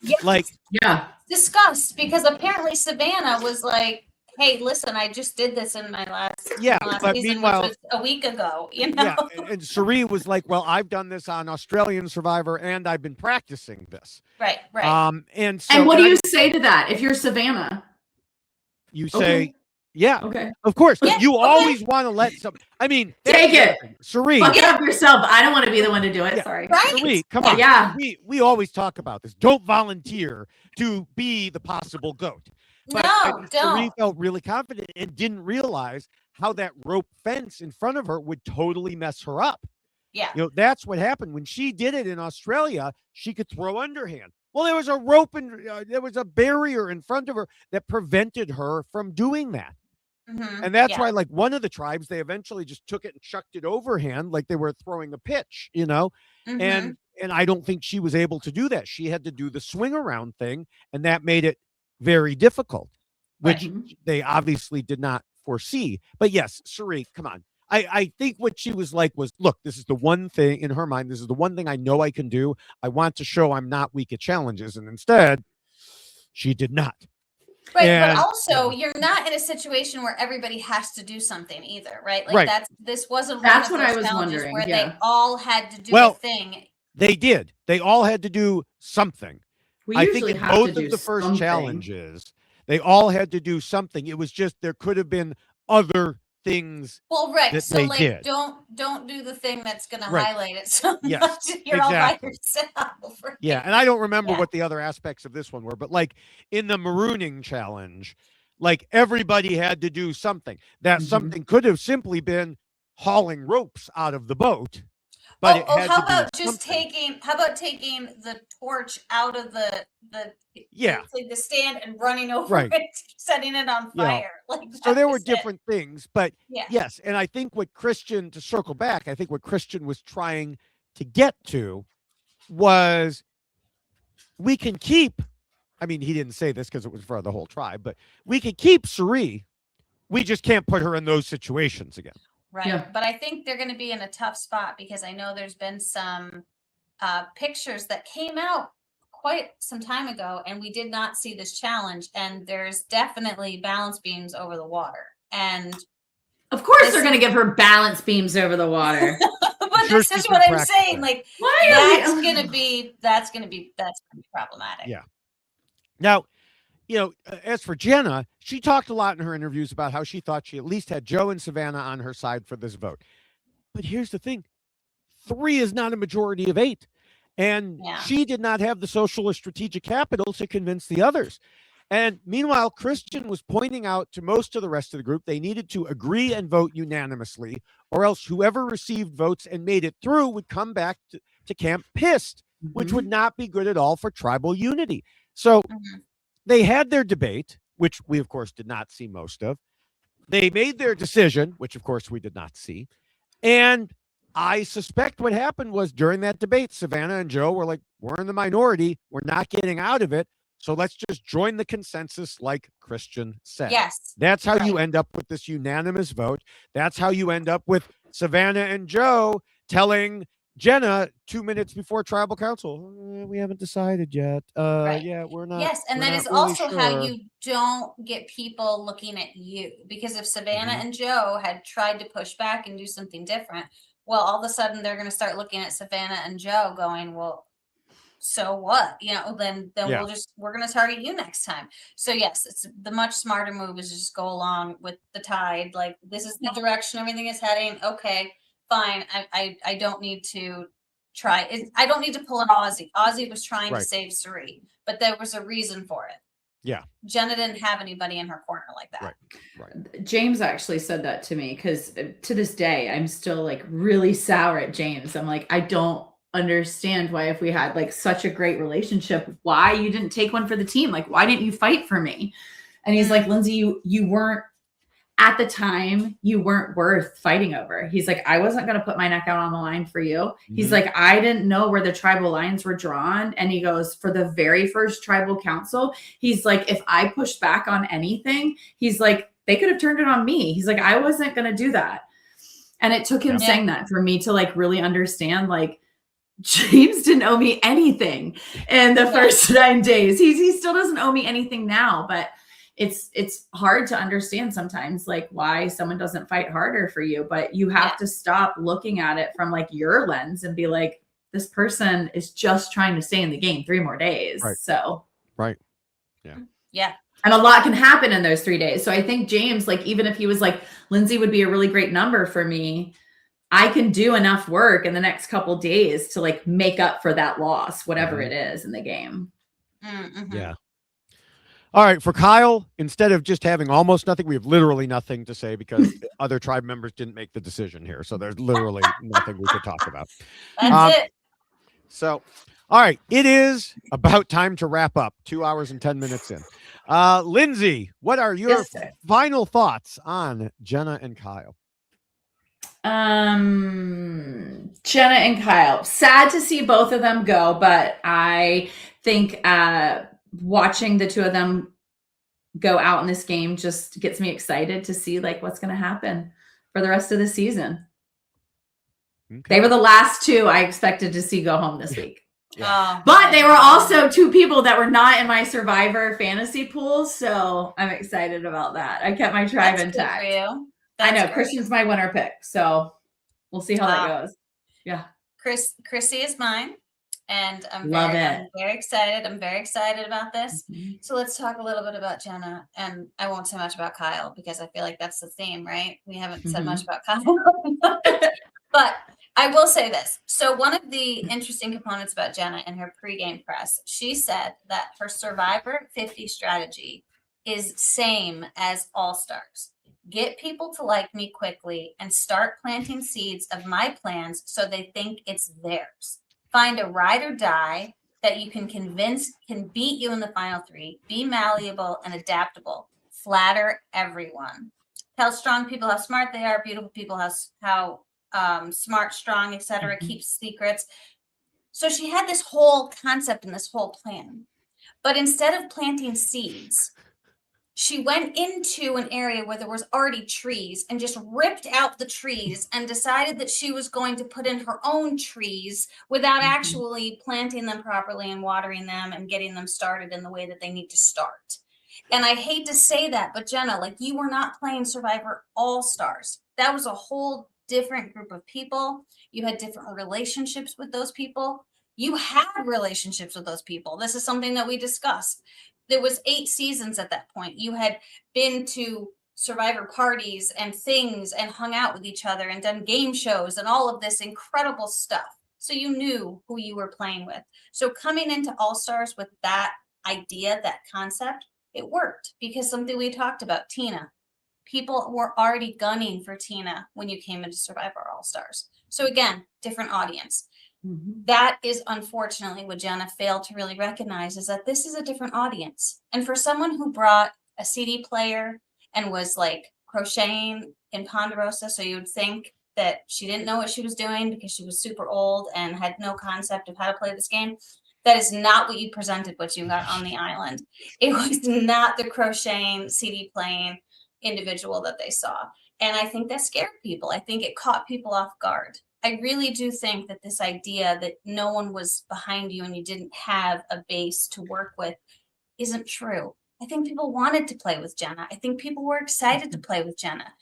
Yes. Discussed, because apparently Savannah was like, hey, listen, I just did this in my last but season, meanwhile, which was a week ago, and Sari was like, well, I've done this on Australian Survivor and I've been practicing this. Right. And what do you say to that if you're Savannah? You say, okay, of course. You always want to let I mean, take it. Sari. Fuck it up yourself. I don't want to be the one to do it. Sorry. Right? Sari, come on. Yeah. We always talk about this. Don't volunteer to be the possible GOAT. But No, Sheree don't. felt really confident and didn't realize how that rope fence in front of her would totally mess her up. Yeah. That's what happened when she did it in Australia. She could throw underhand. Well, there was a rope and there was a barrier in front of her that prevented her from doing that. Mm-hmm. And that's why, like, one of the tribes, they eventually just took it and chucked it overhand like they were throwing a pitch, Mm-hmm. and I don't think she was able to do that. She had to do the swing around thing, and that made it very difficult, which they obviously did not foresee. But yes, Sheree, come on. I think what she was like was, look, this is the one thing in her mind. This is the one thing I know I can do. I want to show I'm not weak at challenges. And instead, she did not. Right. And, but also, you're not in a situation where everybody has to do something either, right? Like Right. this wasn't That's one what of I those was challenges wondering, where yeah. they all had to do Well, a thing. They did. They all had to do something. We I think usually in have to both do of the first something. challenges, they all had to do something. It was just there could have been other things. Well, right. that So they like did. don't do the thing that's gonna Right. highlight it so Yes, much you're all by exactly. yourself. Right? Yeah, and I don't remember Yeah. what the other aspects of this one were, but like in the marooning challenge, like everybody had to do something. That something could have simply been hauling ropes out of the boat. But it had how to be about just something. taking the torch out of the Yeah. like the stand and running over Right. it, setting it on Yeah. fire? Like So there were was it. different things, but Yeah. yes, and I think what Christian, to circle back, I think what Christian was trying to get to was we can keep, I mean, he didn't say this because it was for the whole tribe, but we can keep Sheree. We just can't put her in those situations again. Right. Yeah. But I think they're going to be in a tough spot because I know there's been some pictures that came out quite some time ago and we did not see this challenge. And there's definitely balance beams over the water. And Of course they're going to give her balance beams over the water. but Sure this she's is been what I'm practicing. saying. Like Why that's are we? going to be problematic. Yeah. Now, as for Jenna, she talked a lot in her interviews about how she thought she at least had Joe and Savannah on her side for this vote. But here's the thing. 3 is not a majority of 8. And Yeah. she did not have the social or strategic capital to convince the others. And meanwhile, Christian was pointing out to most of the rest of the group they needed to agree and vote unanimously, or else whoever received votes and made it through would come back to camp pissed, which would not be good at all for tribal unity. So they had their debate, which we, of course, did not see most of. They made their decision, which, of course, we did not see. And I suspect what happened was during that debate, Savannah and Joe were like, we're in the minority. We're not getting out of it. So let's just join the consensus like Christian said. Yes. That's how you end up with this unanimous vote. That's how you end up with Savannah and Joe telling Jenna 2 minutes before tribal council, we haven't decided yet. Right. Yeah, we're not. Yes, and we're that not is really also how sure. you don't get people looking at you. Because if Savannah Mhm. and Joe had tried to push back and do something different, well, all of a sudden they're going to start looking at Savannah and Joe going, well, so what? Then Yeah. we're going to target you next time. So yes, it's the much smarter move is just go along with the tide. Like this is the direction everything is heading. Okay, fine. I don't need to try. I don't need to pull an Aussie. Aussie was trying to Right. save Suri, but there was a reason for it. Yeah. Jenna didn't have anybody in her corner like that. Right. James actually said that to me because to this day, I'm still like really sour at James. I'm like, I don't understand why if we had like such a great relationship, why you didn't take one for the team? Like, why didn't you fight for me? And he's like, Lindsay, you weren't at the time, you weren't worth fighting over. He's like, I wasn't going to put my neck out on the line for you. He's like, I didn't know where the tribal lines were drawn. And he goes, for the very first tribal council, he's like, if I pushed back on anything, he's like, they could have turned it on me. He's like, I wasn't going to do that. And it took him saying that for me to like really understand, like, James didn't owe me anything in the first 9 days. He still doesn't owe me anything now, but it's hard to understand sometimes like why someone doesn't fight harder for you, but you have to stop looking at it from like your lens and be like, this person is just trying to stay in the game 3 more days. Right. So, Right. Yeah. And a lot can happen in those 3 days. So I think James, like, even if he was like, Lindsay would be a really great number for me, I can do enough work in the next couple days to like make up for that loss, whatever it is in the game. Mm-hmm. Yeah. All right, for Kyle, instead of just having almost nothing, we have literally nothing to say because the other tribe members didn't make the decision here. So there's literally nothing we could talk about. That's it. So, all right, it is about time to wrap up. 2 hours and 10 minutes in. Lindsay, what are your Yes, sir. final thoughts on Jenna and Kyle? Jenna and Kyle. Sad to see both of them go, but I think watching the two of them go out in this game just gets me excited to see like what's going to happen for the rest of the season. Okay. They were the last two I expected to see go home this week. Yeah. But they were also two people that were not in my Survivor fantasy pool, so I'm excited about that. I kept my tribe That's intact. good for you. I know That's great. Christian's my winner pick, so we'll see how that goes. Yeah, Chrissy is mine, and I'm Love very excited. I'm very excited about this. Mhm. So let's talk a little bit about Jenna, and I won't say much about Kyle because I feel like that's the theme, right? We haven't said much about Kyle, but I will say this. So one of the interesting components about Jenna in her pregame press, she said that her Survivor 50 strategy is same as All Stars. Get people to like me quickly and start planting seeds of my plans so they think it's theirs. Find a ride or die that you can convince can beat you in the final three. Be malleable and adaptable. Flatter everyone. Tell strong people how smart they are, beautiful people how smart, strong, etc. Keep secrets. So she had this whole concept and this whole plan. But instead of planting seeds, she went into an area where there was already trees and just ripped out the trees and decided that she was going to put in her own trees without actually planting them properly and watering them and getting them started in the way that they need to start. And I hate to say that, but Jenna, like, you were not playing Survivor All Stars. That was a whole different group of people. You had different relationships with those people. You had relationships with those people. This is something that we discussed. There was 8 seasons at that point. You had been to Survivor parties and things and hung out with each other and done game shows and all of this incredible stuff. So you knew who you were playing with. So coming into All Stars with that idea, that concept, it worked because something we talked about, Tina. People were already gunning for Tina when you came into Survivor All Stars. So again, different audience. That is unfortunately what Jenna failed to really recognize, is that this is a different audience. And for someone who brought a CD player and was like crocheting in Ponderosa, so you would think that she didn't know what she was doing because she was super old and had no concept of how to play this game. That is not what you presented, what you got on the island. It was not the crocheting, CD playing individual that they saw. And I think that scared people. I think it caught people off guard. I really do think that this idea that no one was behind you and you didn't have a base to work with isn't true. I think people wanted to play with Jenna. I think people were excited to play with Jenna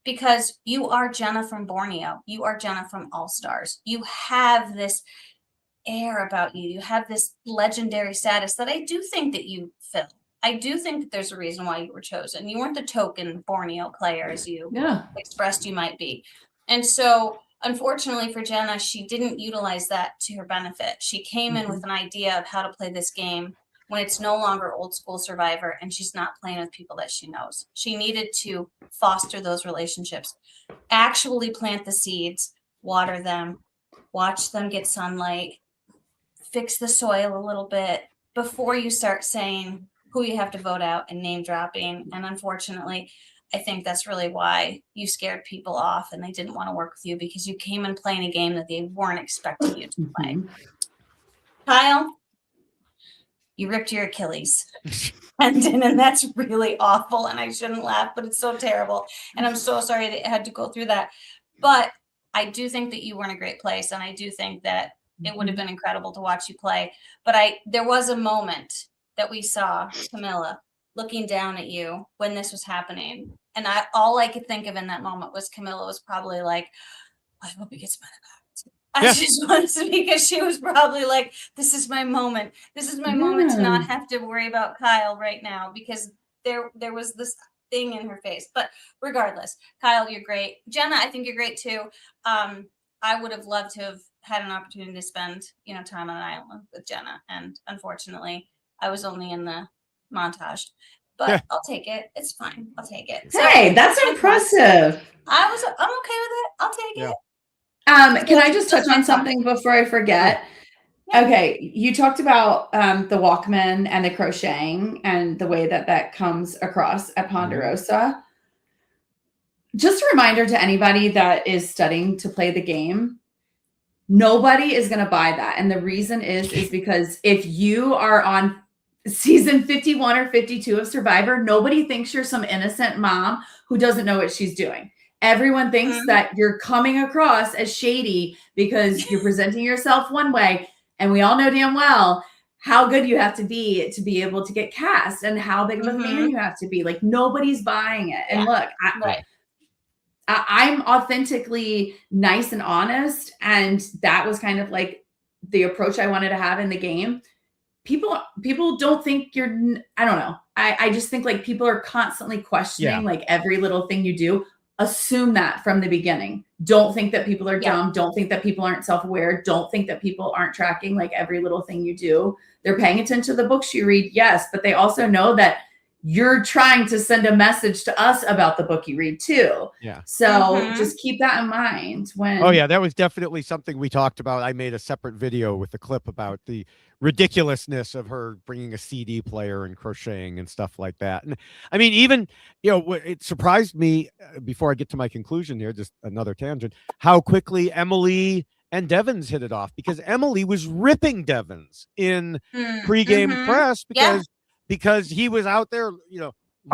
because you are Jenna from Borneo. You are Jenna from All Stars. You have this air about you. You have this legendary status that I do think that you fill. I do think that there's a reason why you were chosen. You weren't the token Borneo player as you expressed you might be. And so unfortunately for Jenna, she didn't utilize that to her benefit. She came in with an idea of how to play this game when it's no longer old school Survivor and she's not playing with people that she knows. She needed to foster those relationships, actually plant the seeds, water them, watch them get sunlight, fix the soil a little bit before you start saying who you have to vote out and name dropping. And unfortunately, I think that's really why you scared people off and they didn't want to work with you, because you came in playing a game that they weren't expecting you to play. Kyle, you ripped your Achilles tendon, and that's really awful. And I shouldn't laugh, but it's so terrible. And I'm so sorry that you had to go through that. But I do think that you were in a great place. And I do think that it would have been incredible to watch you play. But there was a moment that we saw Camilla looking down at you when this was happening. And all I could think of in that moment was Camilla was probably like, I hope he gets mad about it. I just want to, because she was probably like, this is my moment. This is my moment to not have to worry about Kyle right now, because there was this thing in her face. But regardless, Kyle, you're great. Jenna, I think you're great too. I would have loved to have had an opportunity to spend, time on an island with Jenna. And unfortunately, I was only in the montage, but Yeah. I'll take it. It's fine. I'll take it. Hey, that's impressive. I'm okay with it. I'll take Yeah. it. Can I just touch on something before I forget? Yeah. Okay, you talked about the Walkman and the crocheting and the way that comes across at Ponderosa. Just a reminder to anybody that is studying to play the game, nobody is going to buy that. And the reason is because if you are on season 51 or 52 of Survivor, nobody thinks you're some innocent mom who doesn't know what she's doing. Everyone thinks that you're coming across as shady because you're presenting yourself one way. And we all know damn well how good you have to be able to get cast and how big of a fan you have to be. Like, nobody's buying it. And look, I'm authentically nice and honest. And that was kind of like the approach I wanted to have in the game. People don't think you're, I don't know. I just think like people are constantly questioning like every little thing you do. Assume that from the beginning. Don't think that people are dumb. Don't think that people aren't self-aware. Don't think that people aren't tracking like every little thing you do. They're paying attention to the books you read, yes, but they also know that you're trying to send a message to us about the book you read too. Yeah. So just keep that in mind when. Oh yeah, that was definitely something we talked about. I made a separate video with a clip about the ridiculousness of her bringing a CD player and crocheting and stuff like that. And I mean, even, it surprised me before I get to my conclusion here, just another tangent, how quickly Emily and Devins hit it off, because Emily was ripping Devins in pregame press because he was out there,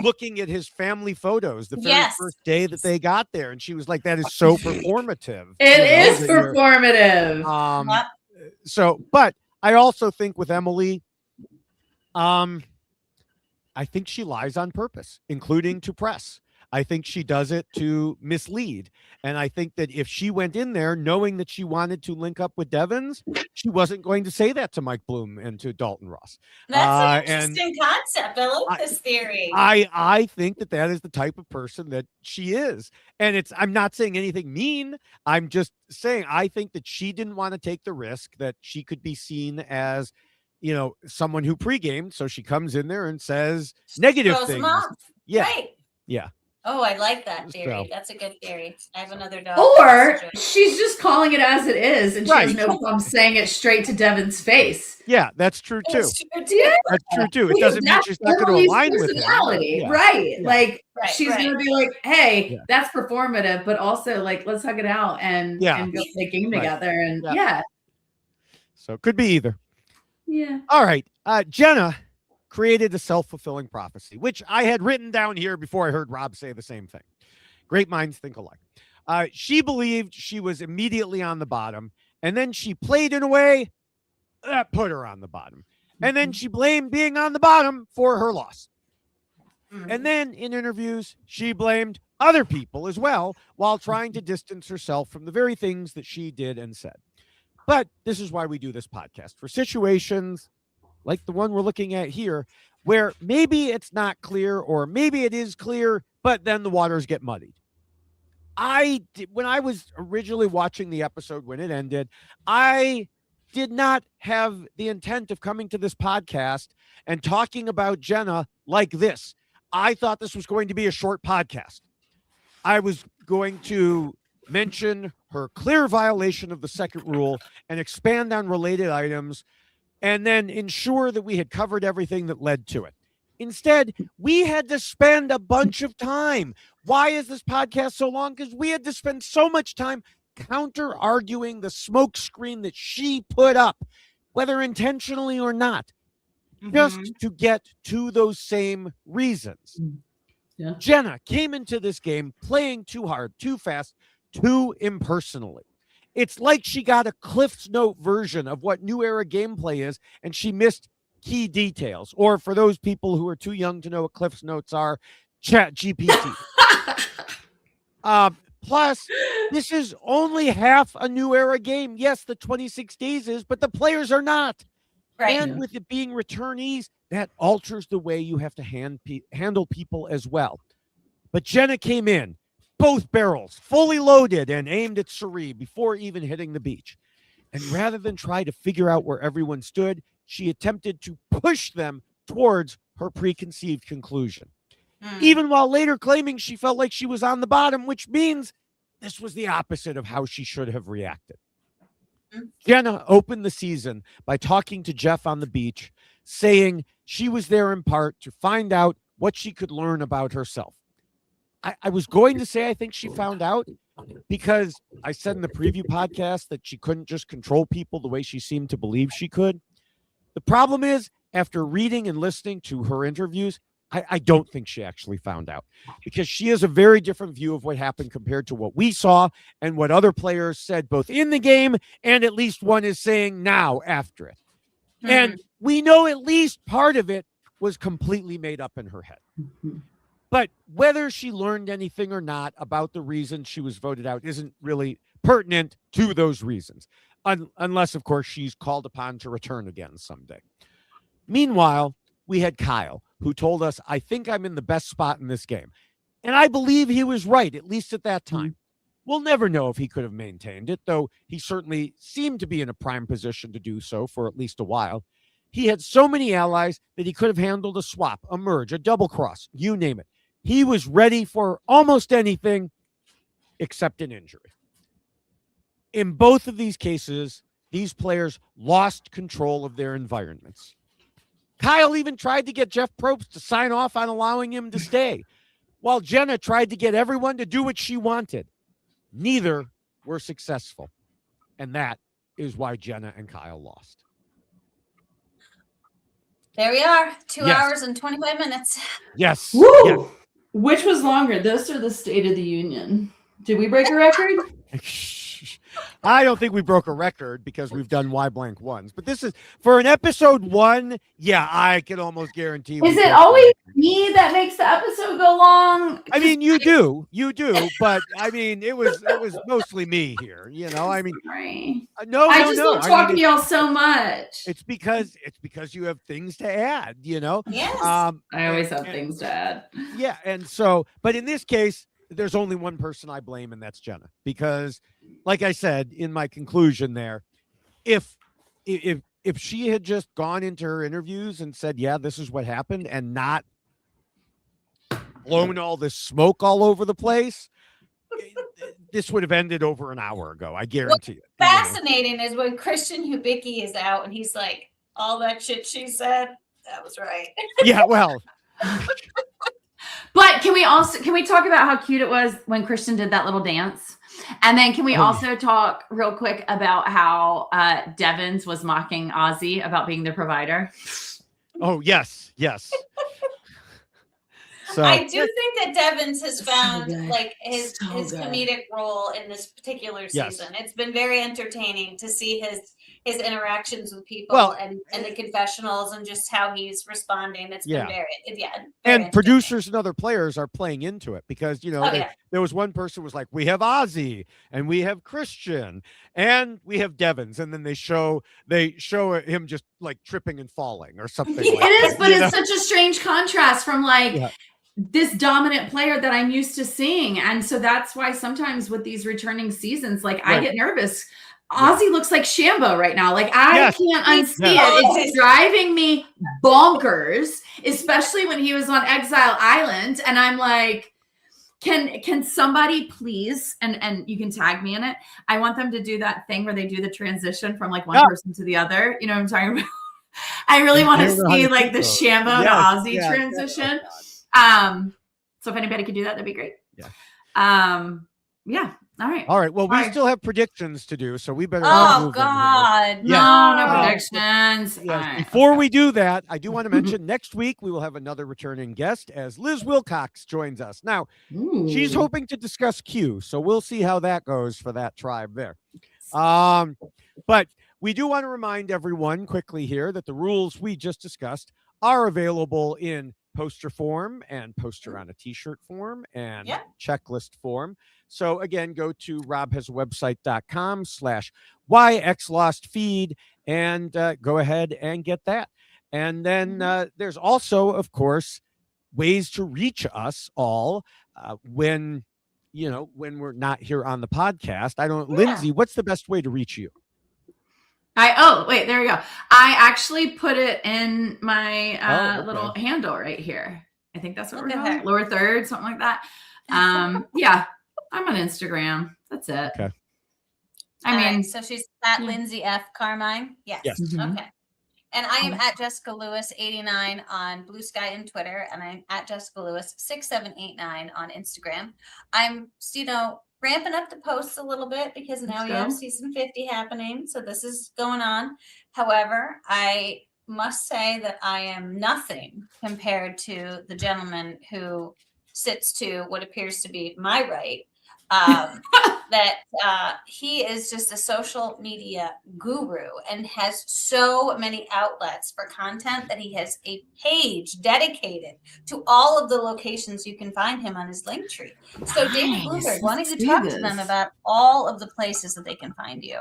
looking at his family photos the very first day that they got there. And she was like, that is so performative. It is performative. But I also think with Emily, I think she lies on purpose, including to press. I think she does it to mislead. And I think that if she went in there knowing that she wanted to link up with Devins, she wasn't going to say that to Mike Bloom and to Dalton Ross. That's an interesting concept. I love this theory. I think that is the type of person that she is. And I'm not saying anything mean. I'm just saying I think that she didn't want to take the risk that she could be seen as, someone who pre-gamed. So she comes in there and says negative things. Yeah. Right. Yeah. Oh, I like that theory. That's a good theory. I have another dog. Or she's just calling it as it is, and she has no problem saying it straight to Devin's face. Yeah, that's true too. That's true too. It doesn't mean she's not going to align with him. Right? Yeah. Like she's going to be like, "Hey, that's performative, but also like let's hug it out and go play a game together." And so it could be either. Yeah. All right, Jenna created a self-fulfilling prophecy, which I had written down here before I heard Rob say the same thing. Great minds think alike. She believed she was immediately on the bottom, and then she played in a way that put her on the bottom. And then she blamed being on the bottom for her loss. And then in interviews, she blamed other people as well, while trying to distance herself from the very things that she did and said. But this is why we do this podcast, for situations like the one we're looking at here, where maybe it's not clear or maybe it is clear, but then the waters get muddied. When I was originally watching the episode when it ended, I did not have the intent of coming to this podcast and talking about Jenna like this. I thought this was going to be a short podcast. I was going to mention her clear violation of the second rule and expand on related items, and then ensure that we had covered everything that led to it. Instead, we had to spend a bunch of time. Why is this podcast so long? Because we had to spend so much time counter-arguing the smoke screen that she put up, whether intentionally or not, just to get to those same reasons. Yeah. Jenna came into this game playing too hard, too fast, too impersonally. It's like she got a Cliff's Note version of what New Era gameplay is, and she missed key details. Or for those people who are too young to know what Cliff's Notes are, Chat GPT. Plus, this is only half a New Era game. Yes, the 26 days is, but the players are not. Right. And with it being returnees, that alters the way you have to handle people as well. But Jenna came in, both barrels fully loaded and aimed at Suri before even hitting the beach. And rather than try to figure out where everyone stood, she attempted to push them towards her preconceived conclusion, Mm. even while later claiming she felt like she was on the bottom, which means this was the opposite of how she should have reacted. Mm. Jenna opened the season by talking to Jeff on the beach, saying she was there in part to find out what she could learn about herself. I was going to say I think she found out, because I said in the preview podcast that she couldn't just control people the way she seemed to believe she could. The problem is, after reading and listening to her interviews, I don't think she actually found out, because she has a very different view of what happened compared to what we saw and what other players said, both in the game and at least one is saying now after it. Mm. And we know at least part of it was completely made up in her head. But whether she learned anything or not about the reason she was voted out isn't really pertinent to those reasons, unless, of course, she's called upon to return again someday. Meanwhile, we had Kyle, who told us, I think I'm in the best spot in this game. And I believe he was right, at least at that time. We'll never know if he could have maintained it, though he certainly seemed to be in a prime position to do so for at least a while. He had so many allies that he could have handled a swap, a merge, a double cross, you name it. He was ready for almost anything except an injury. In both of these cases, these players lost control of their environments. Kyle even tried to get Jeff Probst to sign off on allowing him to stay, while Jenna tried to get everyone to do what she wanted. Neither were successful. And that is why Jenna and Kyle lost. There we are. 2 Yes. hours and 25 minutes. Yes. Woo! Yes. Which was longer, this or the State of the Union? Did we break a record? I don't think we broke a record because we've done Y blank ones, but this is for an episode 1. Yeah, I can almost guarantee. Is it always me that makes the episode go long? I mean, you do, but I mean, it was mostly me here. You know, I mean, Sorry. no. I just love talking to y'all so much. It's because you have things to add. You know. Yes. I always have things to add. Yeah, and so, but in this case, there's only one person I blame, and that's Jenna, because, like I said in my conclusion there, if she had just gone into her interviews and said, yeah, this is what happened, and not blown all this smoke all over the place, this would have ended over an hour ago. I guarantee it. Fascinating is when Christian Hubicki is out and he's like, all that shit she said, that was right. Yeah, well. But can we talk about how cute it was when Christian did that little dance? And then can we also talk real quick about how Devins was mocking Ozzy about being the provider? Oh, yes. So I do think that Devins has found good. like his So good. comedic role in this particular Yes. season. It's been very entertaining to see his interactions with people Well, and the confessionals and just how he's responding. It's Yeah. been very and entertaining. producers and other players are playing into it because, you know, Oh, yeah. there was one person was like, we have Ozzy and we have Christian and we have Devins. And then they show him just like tripping and falling or something. Yeah. like It is, that, but you it's such a strange contrast from like Yeah. this dominant player that I'm used to seeing. And so that's why sometimes with these returning seasons, like I Right. get nervous. Ozzy looks like Shambo right now. Like I Yes. can't unsee Yes. it. It's driving me bonkers, especially when he was on Exile Island. And I'm like, can somebody please, and you can tag me in it. I want them to do that thing where they do the transition from like one Yeah. person to the other. You know what I'm talking about? I really want to don't know how see to like do the those. Shambo Yes, to Ozzy yeah, transition. So if anybody could do that, that'd be great. Yeah. Yeah. All right. All right. Well, we All right. still have predictions to do, so we better. Oh move in here. God. Yeah. No No. predictions. Yes. All right. Before we do that, I do want to mention next week we will have another returning guest as Liz Wilcox joins us. Now, she's Ooh. hoping to discuss Q, so we'll see how that goes for that tribe there. But we do want to remind everyone quickly here that the rules we just discussed are available in poster form and poster on a t-shirt form and Yeah. checklist form. So again, go to robhasawebsite.com/YXLostFeed and go ahead and get that. And then there's also, of course, ways to reach us all when we're not here on the podcast. I don't, Yeah. Lindsay, what's the best way to reach you? Wait, there we go. I actually put it in my Okay. little handle right here. I think that's what Look we're at calling it. her. Lower third, something like that. Yeah, I'm on Instagram. That's it. Okay. I All mean, right, so she's at yeah. Lindsay F. Carmine. Yes. Yes. Mhm. Okay. And I am at Jessica Lewis 89 on Blue Sky and Twitter, and I'm at Jessica Lewis 6789 on Instagram. I'm, ramping up the posts a little bit because now Let's we have go. season 50 happening. So this is going on. However, I must say that I am nothing compared to the gentleman who sits to what appears to be my right. That he is just a social media guru and has so many outlets for content that he has a page dedicated to all of the locations you can find him on his link tree. So David Nice. Bloomberg, why don't Let's you do talk to them this. about all of the places that they can find you?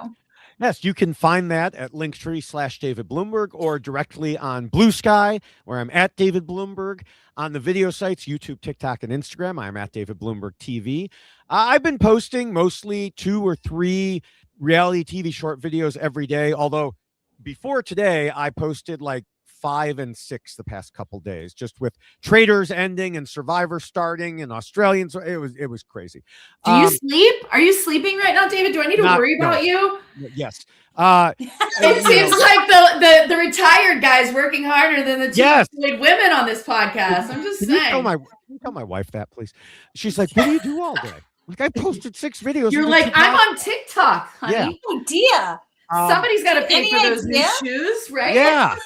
Yes, you can find that at linktree/David Bloomberg or directly on Blue Sky, where I'm at David Bloomberg. On the video sites, YouTube, TikTok, and Instagram, I'm at David Bloomberg TV. I've been posting mostly 2 or 3 reality TV short videos every day, although before today, I posted like 5 and 6 the past couple days, just with Traders ending and Survivor starting and Australians. It was crazy. Do you sleep? Are you sleeping right now, David? Do I need to worry about you? Yes. It seems like the retired guy's working harder than the two Yes. employed women on this podcast. I'm just Can you saying. tell my wife that, please? She's like, what do you do all day? Like, I posted 6 videos. You're and like, did I'm not-" on TikTok, honey. Yeah. Idea. Somebody's got to pay Any for those new idea? shoes, right? Yeah.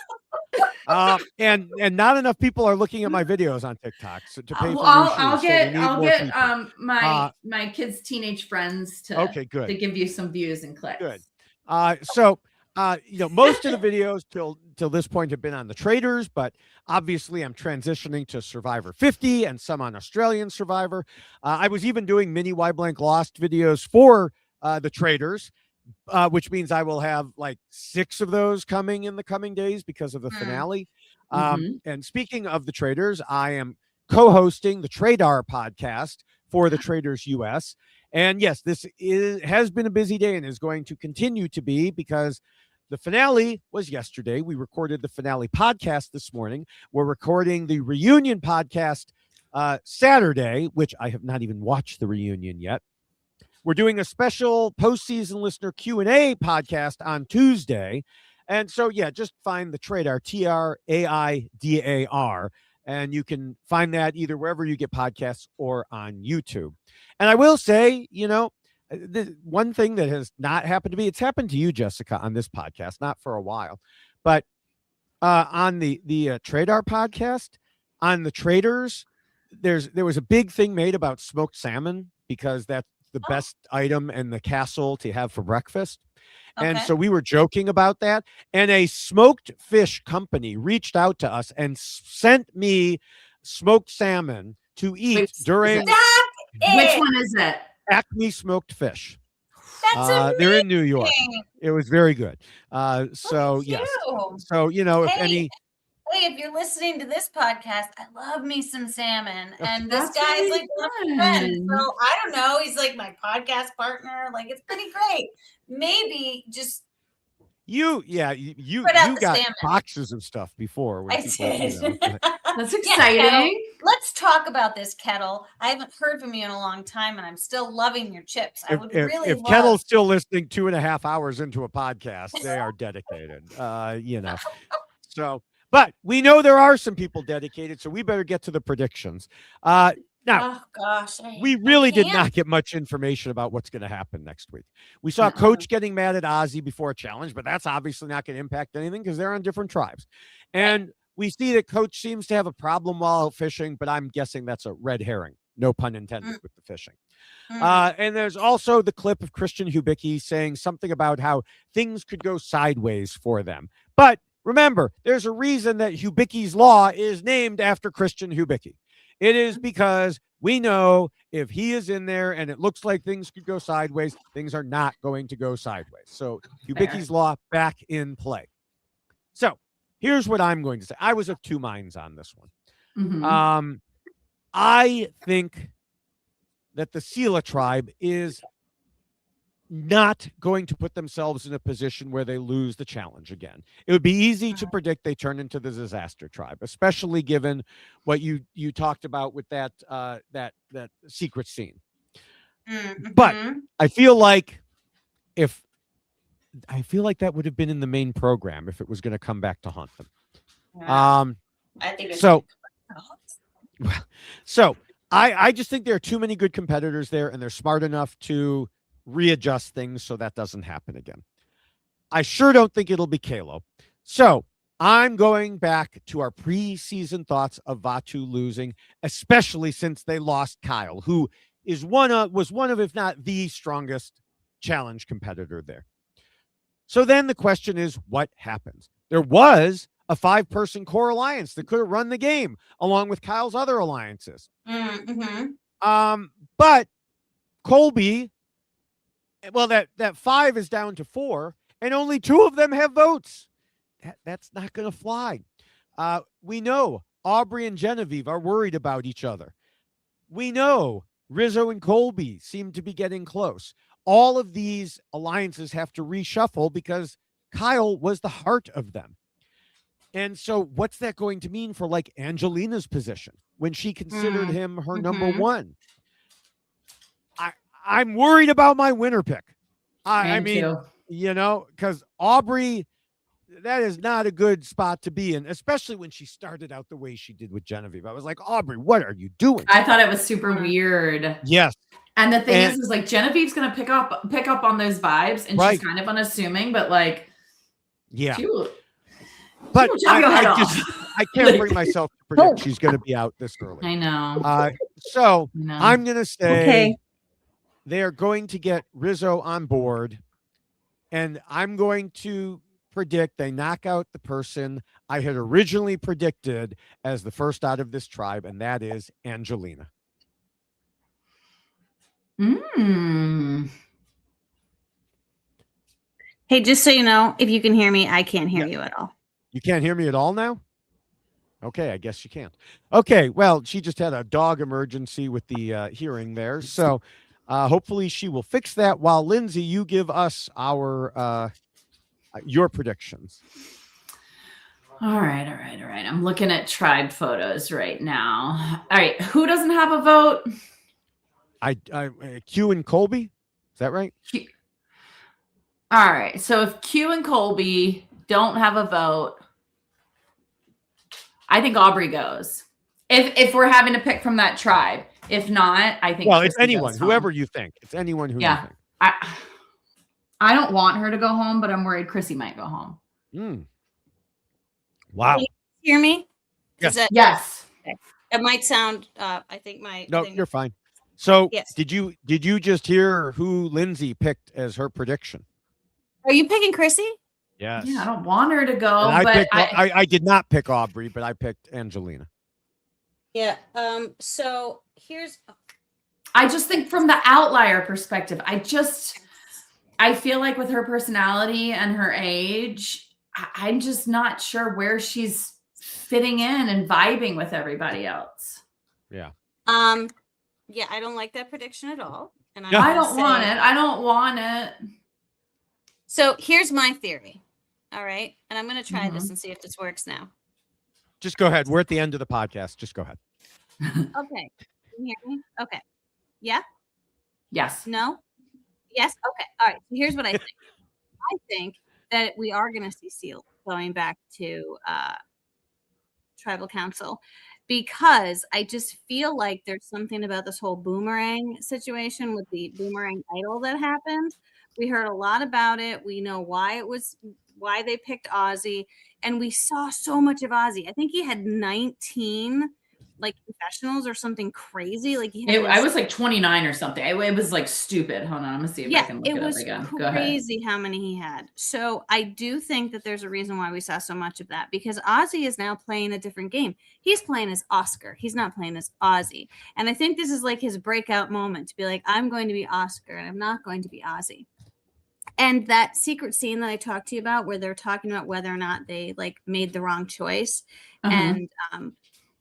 And not enough people are looking at my videos on TikTok to pay for I'll new shoes, so we need get more people. my kids' teenage friends to Okay, good. to give you some views and clicks. Good. So most of the videos till this point have been on the Traders, but obviously I'm transitioning to Survivor 50 and some on Australian Survivor. I was even doing mini Y Blank Lost videos for the Traders, which means I will have like 6 of those coming in the coming days because of the finale. And speaking of the Traders, I am co-hosting the Tradar podcast for the Traders US. And yes, this has been a busy day and is going to continue to be because the finale was yesterday. We recorded the finale podcast this morning. We're recording the reunion podcast Saturday, which I have not even watched the reunion yet. We're doing a special postseason listener Q&A podcast on Tuesday. And so, yeah, just find the Tradar, TRAIDAR, and you can find that either wherever you get podcasts or on YouTube. And I will say, the one thing that has not happened to me, it's happened to you, Jessica, on this podcast, not for a while, but on the Tradar podcast, on the Traders, there was a big thing made about smoked salmon because that's the best item in the castle to have for breakfast. And so we were joking about that. And a smoked fish company reached out to us and sent me smoked salmon to eat during. Which one is it? Acme Smoked Fish. That's amazing. They're in New York. It was very good. So yes. So if you're listening to this podcast, I love me some salmon, and this guy is like my friend. So I don't know. He's like my podcast partner. Like, it's pretty great. Maybe just you got salmon. boxes of stuff before. I did. That's exciting. Let's talk about this, Kettle. I haven't heard from you in a long time, and I'm still loving your chips. If Kettle's still listening 2.5 hours into a podcast, they are dedicated. So. But we know there are some people dedicated, so we better get to the predictions. Now, oh gosh, we really did not get much information about what's going to happen next week. We saw Coach getting mad at Ozzy before a challenge, but that's obviously not going to impact anything because they're on different tribes. And we see that Coach seems to have a problem while fishing, but I'm guessing that's a red herring. No pun intended with the fishing. And there's also the clip of Christian Hubicki saying something about how things could go sideways for them. But remember, there's a reason that Hubicki's Law is named after Christian Hubicki. It is because we know if he is in there and it looks like things could go sideways, things are not going to go sideways. So Hubicki's Law back in play. So here's what I'm going to say. I was of 2 minds on this one. I think that the Sela tribe is not going to put themselves in a position where they lose the challenge again. It would be easy to predict they turn into the disaster tribe, especially given what you talked about with that that secret scene. But I feel like that would have been in the main program if it was going to come back to haunt them. I think so. So I just think there are too many good competitors there, and they're smart enough to readjust things so that doesn't happen again. I sure don't think it'll be Kalo. So I'm going back to our preseason thoughts of Vatu losing, especially since they lost Kyle, who was one of, if not the strongest challenge competitor there. So then the question is, what happens? There was a 5-person core alliance that could have run the game along with Kyle's other alliances. But Colby, well, that 5 is down to 4, and only 2 of them have votes. That's not going to fly. We know Aubrey and Genevieve are worried about each other. We know Rizzo and Colby seem to be getting close. All of these alliances have to reshuffle because Kyle was the heart of them. And so what's that going to mean for like Angelina's position when she considered him her number 1? I'm worried about my winner pick. I mean, because Aubrey, that is not a good spot to be in, especially when she started out the way she did with Genevieve. I was like, Aubrey, what are you doing? I thought it was super weird. Yes. And the thing is like Genevieve's going to pick up on those vibes, and she's kind of unassuming, but like, but I can't bring myself to predict she's going to be out this early. I know. So I'm going to say they're going to get Rizzo on board, and I'm going to predict they knock out the person I had originally predicted as the first out of this tribe, and that is Angelina. Hey, just so you know, if you can hear me, I can't hear you at all. You can't hear me at all now? Okay, I guess you can't. Okay, well, she just had a dog emergency with the hearing there. So hopefully she will fix that while, Lindsay, you give us your predictions. All right. I'm looking at tribe photos right now. All right, who doesn't have a vote? Q and Colby. Is that right? All right. So if Q and Colby don't have a vote, I think Aubrey goes. If we're having to pick from that tribe. If not, I think it's anyone, whoever you think. It's anyone who you think. I don't want her to go home, but I'm worried Chrissy might go home. Wow. Can you hear me? Yes. Yes. It might sound I think you're fine. So yes. Did you just hear who Lindsay picked as her prediction? Are you picking Chrissy? Yes. Yeah, I don't want her to go. I did not pick Aubrey, but I picked Angelina. Yeah. So I just think from the outlier perspective, I feel like with her personality and her age, I'm just not sure where she's fitting in and vibing with everybody else. Yeah. Yeah, I don't like that prediction at all. And I don't want it. I don't want it. So here's my theory. All right. And I'm going to try this and see if this works now. Just go ahead. We're at the end of the podcast. Just go ahead. Okay. Can you hear me? Okay. Yeah? Yes. No? Yes? Okay. All right. So here's what I think. I think that we are going to see Seal going back to tribal council, because I just feel like there's something about this whole boomerang situation with the boomerang idol that happened. We heard a lot about it. We know why they picked Ozzy, and we saw so much of Ozzy. I think he had 19 like confessionals or something crazy. Like I was like 29 or something. It was like stupid. Hold on, I'm gonna see if I can look it up again. Go ahead. Crazy how many he had. So I do think that there's a reason why we saw so much of that, because Ozzy is now playing a different game. He's playing as Oscar. He's not playing as Ozzy. And I think this is like his breakout moment to be like, I'm going to be Oscar and I'm not going to be Ozzy. And that secret scene that I talked to you about, where they're talking about whether or not they like made the wrong choice, and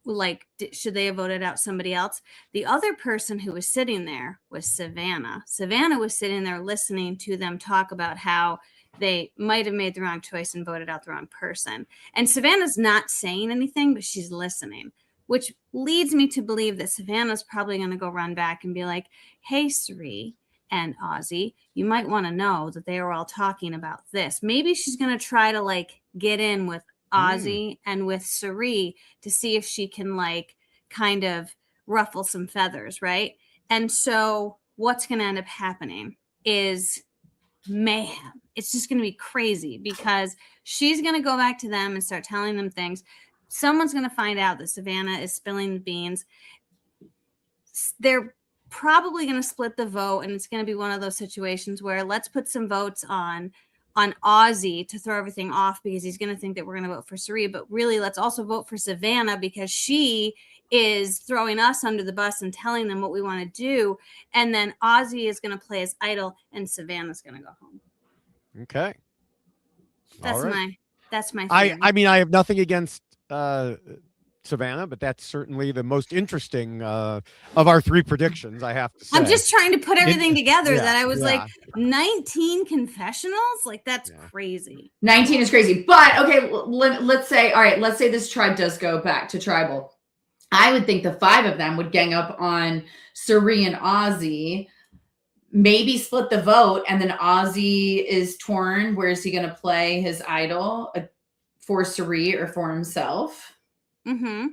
like, should they have voted out somebody else? The other person who was sitting there was Savannah. Savannah was sitting there listening to them talk about how they might have made the wrong choice and voted out the wrong person. And Savannah's not saying anything, but she's listening, which leads me to believe that Savannah's probably going to go run back and be like, hey, Sri and Ozzy, you might want to know that they were all talking about this. Maybe she's going to try to like get in with Ozzy and with Sri to see if she can like kind of ruffle some feathers, right? And so what's going to end up happening is mayhem. It's just going to be crazy because she's going to go back to them and start telling them things. Someone's going to find out that Savannah is spilling the beans. They're probably going to split the vote, and it's going to be one of those situations where let's put some votes on Ozzy to throw everything off because he's going to think that we're going to vote for Sari, but really let's also vote for Savannah because she is throwing us under the bus and telling them what we want to do. And then Ozzy is going to play as idol and Savannah's going to go home. Okay. That's right. my theory. I mean, I have nothing against Savannah, but that's certainly the most interesting of our three predictions, I have to say. I'm just trying to put everything together that I was yeah. like 19 confessionals. Like that's crazy. 19 is crazy. But okay, let's say, all right, let's say this tribe does go back to tribal. I would think the 5 of them would gang up on Sari and Ozzy, maybe split the vote, and then Ozzy is torn. Where is he going to play his idol? For Sari or for himself? Mm-hmm.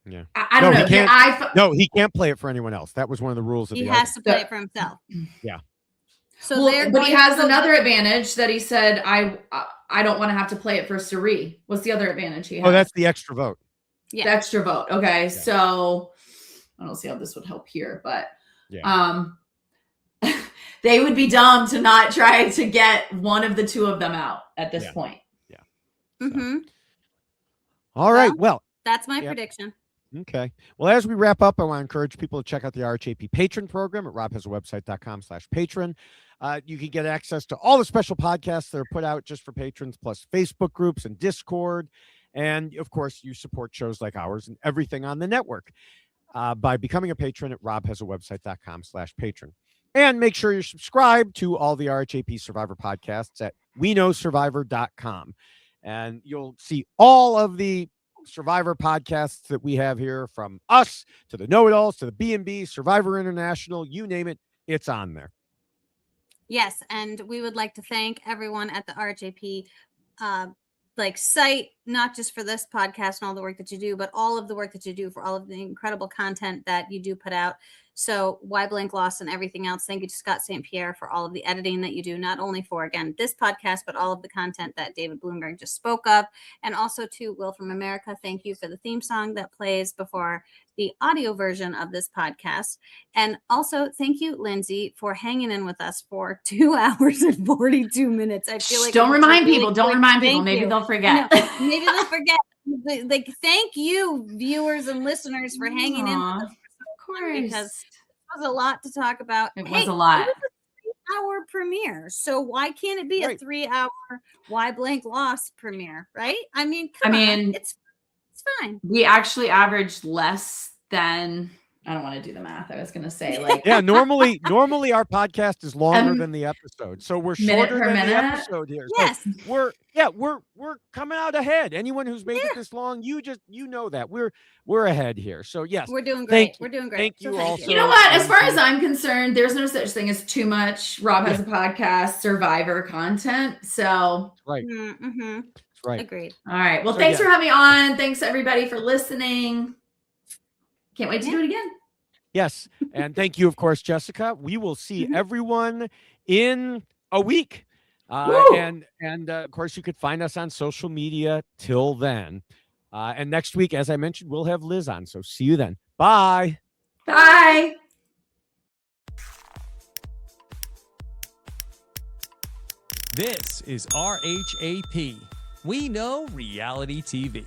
Yeah. I don't know. No, he can't play it for anyone else. That was one of the rules of he the has to play it for himself. Yeah. So but he has another advantage that he said, I don't want to have to play it for Sari. What's the other advantage he has? Oh, that's the extra vote. Yeah. The extra vote. Okay. Yeah. So I don't see how this would help here, but they would be dumb to not try to get one of the 2 of them out at this point. Yeah. Mm-hmm. All right. Well, that's my prediction. Okay. Well, as we wrap up, I want to encourage people to check out the RHAP patron program at robhasawebsite.com/patron. You can get access to all the special podcasts that are put out just for patrons, plus Facebook groups and Discord. And of course, you support shows like ours and everything on the network by becoming a patron at robhasawebsite.com/patron. And make sure you're subscribed to all the RHAP Survivor podcasts at weknowsurvivor.com. And you'll see all of the Survivor podcasts that we have here, from us to the Know-It-Alls to the B&B, Survivor International, you name it, it's on there. Yes, and we would like to thank everyone at the RHAP site, not just for this podcast and all the work that you do, but all of the work that you do for all of the incredible content that you do put out. So Why Blank Lost and everything else. Thank you to Scott St. Pierre for all of the editing that you do, not only for, again, this podcast, but all of the content that David Bloomberg just spoke of. And also to Will from America. Thank you for the theme song that plays before the audio version of this podcast. And also thank you, Lindsay, for hanging in with us for 2 hours and 42 minutes. I feel like don't remind people. Maybe they'll forget. Maybe they'll forget. Like, thank you, viewers and listeners, for hanging in with us. Of course. Because it was a lot to talk about. It was a lot. It was a 3-hour premiere. So why can't it be a 3-hour Why Blank Lost premiere, right? I mean, come on. It's fine. We actually averaged less than, I don't want to do the math. I was going to say normally our podcast is longer than the episode. So we're shorter than the episode here. Yes. So we're coming out ahead. Anyone who's made it this long, you know that. We're ahead here. So yes. We're doing great. We're doing great. Thank you also. You know what? As far as I'm concerned, there's no such thing as too much Rob Has a Podcast Survivor content. So right. Mm-hmm. Right. Agreed. All right. Well, thanks for having me on. Thanks everybody for listening. Can't wait to do it again. Yes. And thank you, of course, Jessica. We will see everyone in a week. And of course, you could find us on social media till then. And next week, as I mentioned, we'll have Liz on. So see you then. Bye. Bye. This is RHAP. We know reality TV.